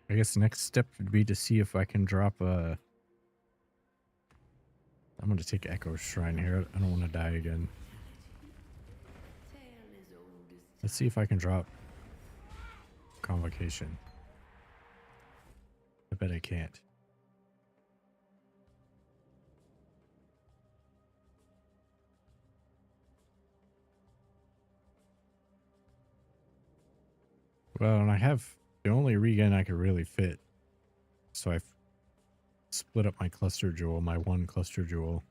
I guess the next step would be to see if I can drop a... I'm going to take Echo Shrine here. I don't want to die again. Tale as old as Let's see if I can drop Convocation. I bet I can't. Well, and I have the only regen I could really fit. So I've split up my cluster jewel, my 1 cluster jewel.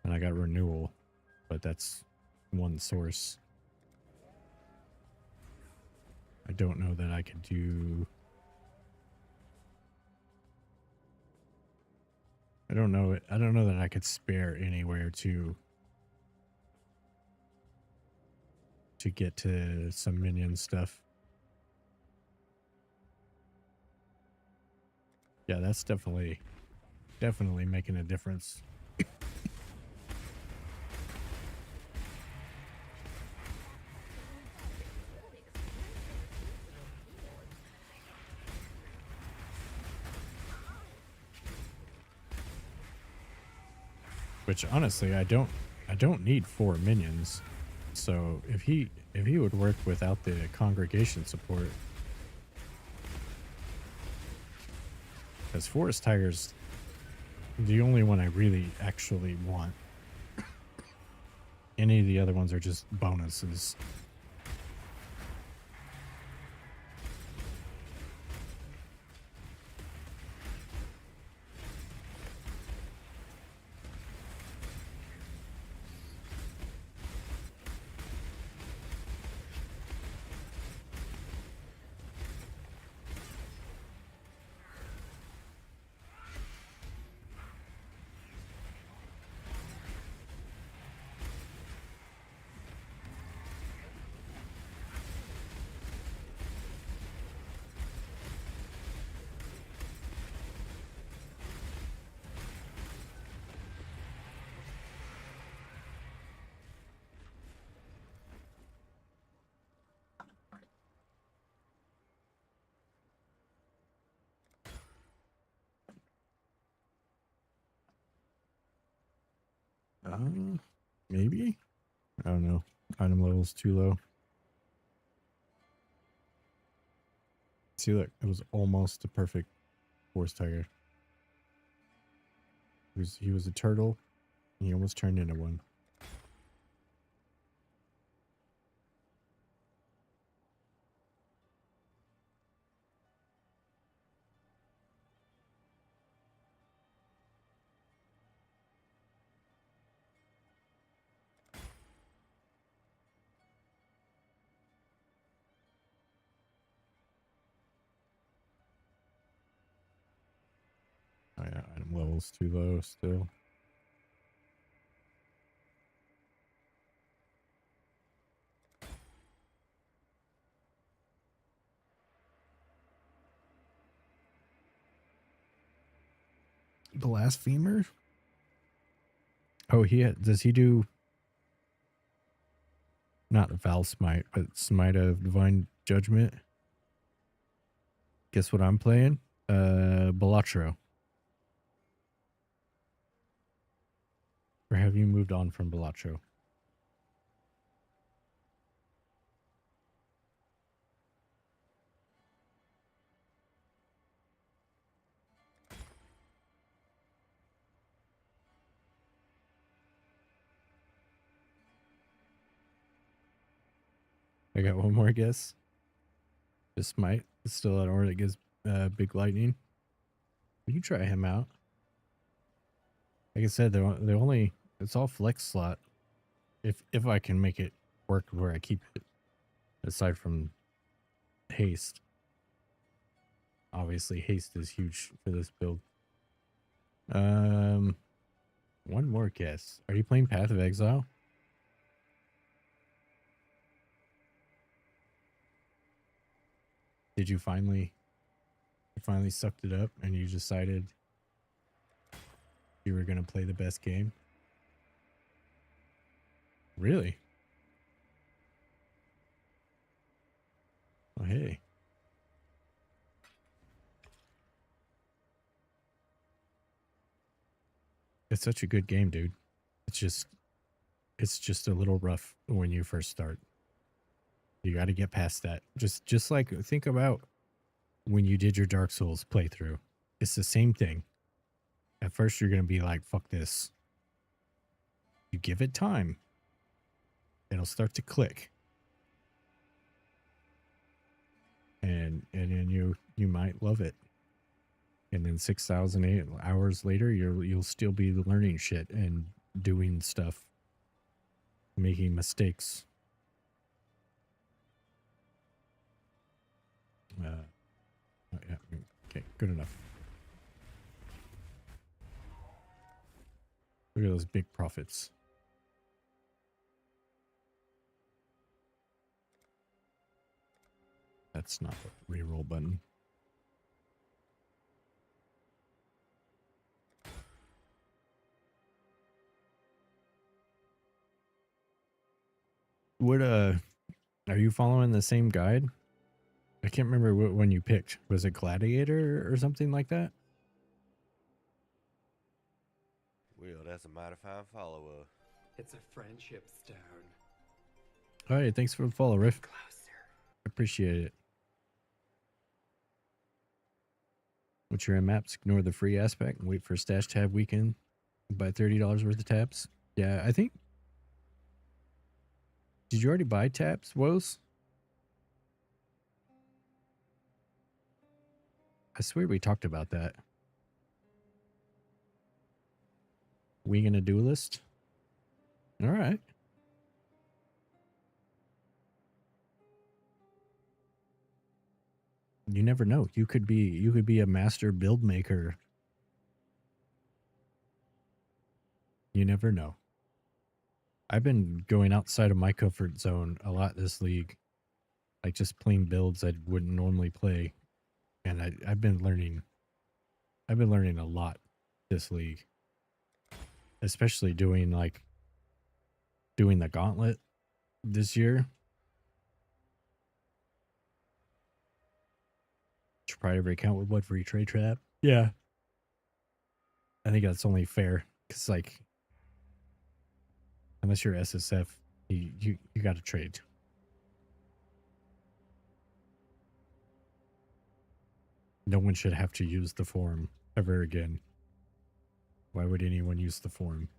And I got renewal, but that's 1 source. I don't know that I could do... I don't know that I could spare anywhere to get to some minion stuff. Yeah, that's definitely making a difference. Which honestly, I don't need 4 minions. So if he would work without the congregation support, because Forest Tiger's the only one I really actually want. Any of the other ones are just bonuses. Maybe? I don't know. Item level's too low. See, look, it was almost a perfect Forest Tiger. He was a turtle, and he almost turned into one. Oh yeah, item level's too low still. Blasphemer? Oh, does he do not Val Smite, but Smite of Divine Judgment? Guess what I'm playing? Balatro. Or have you moved on from Balatro? I got one more guess. Just Smite. It's still an aura that gives big lightning. You try him out. Like I said, they're only, it's all flex slot. If I can make it work where I keep it, aside from haste. Obviously, haste is huge for this build. One more guess. Are you playing Path of Exile? Did you finally sucked it up and you decided you were going to play the best game? Really? Oh, hey. It's such a good game, dude. It's just a little rough when you first start. You got to get past that. Just like think about when you did your Dark Souls playthrough. It's the same thing. At first you're going to be like, fuck this. You give it time. It'll start to click. And then you might love it. And then 6,008 hours later, you'll still be learning shit and doing stuff, making mistakes. Oh, yeah, okay, good enough. Look at those big profits. That's not the reroll button. What are you following the same guide? I can't remember what one you picked. Was it Gladiator or something like that? Well, that's a mighty fine follow-up. It's a friendship stone. All right, thanks for the follow, Riff. Closer. Appreciate it. What's your maps? Ignore the free aspect and wait for stash tab weekend. Buy $30 worth of tabs. Yeah, I think. Did you already buy tabs, Woes? I swear we talked about that. We gonna duelist? All right. You never know. You could be a master build maker. You never know. I've been going outside of my comfort zone a lot this league. Like just playing builds I wouldn't normally play. And I've been learning a lot this league. Especially doing the gauntlet this year. Should probably every account with one free trade trap. Yeah. I think that's only fair. Cause like unless you're SSF, you gotta trade. No one should have to use the forum ever again. Why would anyone use the forum?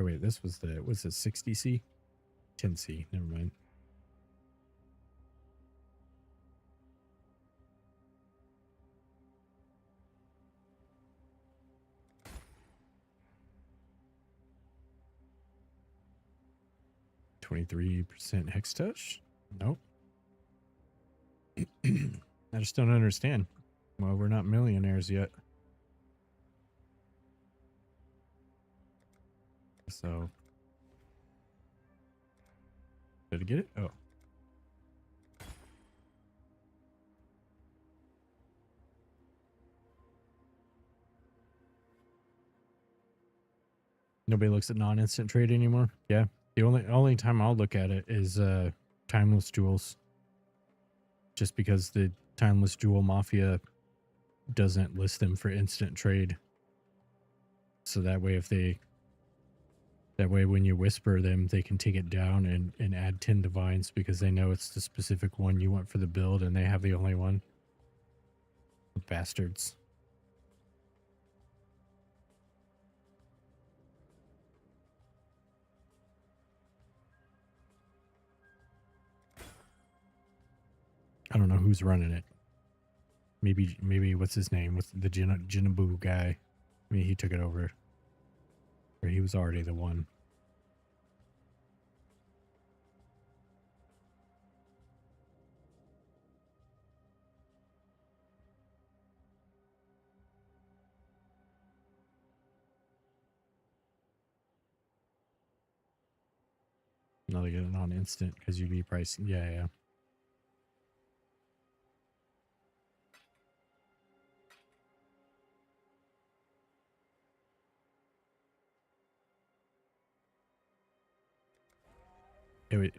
Oh wait, this was it 60C? 10C, never mind. %, hex touch? Nope. I just don't understand. Well, we're not millionaires yet. So. Did I get it? Oh. Nobody looks at non-instant trade anymore? Yeah. The only time I'll look at it is timeless jewels. Just because the timeless jewel mafia doesn't list them for instant trade. So that way when you whisper them, they can take it down and add 10 divines because they know it's the specific one you want for the build and they have the only one. Bastards. I don't know who's running it. Maybe what's his name? What's the Jinabu guy? Maybe he took it over. Or he was already the one. No, they get it on instant because you'd be pricing. Yeah.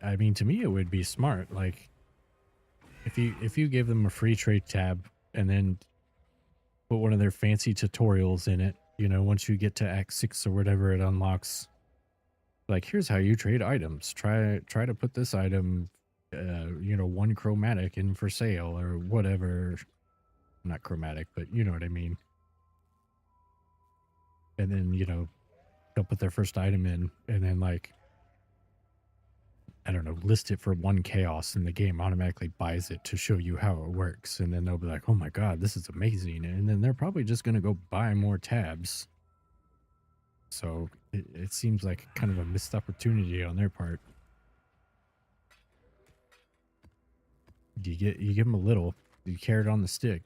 I mean, to me, it would be smart. Like, if you give them a free trade tab and then put one of their fancy tutorials in it, you know, once you get to Act 6 or whatever, it unlocks. Like, here's how you trade items. Try to put this item, you know, one chromatic in for sale or whatever. Not chromatic, but you know what I mean. And then, you know, they'll put their first item in and then like, I don't know, list it for 1 chaos and the game automatically buys it to show you how it works. And then they'll be like, oh my God, this is amazing. And then they're probably just going to go buy more tabs. So it seems like kind of a missed opportunity on their part. You give them a little, you carrot on the stick,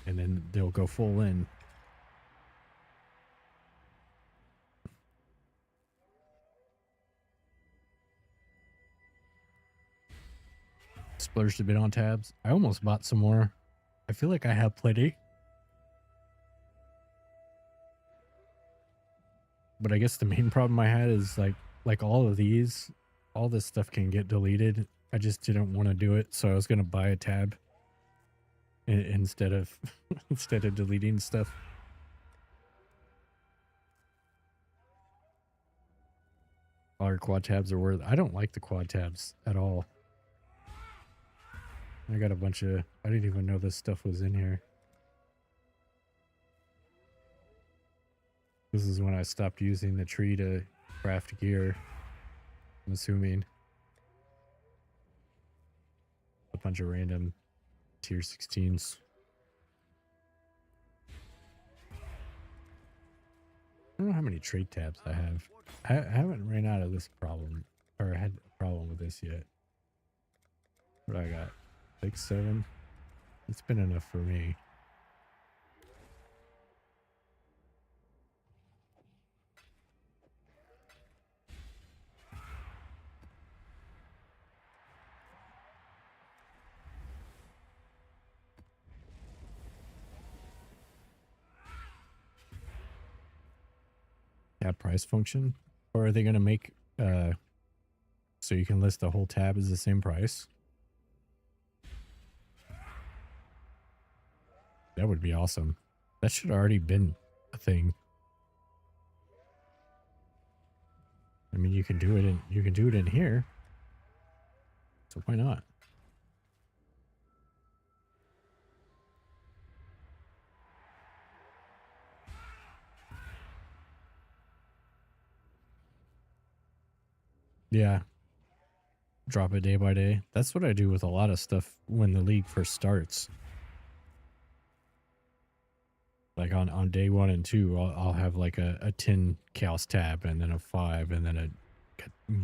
and then they'll go full in. Splurged a bit on tabs. I almost bought some more. I feel like I have plenty. But I guess the main problem I had is like all of these, all this stuff can get deleted. I just didn't want to do it, so I was going to buy a tab instead of instead of deleting stuff. All our quad tabs are worth. I don't like the quad tabs at all. I got a bunch of. I didn't even know this stuff was in here. This is when I stopped using the tree to craft gear. I'm assuming. A bunch of random tier 16s. I don't know how many trade tabs I have. I haven't ran out of this problem, or had a problem with this yet. What I got? 6, 7. It's been enough for me. Tab price function, or are they going to make so you can list the whole tab as the same price? That would be awesome. That should already been a thing. I mean, you can do it in here. So why not? Yeah. Drop it day by day. That's what I do with a lot of stuff when the league first starts. Like on day 1 and 2, I'll have like a 10 chaos tab and then a 5 and then a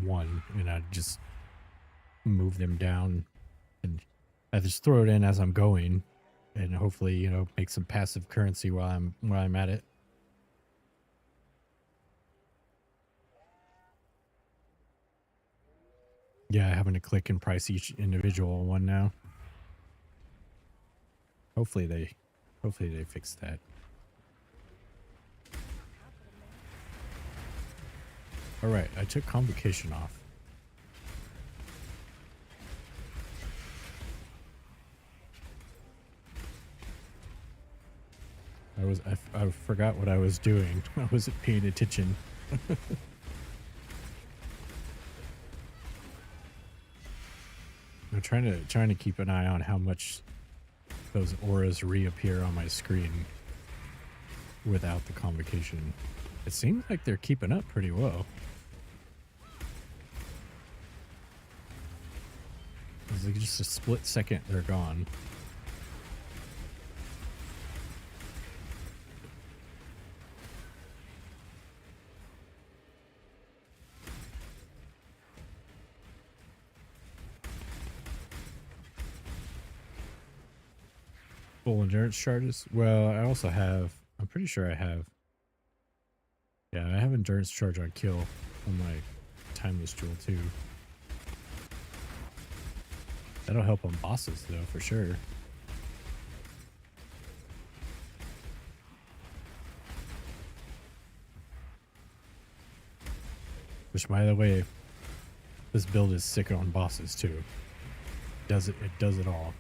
1, and I just move them down, and I just throw it in as I'm going, and hopefully, you know, make some passive currency while I'm at it. Yeah, having to click and price each individual one now. Hopefully they fix that. All right, I took convocation off. I forgot what I was doing. I wasn't paying attention. I'm trying to keep an eye on how much those auras reappear on my screen without the convocation. It seems like they're keeping up pretty well. It's like just a split second, they're gone. Full endurance charges? Well, I also have, I'm pretty sure I have, yeah, I have endurance charge on kill on my timeless jewel too. That'll help on bosses though, for sure. Which, by the way, this build is sick on bosses too. It does it all.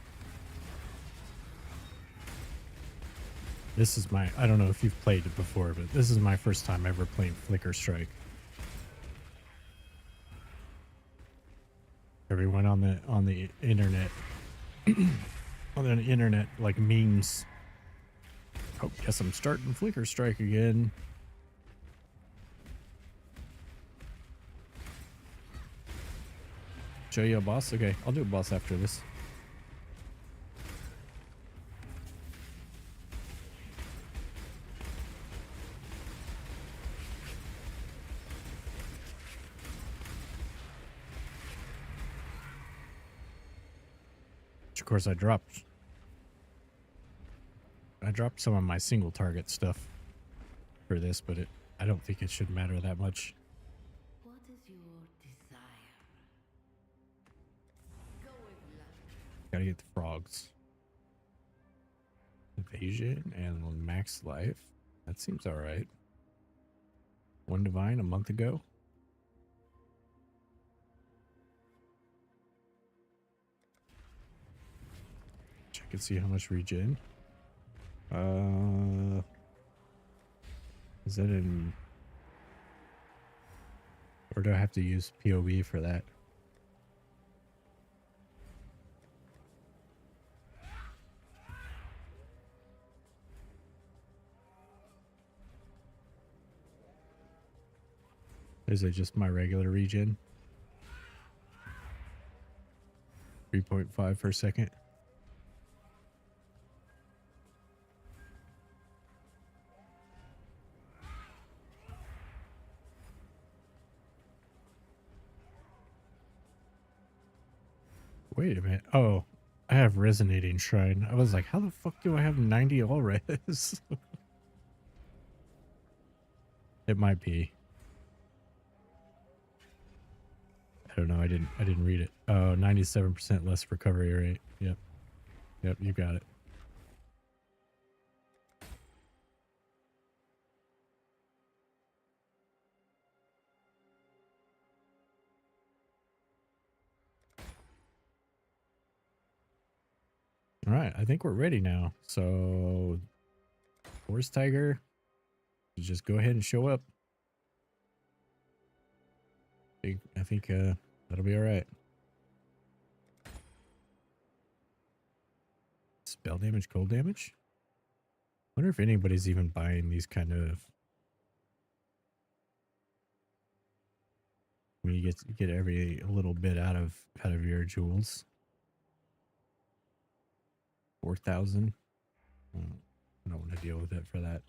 This is my, I don't know if you've played it before, but this is my first time ever playing Flicker Strike. Everyone on the internet on the internet like memes. Oh, guess I'm starting Flicker Strike again. Show you a boss? Okay, I'll do a boss after this. Of course, I dropped some of my single target stuff for this, but I don't think it should matter that much. What is your desire? Go with luck. Gotta get the frogs. Evasion and max life. That seems alright. 1 divine a month ago. Check and see how much regen. Is that in Or do I have to use POV for that? Is it just my regular regen? 3.5 per second. Wait a minute. Oh, I have resonating shrine. I was like, how the fuck do I have 90 all res? It might be. I don't know. I didn't read it. Oh, 97% less recovery rate. Yep. Yep, you got it. All right, I think we're ready now. So, Horse Tiger, you just go ahead and show up. I think that'll be all right. Spell damage, cold damage. Wonder if anybody's even buying these kind of. When you get every little bit out of your jewels. 4,000. I don't want to deal with it for that.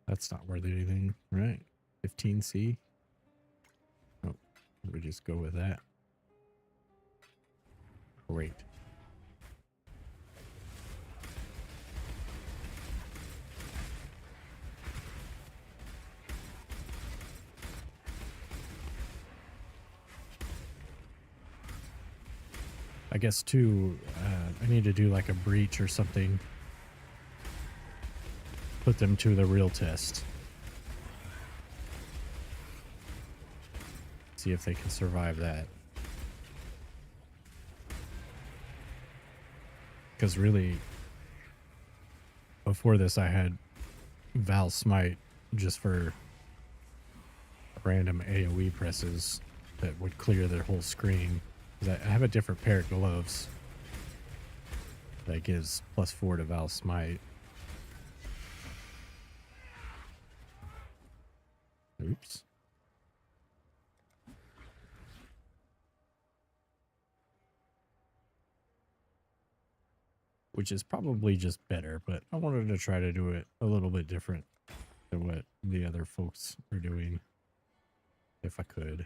That's not worth anything, right? 15C. Oh, we just go with that. Great. I guess too, I need to do like a breach or something. Put them to the real test. See if they can survive that. Because really, before this I had Val Smite just for random AoE presses that would clear their whole screen. I have a different pair of gloves that gives +4 to Val Smite. Oops. Which is probably just better, but I wanted to try to do it a little bit different than what the other folks are doing, if I could.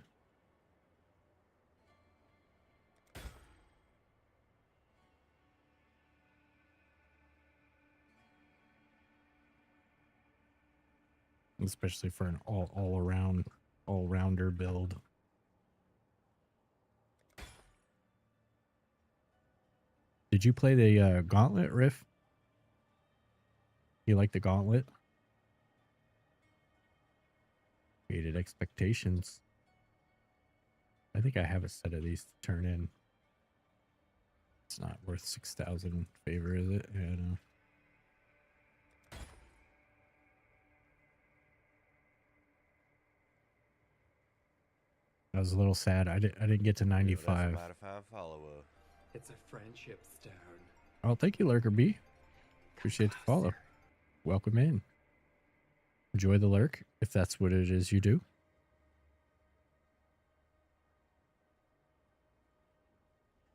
Especially for an all-rounder build. Did you play the Gauntlet, Riff? You like the Gauntlet? Created expectations. I think I have a set of these to turn in. It's not worth 6,000 favor, is it? Yeah, no. I was a little sad. I didn't get to 95. It's a friendship stone. Oh, thank you, Lurker B. Appreciate the follow. Welcome in. Enjoy the lurk, if that's what it is you do.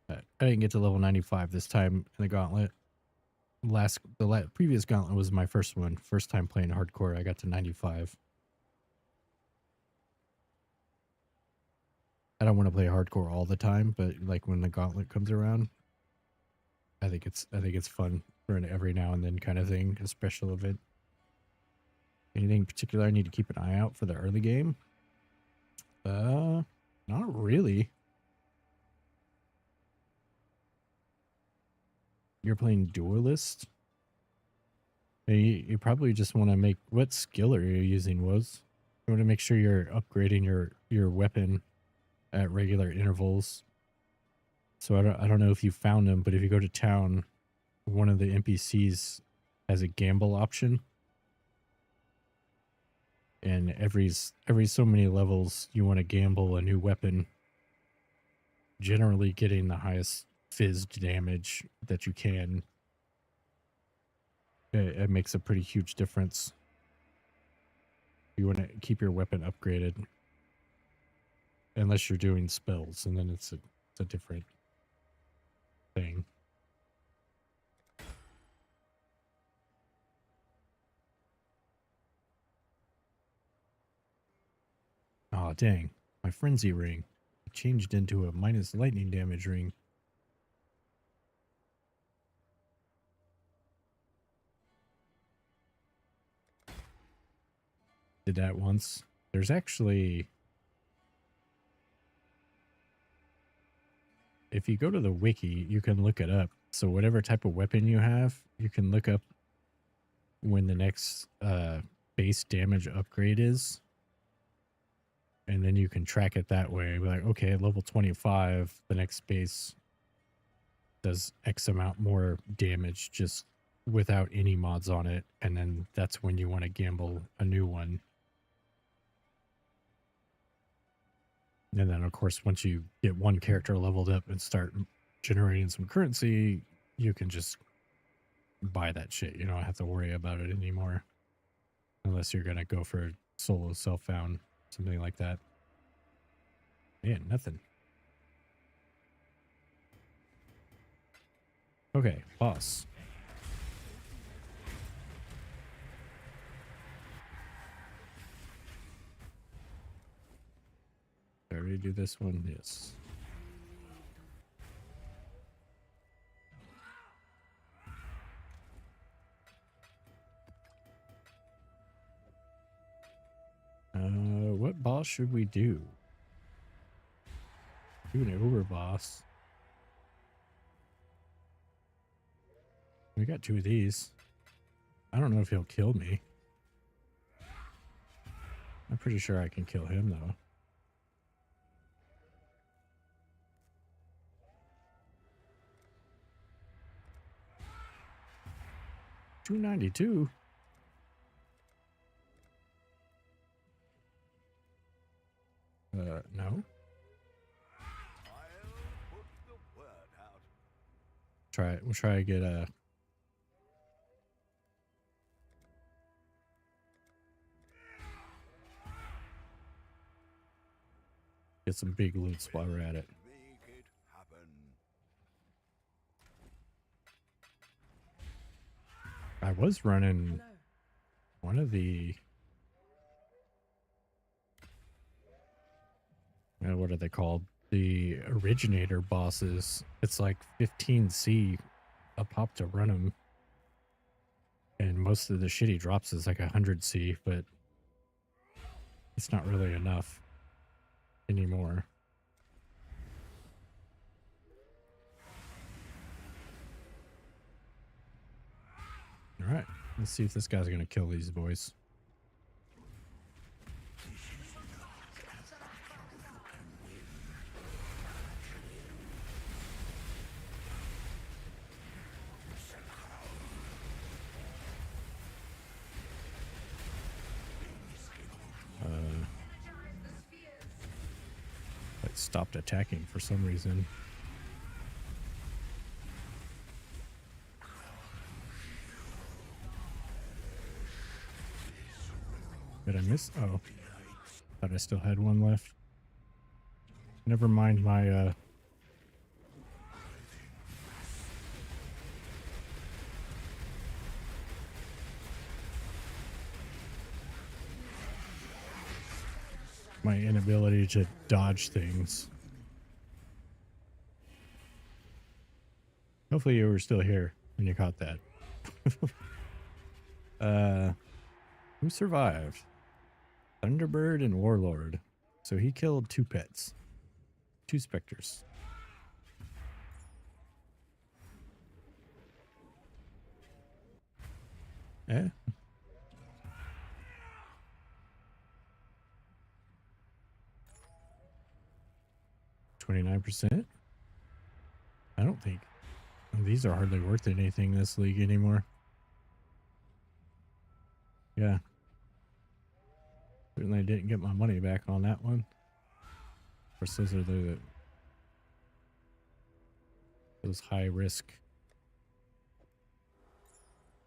I didn't get to level 95 this time in the Gauntlet. The previous Gauntlet was my first one. First time playing hardcore, I got to 95. I don't want to play hardcore all the time, but like when the Gauntlet comes around, I think it's fun for an every now and then kind of thing, a special event. Anything particular I need to keep an eye out for the early game? Not really. You're playing Duelist? You probably just want to make... What skill are you using, Woz? You want to make sure you're upgrading your weapon at regular intervals. So I don't know if you found them, but if you go to town, one of the NPCs has a gamble option. And every so many levels, you want to gamble a new weapon, generally getting the highest fizzed damage that you can. It makes a pretty huge difference. You want to keep your weapon upgraded, unless you're doing spells, and then it's a different thing. Oh dang, my frenzy ring changed into a minus lightning damage ring. Did that once. There's actually, if you go to the wiki, you can look it up. So whatever type of weapon you have, you can look up when the next base damage upgrade is. And then you can track it that way. Be like, okay, at level 25, the next base does X amount more damage just without any mods on it. And then that's when you want to gamble a new one. And then, of course, once you get one character leveled up and start generating some currency, you can just buy that shit. You don't have to worry about it anymore. Unless you're going to go for solo self-found, something like that. Yeah, nothing. Okay, boss. Did I already do this one? Yes. What boss should we do? Do an Uber boss. We got two of these. I don't know if he'll kill me. I'm pretty sure I can kill him though. 292. No. I'll put the word out. Try it. We'll try to get a. Get some big loots while we're at it. Make it happen. I was running one of the. What are they called? The originator bosses. It's like 15C a pop to run them. And most of the shitty drops is like 100C, but it's not really enough anymore. All right, let's see if this guy's gonna kill these boys. It stopped attacking for some reason. Did I miss? Oh, thought I still had one left. Never mind my my inability to dodge things. Hopefully you were still here when you caught that. Who survived? Thunderbird and Warlord. So he killed 2 pets. 2 specters. Eh? 29%. don't think these are hardly worth anything this league anymore. Yeah. Certainly didn't get my money back on that one. Of course, those are those high risk,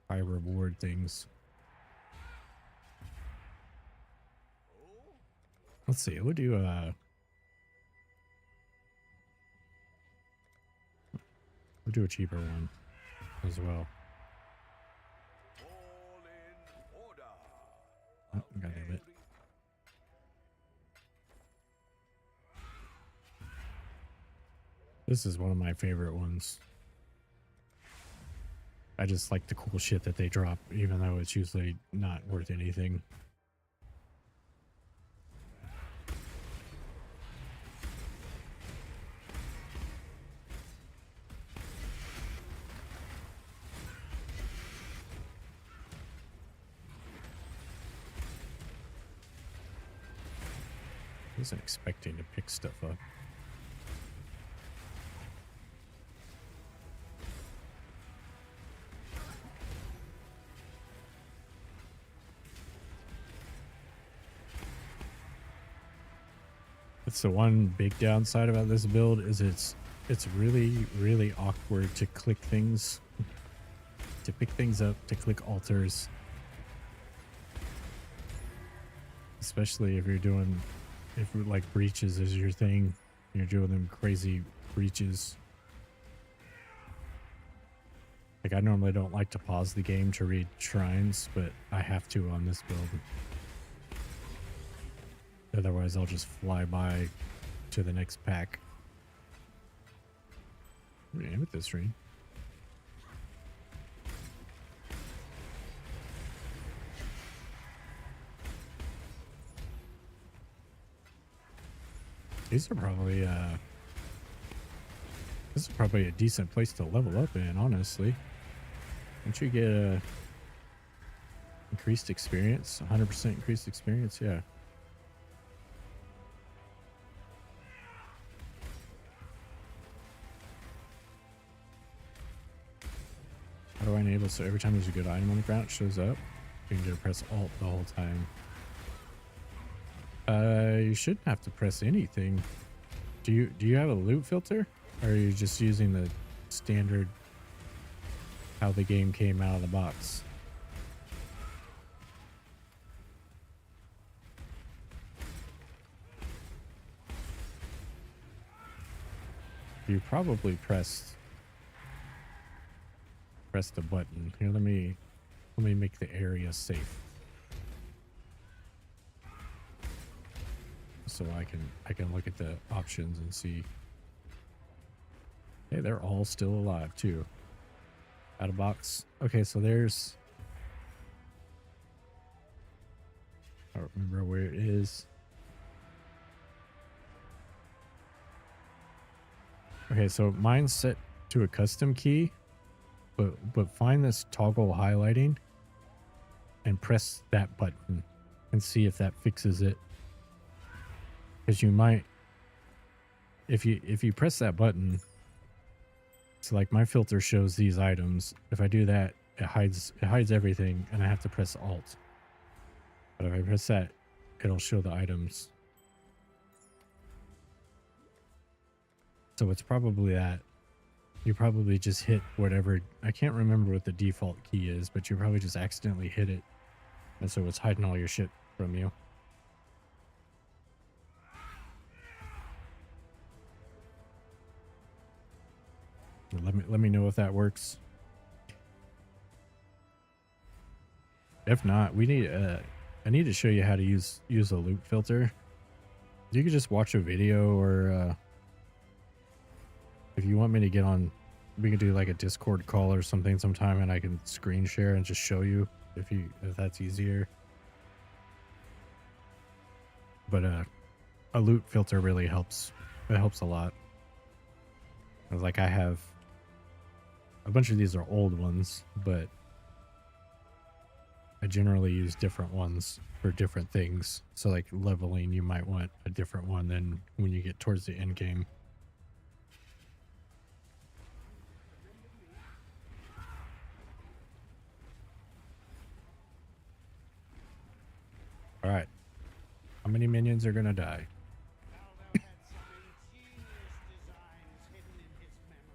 high reward things. Let's see. We'll do a cheaper one as well. All in order. Oh, got a bit. This is one of my favorite ones. I just like the cool shit that they drop, even though it's usually not worth anything. I wasn't expecting to pick stuff up. That's the one big downside about this build is it's really awkward to click things, to pick things up, to click altars. Especially if you're doing, if like breaches is your thing, you're doing them crazy breaches. Like I normally don't like to pause the game to read shrines, but I have to on this build. Otherwise, I'll just fly by to the next pack. Amethyst ring. These are probably this is probably a decent place to level up in, honestly. Once you get increased experience, 100% increased experience, yeah. How do I enable so every time there's a good item on the ground it shows up? You can just press Alt the whole time. You shouldn't have to press anything. Do you have a loot filter? Or are you just using the standard how the game came out of the box? You probably pressed the button. Here, let me make the area safe. So I can look at the options and see. Hey, they're all still alive too. Out of box. Okay, so there's, I don't remember where it is. Okay, so mine's set to a custom key, but find this toggle highlighting and press that button and see if that fixes it. Because you might, if you press that button, so like my filter shows these items. If I do that, it hides everything, and I have to press Alt. But if I press that, it'll show the items. So it's probably that. You probably just hit whatever, I can't remember what the default key is, but you probably just accidentally hit it. And so it's hiding all your shit from you. Let me know if that works. If not, we need I need to show you how to use a loot filter. You could just watch a video, or if you want me to get on, we can do like a Discord call or something sometime, and I can screen share and just show you if that's easier. But a loot filter really helps. It helps a lot. Like I have a bunch of these are old ones, but I generally use different ones for different things. So like leveling, you might want a different one than when you get towards the end game. minions are gonna die. Aldo had some ingenious designs hidden in his memory.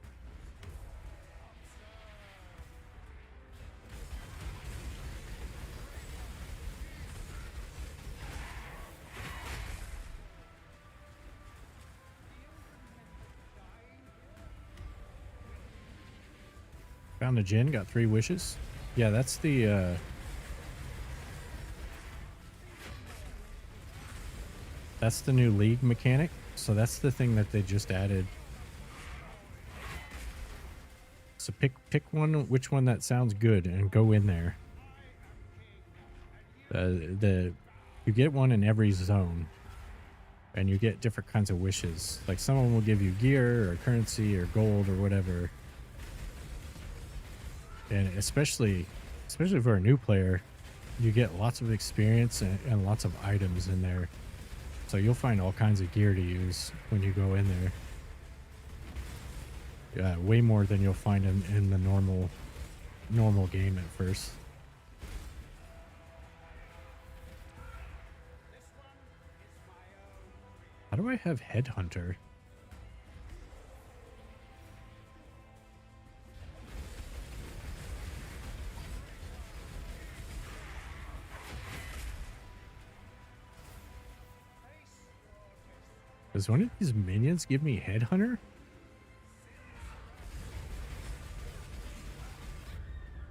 Found a Jinn, got 3 wishes. Yeah, that's the that's the new league mechanic. So that's the thing that they just added. So pick one, which one that sounds good, and go in there. You get one in every zone, and you get different kinds of wishes. Like someone will give you gear or currency or gold or whatever. And especially for a new player, you get lots of experience and lots of items in there. So you'll find all kinds of gear to use when you go in there. Yeah, way more than you'll find in the normal game at first. How do I have Headhunter? Does one of these minions give me Headhunter?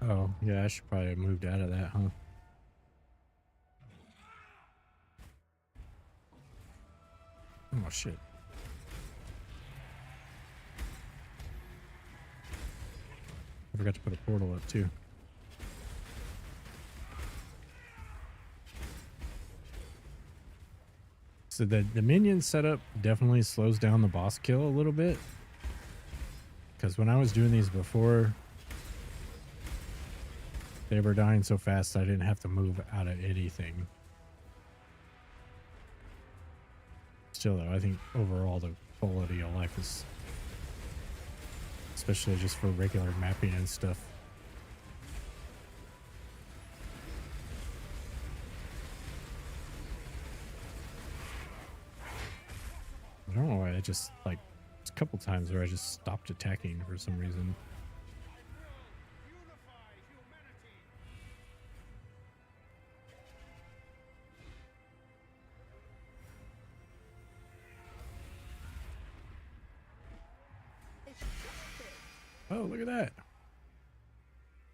Oh, yeah, I should probably have moved out of that, huh? Oh, shit. I forgot to put a portal up, too. So the minion setup definitely slows down the boss kill a little bit. Because when I was doing these before, they were dying so fast I didn't have to move out of anything. Still though, I think overall the quality of life is, especially just for regular mapping and stuff. I don't know why I just, like, a couple times where I just stopped attacking for some reason. Oh, look at that.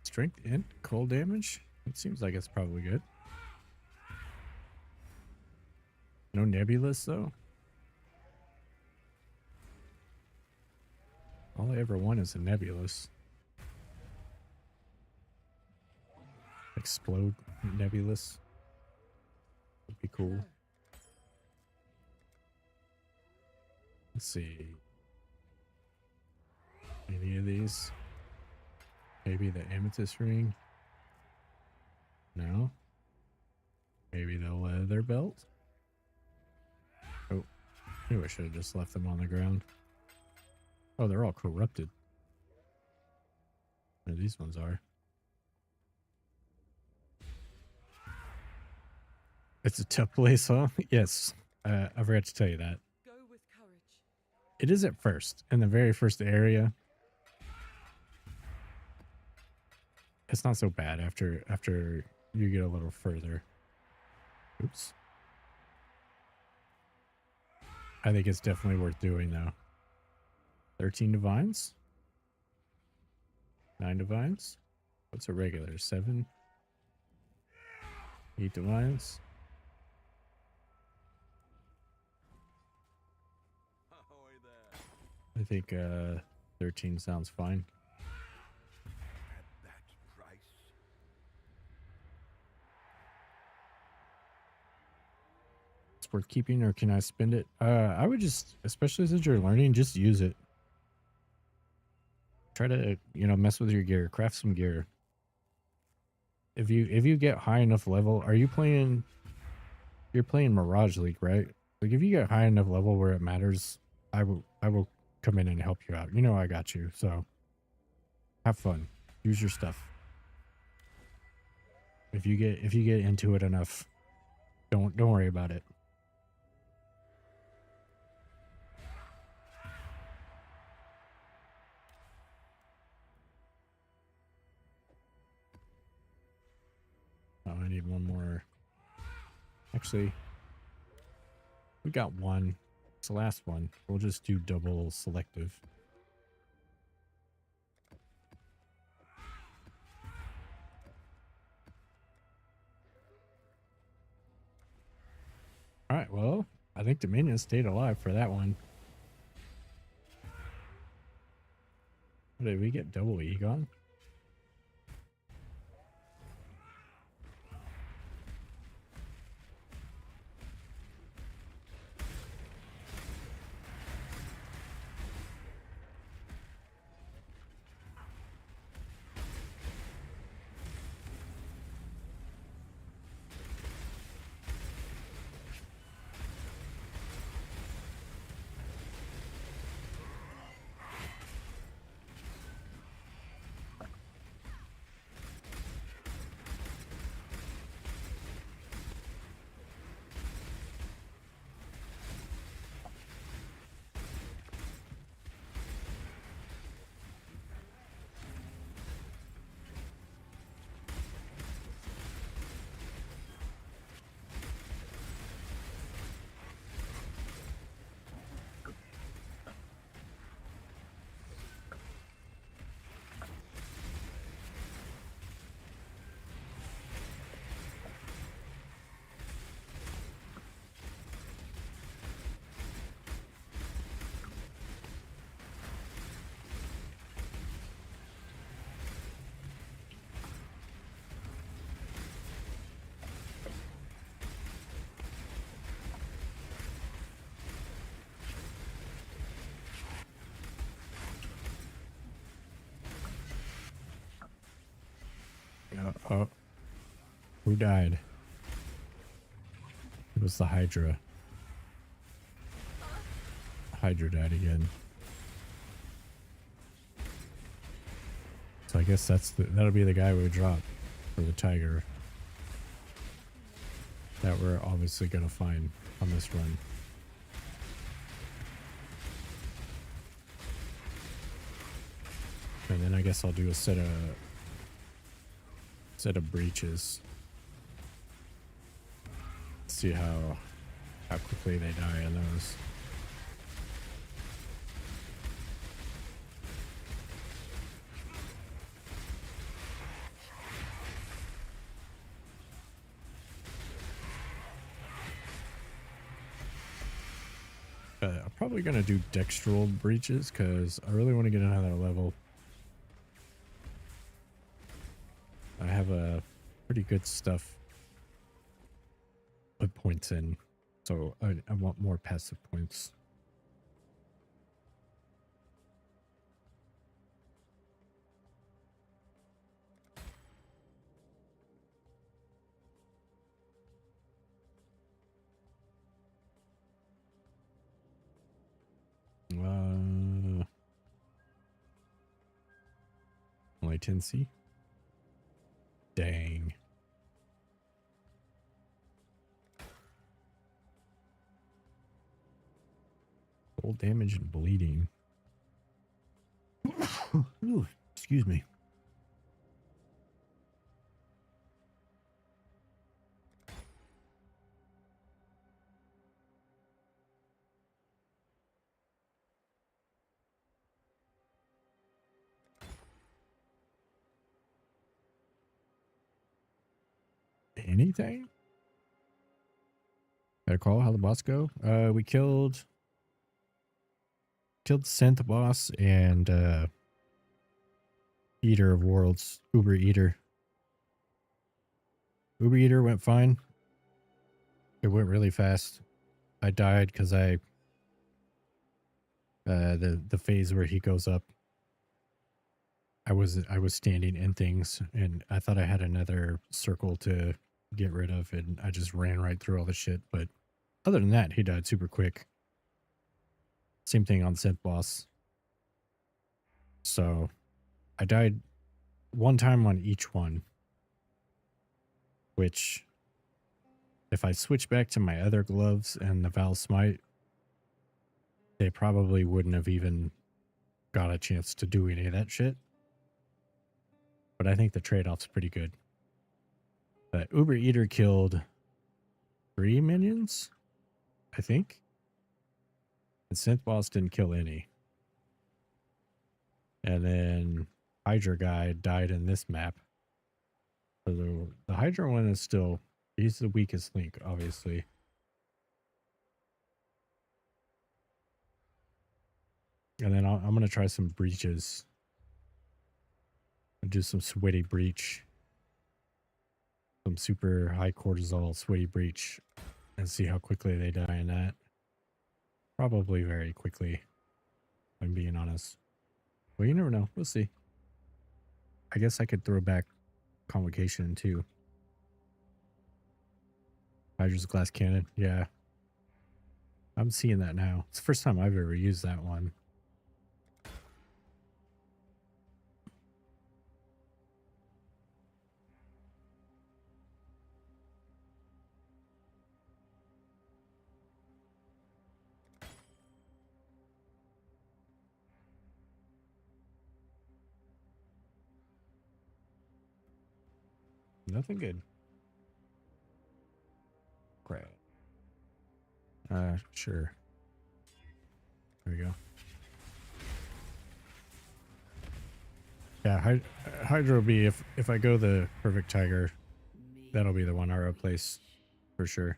Strength and cold damage? It seems like it's probably good. No nebulous, though? All I ever want is a nebulous. Explode nebulous. Would be cool. Let's see. Any of these? Maybe the amethyst ring? No? Maybe the leather belt? Oh, maybe I should have just left them on the ground. Oh, they're all corrupted. No, these ones are. It's a tough place, huh? Yes. I forgot to tell you that. Go with courage. It is at first, in the very first area. It's not so bad after you get a little further. Oops. I think it's definitely worth doing though. 13 divines? 9 divines? What's a regular? 7? 8 divines? Ahoy there. I think 13 sounds fine. At that price. It's worth keeping, or can I spend it? I would just, especially since you're learning, just use it. Try to, you know, mess with your gear, craft some gear. If you get high enough level, are you playing? You're playing Mirage League, right? Like if you get high enough level where it matters, I will come in and help you out. You know I got you. So have fun. Use your stuff. If you get into it enough, don't worry about it. need one more. Actually, we got one. It's the last one. We'll just do double selective. Alright, well, I think the minion stayed alive for that one. Did we get double Egon? Oh, who died? It was the Hydra. Hydra died again. So I guess that'll be the guy we drop for the tiger that we're obviously gonna find on this run. And then I guess I'll do a set of breaches. See how quickly they die on those. I'm probably gonna do dextral breaches because I really want to get another level. I have a pretty good stuff put points in, so I want more passive points. Latency. Dang. Full damage and bleeding. Ooh, excuse me. Anything? Better call how the boss go. We killed the synth boss and Eater of Worlds, Uber Eater. Uber Eater went fine. It went really fast. I died because the phase where he goes up, I was standing in things and I thought I had another circle to get rid of and I just ran right through all the shit. But other than that, he died super quick. Same thing on synth boss. So I died one time on each one, which if I switch back to my other gloves and the Val Smite, they probably wouldn't have even got a chance to do any of that shit. But I think the trade-off's pretty good. But Uber Eater killed 3 minions, I think. And Synth Boss didn't kill any. And then Hydra guy died in this map. So the Hydra one is still, he's the weakest link, obviously. And then I'm going to try some breaches. I'll do some sweaty breach. Some super high cortisol sweaty breach. And see how quickly they die in that. Probably very quickly, if I'm being honest. Well, you never know. We'll see. I guess I could throw back Convocation too. Hydra's glass cannon. Yeah. I'm seeing that now. It's the first time I've ever used that one. Nothing good. Crap. Sure. There we go. Yeah, Hydra will be, if I go the Perfect Tiger, that'll be the one I replace for sure.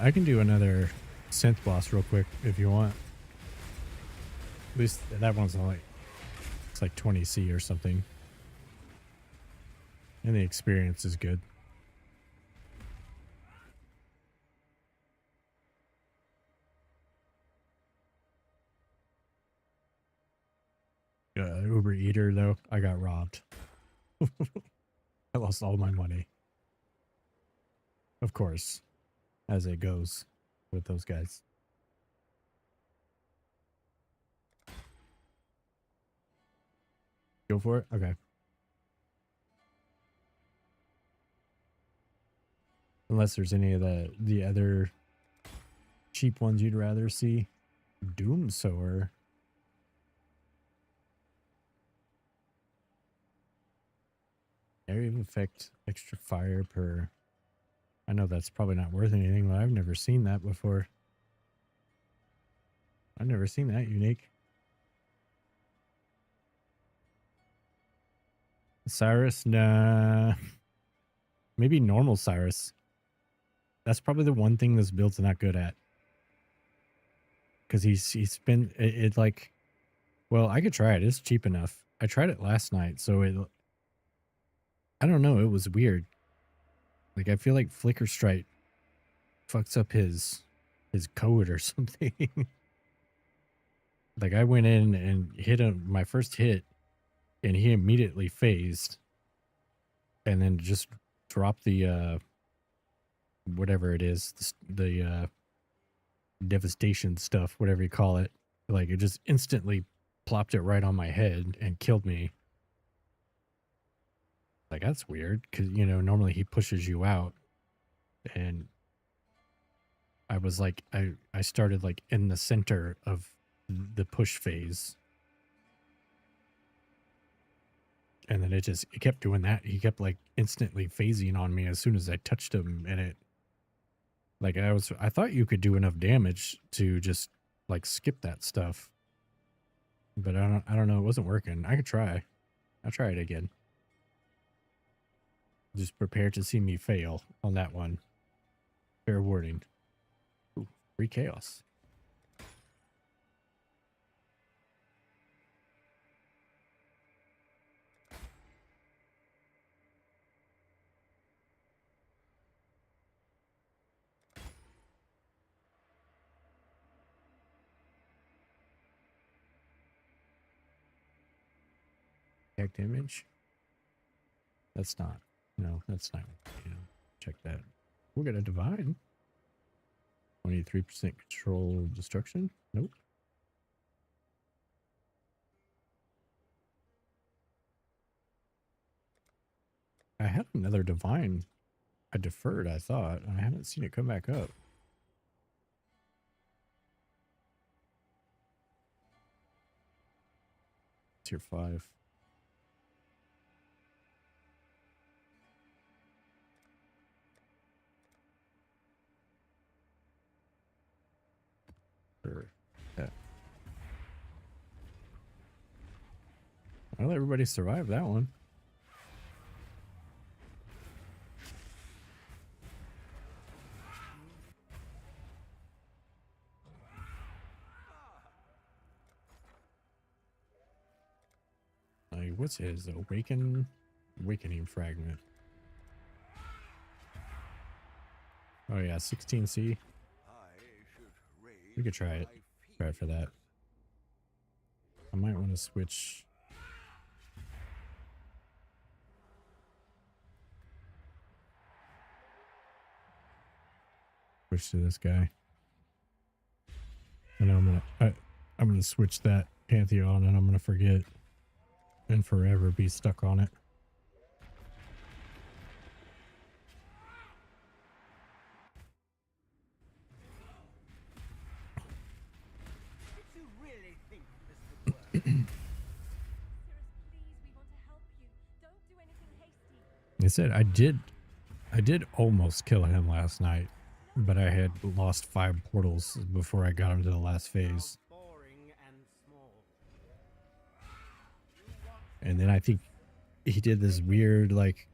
I can do another synth boss real quick if you want. At least that one's like, it's like 20C or something. And the experience is good. Uber Eater though, I got robbed. I lost all my money. Of course. As it goes with those guys. Go for it? Okay. Unless there's any of the other cheap ones you'd rather see. Doom Sower. Area of effect, extra fire per... I know that's probably not worth anything, but I've never seen that before. I've never seen that unique. Cyrus? Nah. Maybe normal Cyrus. That's probably the one thing this build's not good at. Because he's been... It like... Well, I could try it. It's cheap enough. I tried it last night, so it... I don't know. It was weird. Like, I feel like Flicker Strike fucks up his code or something. Like, I went in and hit him my first hit, and he immediately phased. And then just dropped the, whatever it is, the devastation stuff, whatever you call it. Like, it just instantly plopped it right on my head and killed me. Like, that's weird, because, you know, normally he pushes you out. And I was like, I started, like, in the center of the push phase. And then it kept doing that. He kept, like, instantly phasing on me as soon as I touched him. And it, like, I thought you could do enough damage to just, like, skip that stuff. But I don't know. It wasn't working. I could try. I'll try it again. Just prepare to see me fail on that one. Fair warning. Ooh, free chaos. detect image. That's not. No, that's not. You know, check that. We'll get a divine. 23% control destruction. Nope. I had another divine. I deferred, I thought. I haven't seen it come back up. Tier 5. Sure. Yeah. Well, everybody survived that one. Like, what's his awakening fragment? Oh yeah, 16C. We could try it. Try it for that. I might want to switch. Switch to this guy. And I'm gonna switch that Pantheon, and I'm gonna forget and forever be stuck on it. Did you really think this would work? Sirus, please, we want to help you. Don't do anything hasty. I said I did almost kill him last night, but I had lost 5 portals before I got him to the last phase. Boring and small. And then I think he did this weird, like,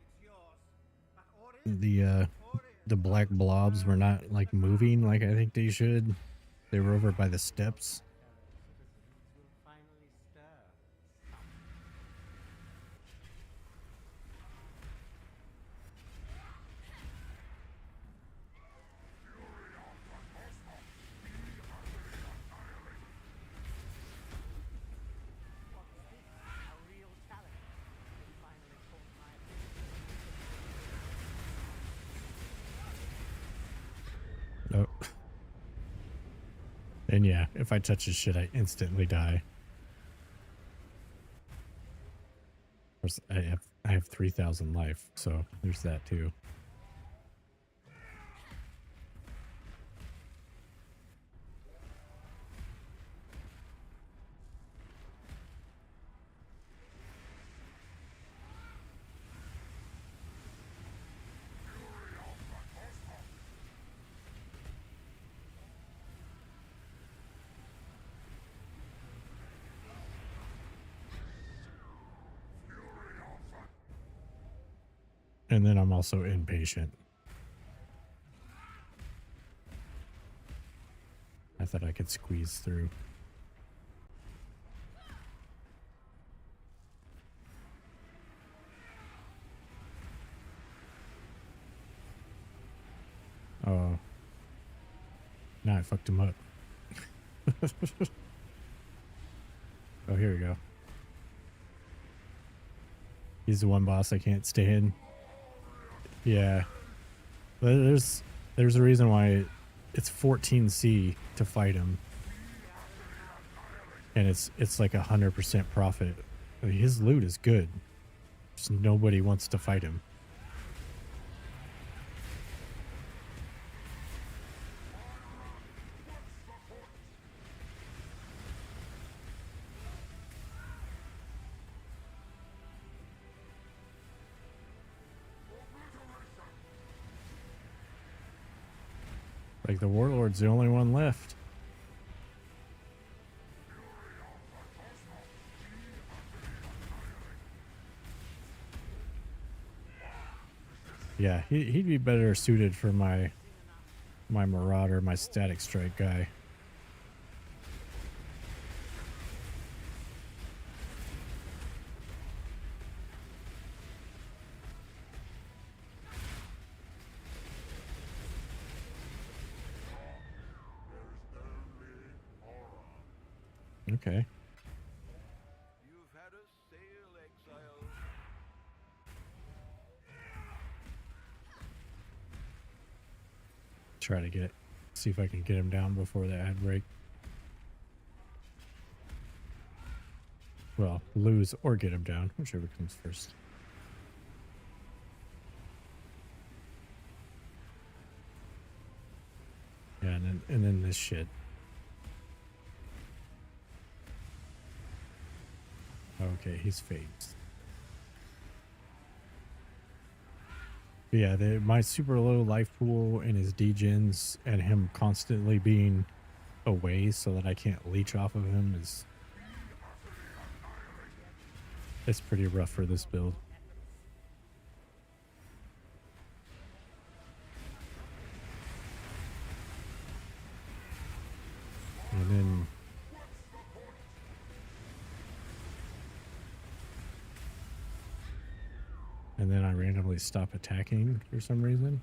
the black blobs were not like moving like I think they should. They were over by the steps. Will finally stir. A real challenge. You finally caught my Oh. And yeah, if I touch his shit, I instantly die. Of course, I have 3,000 life, so there's that too. And then I'm also impatient. I thought I could squeeze through. Oh. Now I fucked him up. Oh, here we go. He's the one boss I can't stand. Yeah. There's a reason why it's 14C to fight him. And it's like 100% profit. I mean, his loot is good. Just nobody wants to fight him. Like, the Warlord's the only one left. Yeah, he'd be better suited for my Marauder, my Static Strike guy. Okay. You've had a sail, Exile. try to see if I can get him down before the ad break. Well, lose or get him down, whichever comes first. Yeah, and then this shit. Okay, he's phased. But yeah, my super low life pool and his degens and him constantly being away so that I can't leech off of him is... It's pretty rough for this build. And then I randomly stop attacking for some reason.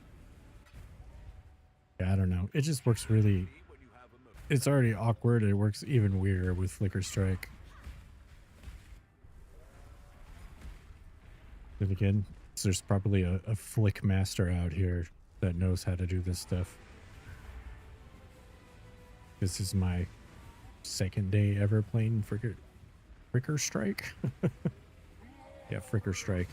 Yeah, I don't know. It just works really... It's already awkward. It works even weirder with Flicker Strike. Then again, there's probably a flick master out here that knows how to do this stuff. This is my second day ever playing Fricker Strike. Yeah, Fricker Strike.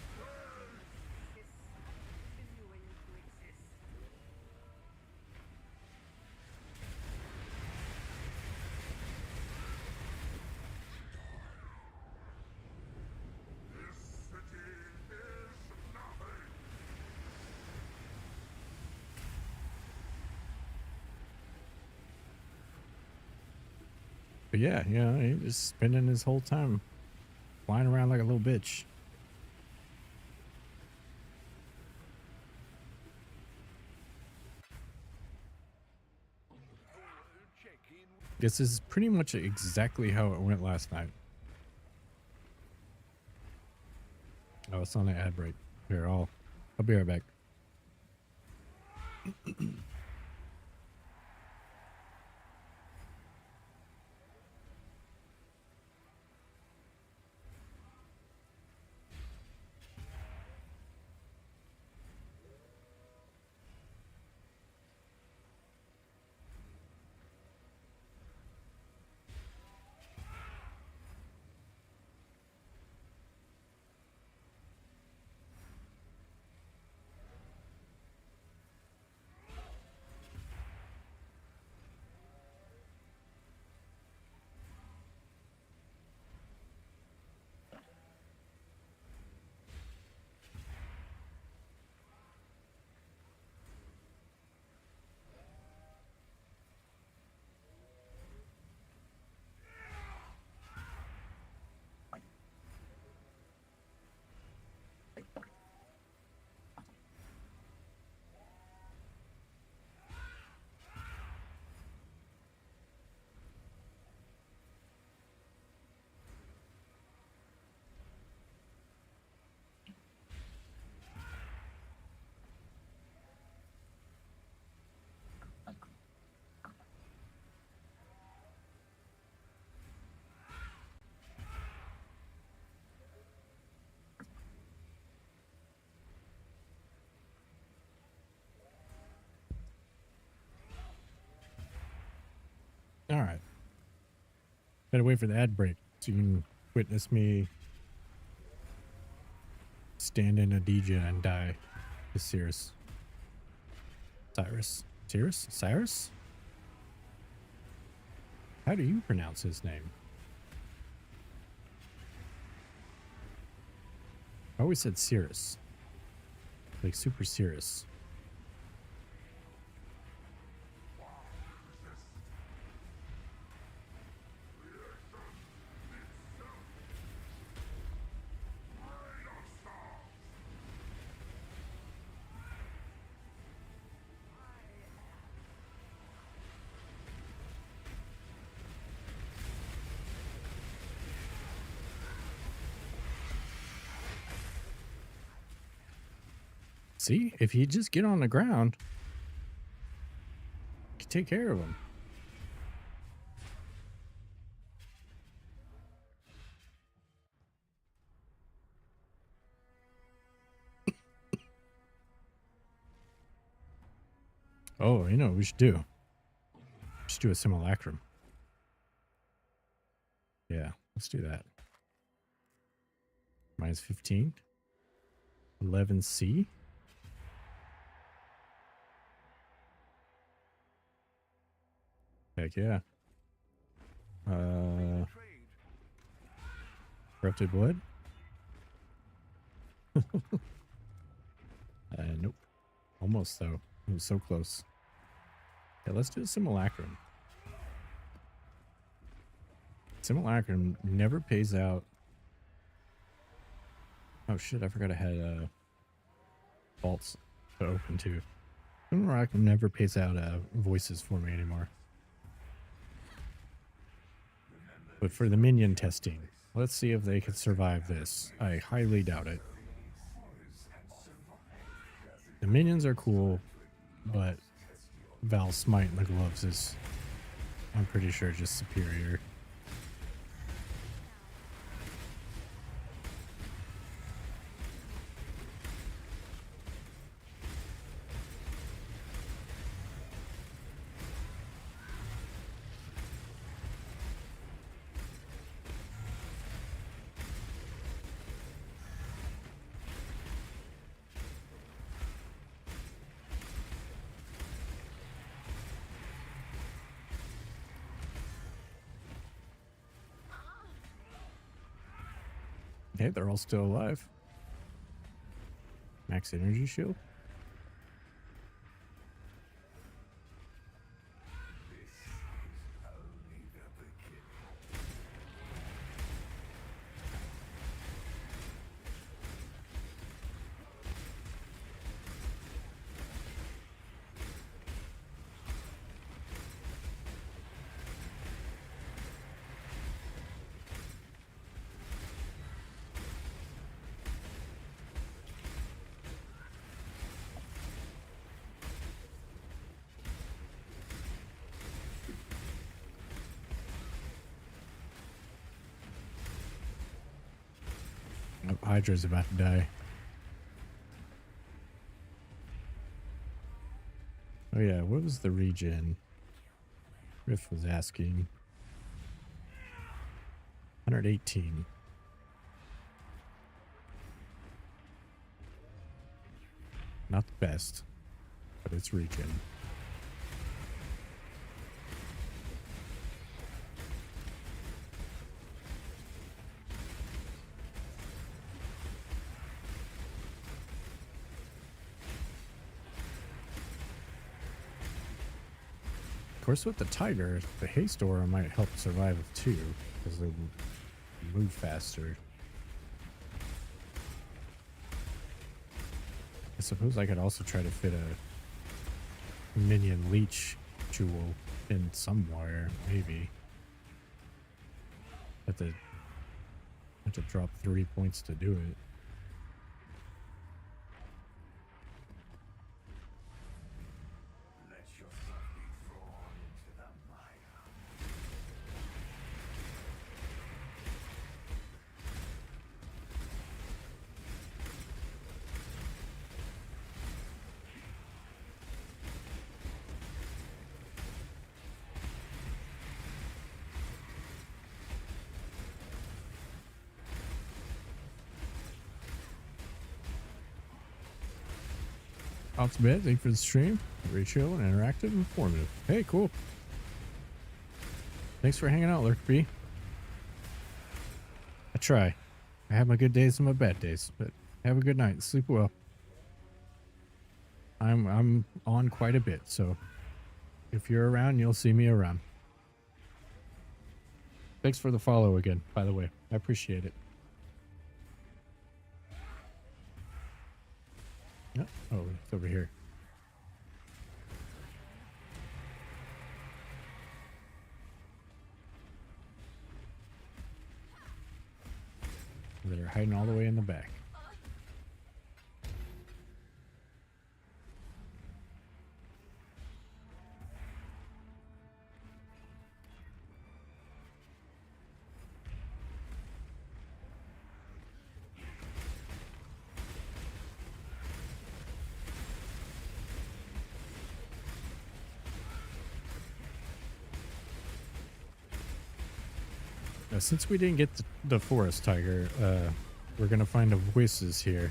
But yeah, he's just spending his whole time flying around like a little bitch. This is pretty much exactly how it went last night. Oh, it's on the ad break. Here, I'll be right back. All right. Gotta wait for the ad break so you can witness me stand in a DJ and die to Cyrus. Cyrus? How do you pronounce his name? I always said Cyrus. Like Super Cyrus. See, if you just get on the ground, you can take care of him. Oh, you know what we should do? We should do a simulacrum. Yeah, let's do that. Minus 15. 11C. Heck yeah. Corrupted blood? Nope. Almost though. It was so close. Yeah, let's do a simulacrum. Simulacrum never pays out. Oh shit, I forgot I had vaults to open too. Simulacrum never pays out voices for me anymore. But for the minion testing, let's see if they can survive this. I highly doubt it. The minions are cool, but Val's Smite in the gloves is, I'm pretty sure, just superior. Okay, they're all still alive. Max energy shield. Oh, Hydra's about to die. Oh yeah, what was the regen? Riff was asking. 118. Not the best, but it's regen. Of course, with the tiger, the haste aura might help survive it too, because they move faster. I suppose I could also try to fit a minion leech jewel in somewhere, maybe. Have to drop 3 points to do it. Ultimate, thank you for the stream. Very chill and interactive and informative. Hey, cool. Thanks for hanging out, Lurk B. I try. I have my good days and my bad days, but have a good night. Sleep well. I'm on quite a bit, so if you're around, you'll see me around. Thanks for the follow again, by the way. I appreciate it. Oh, it's over here. They're hiding all the way in the back. Now, since we didn't get the forest tiger, we're gonna find a voices here,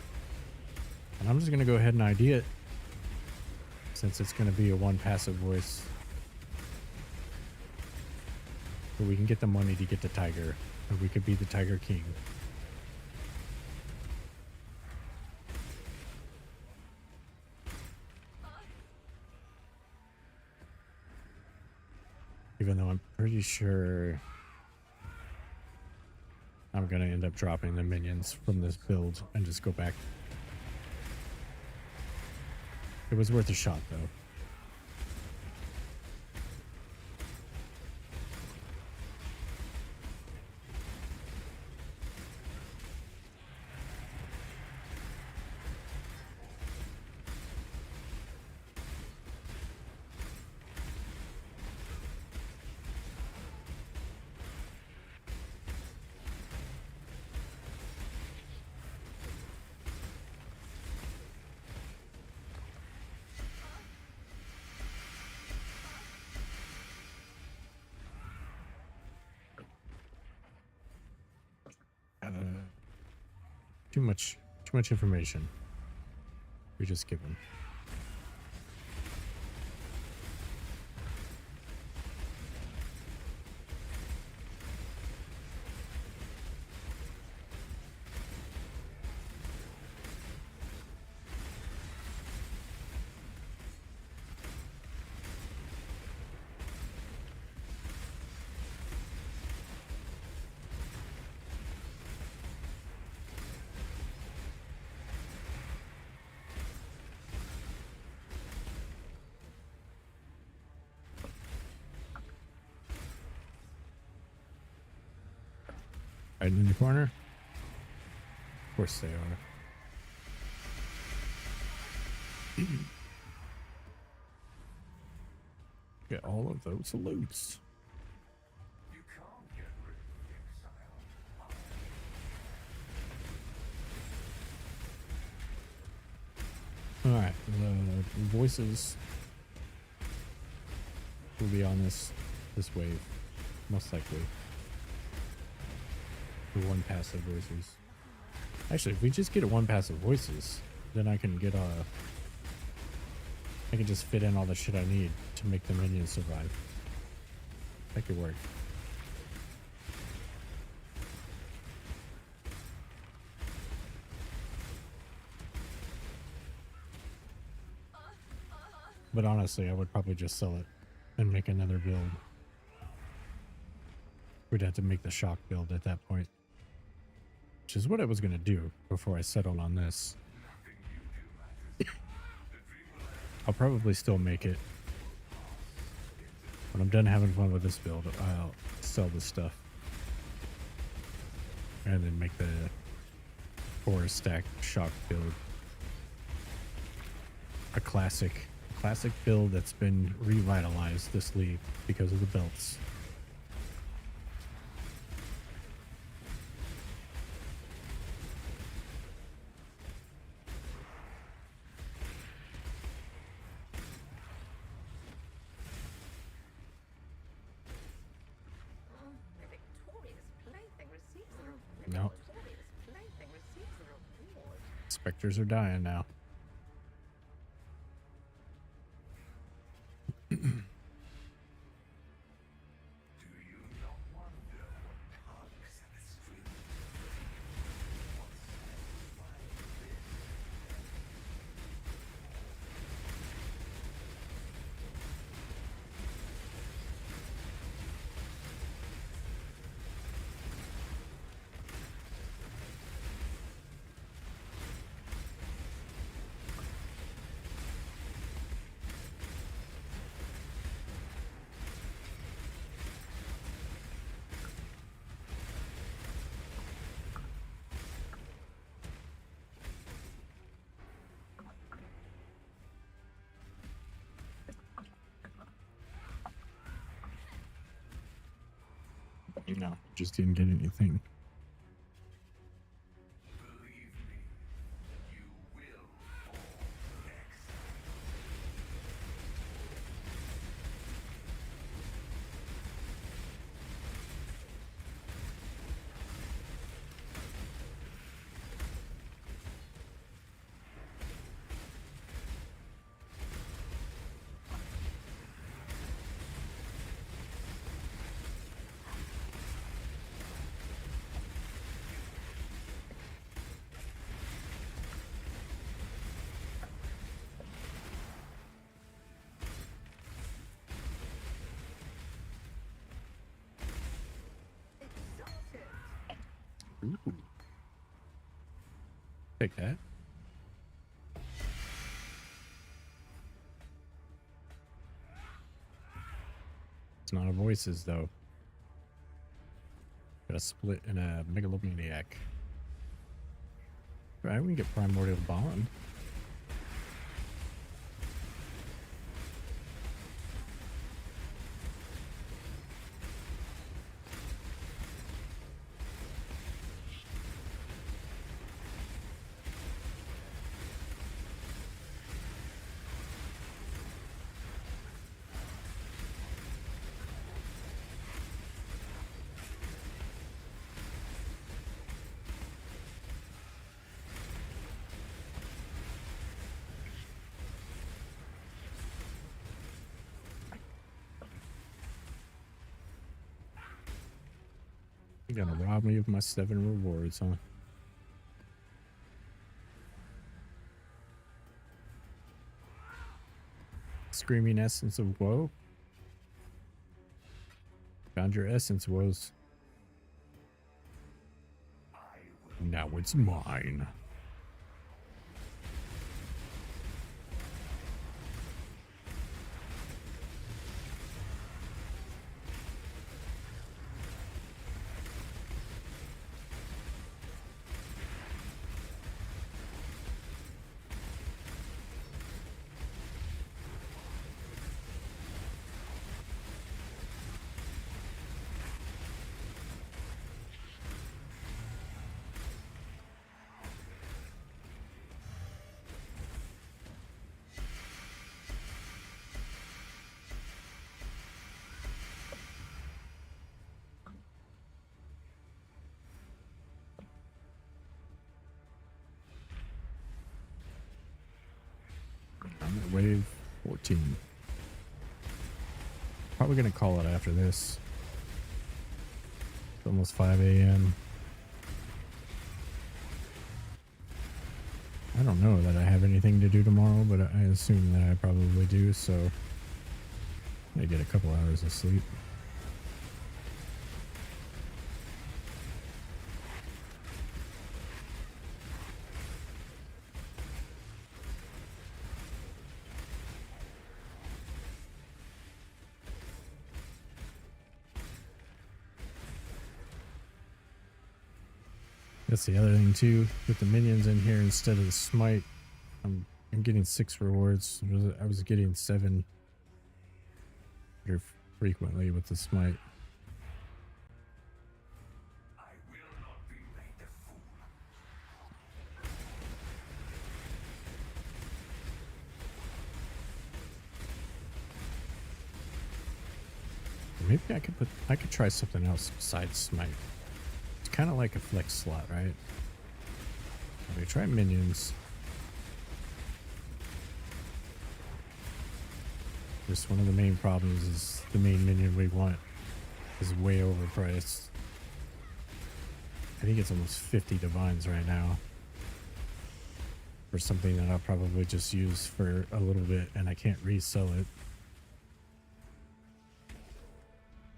and I'm just gonna go ahead and ID it, since it's gonna be a one passive voice. So we can get the money to get the tiger, and we could be the Tiger King. Even though I'm pretty sure I'm gonna end up dropping the minions from this build and just go back. It was worth a shot though. Too much information. We just give them. Right in the corner? Of course they are. Get all of those loots. You can't get rid of Exile. Alright, the voices will be on this wave, most likely. The one passive voices. Actually, if we just get a one passive voices, then I can get I can just fit in all the shit I need to make the minions survive. That could work. But honestly, I would probably just sell it and make another build. We'd have to make the shock build at that point. Which is what I was going to do before I settled on this. I'll probably still make it. When I'm done having fun with this build, I'll sell this stuff. And then make the 4-stack shock build. A classic build that's been revitalized this league because of the belts. The victorious plaything receives the No. victorious plaything receives the reward. Specters are dying now. No, just didn't get anything. Ooh. Take that. It's not a voices though. Got a split in a megalomaniac. Right, we can get primordial bond. You're gonna rob me of my 7 rewards, huh? Screaming essence of woe. Found your essence, woes. Now it's mine. I'm at wave 14. Probably gonna call it after this. It's almost 5 a.m. I don't know that I have anything to do tomorrow, but I assume that I probably do, so I get a couple hours of sleep. That's the other thing too, with the minions in here instead of the smite. I'm getting 6 rewards. I was getting 7 here frequently with the smite. Maybe I could try something else besides smite. It's kind of like a flex slot, right? Okay, try minions. Just one of the main problems is the main minion we want is way overpriced. I think it's almost 50 divines right now for something that I'll probably just use for a little bit and I can't resell it.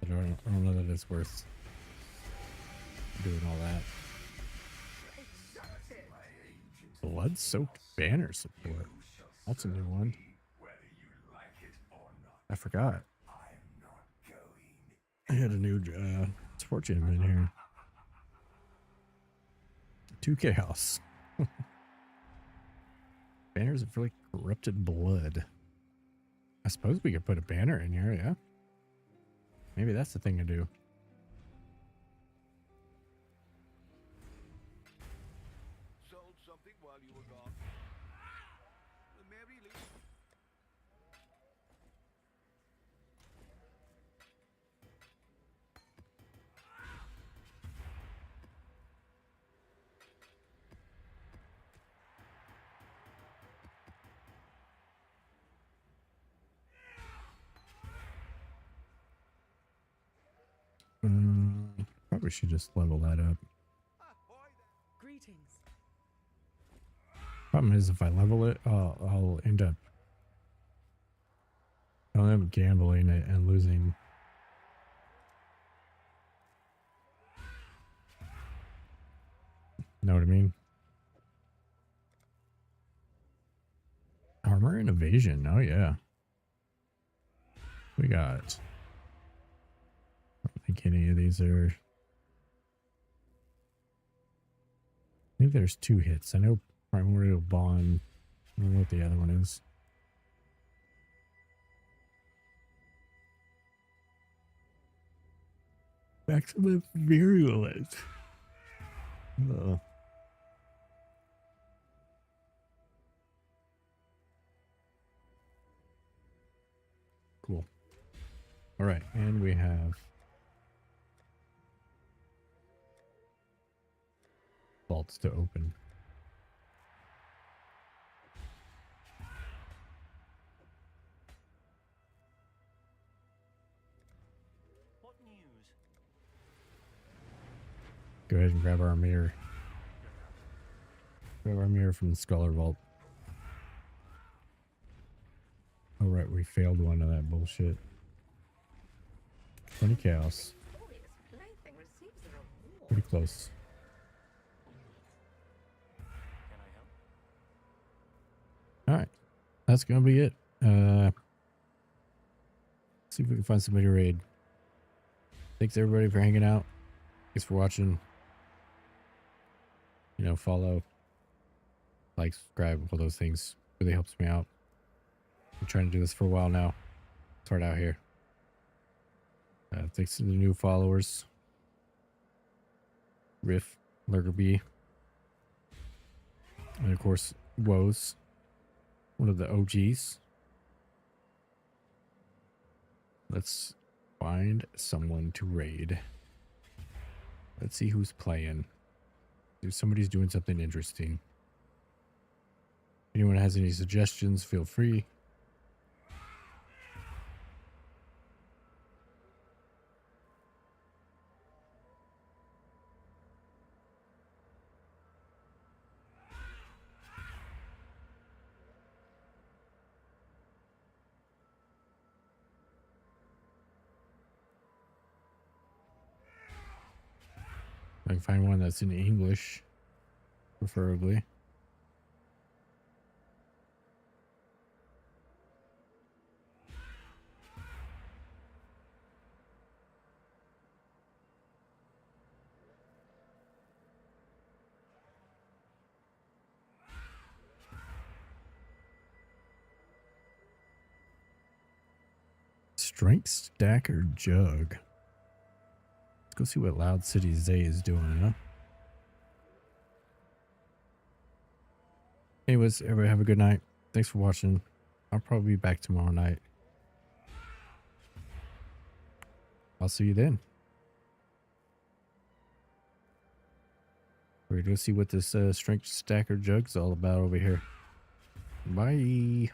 But I don't know that it's worth doing all that. Blood-soaked banner support. That's a new one. I forgot. I had a new support gym in here. 2K house. Banners of really corrupted blood. I suppose we could put a banner in here, yeah. Maybe that's the thing to do. Sold something while you were gone. Mary Lee. Probably should just level that up. Greetings. Problem is, if I level it, I'll end up gambling it and losing. Know what I mean? Armor and evasion. Oh, yeah. We got. I don't think any of these are. I think there's 2 hits. I know Primordial Bond. I don't know what the other one is. Maximum virulence. Cool. All right, and we have vaults to open. What news? Go ahead and grab our mirror. Grab our mirror from the Scholar Vault. Oh, right, we failed one of that bullshit. 20 chaos. Victorious plaything receives a reward. Pretty close. Can I help? Alright. That's gonna be it. See if we can find somebody to raid. Thanks everybody for hanging out. Thanks for watching. You know, follow, like, subscribe, all those things. Really helps me out. I'm trying to do this for a while now. It's hard out here. Thanks to the new followers. Riff, Lurgerby. And of course, Woes. One of the OGs. Let's find someone to raid. Let's see who's playing. If somebody's doing something interesting. If anyone has any suggestions, feel free. I can find one that's in English, preferably. Strength Stacker Jug. Let's go see what Loud City Zay is doing, huh? Anyways, everybody have a good night. Thanks for watching. I'll probably be back tomorrow night. I'll see you then. We're gonna go see what this Strength Stacker Jug's all about over here. Bye.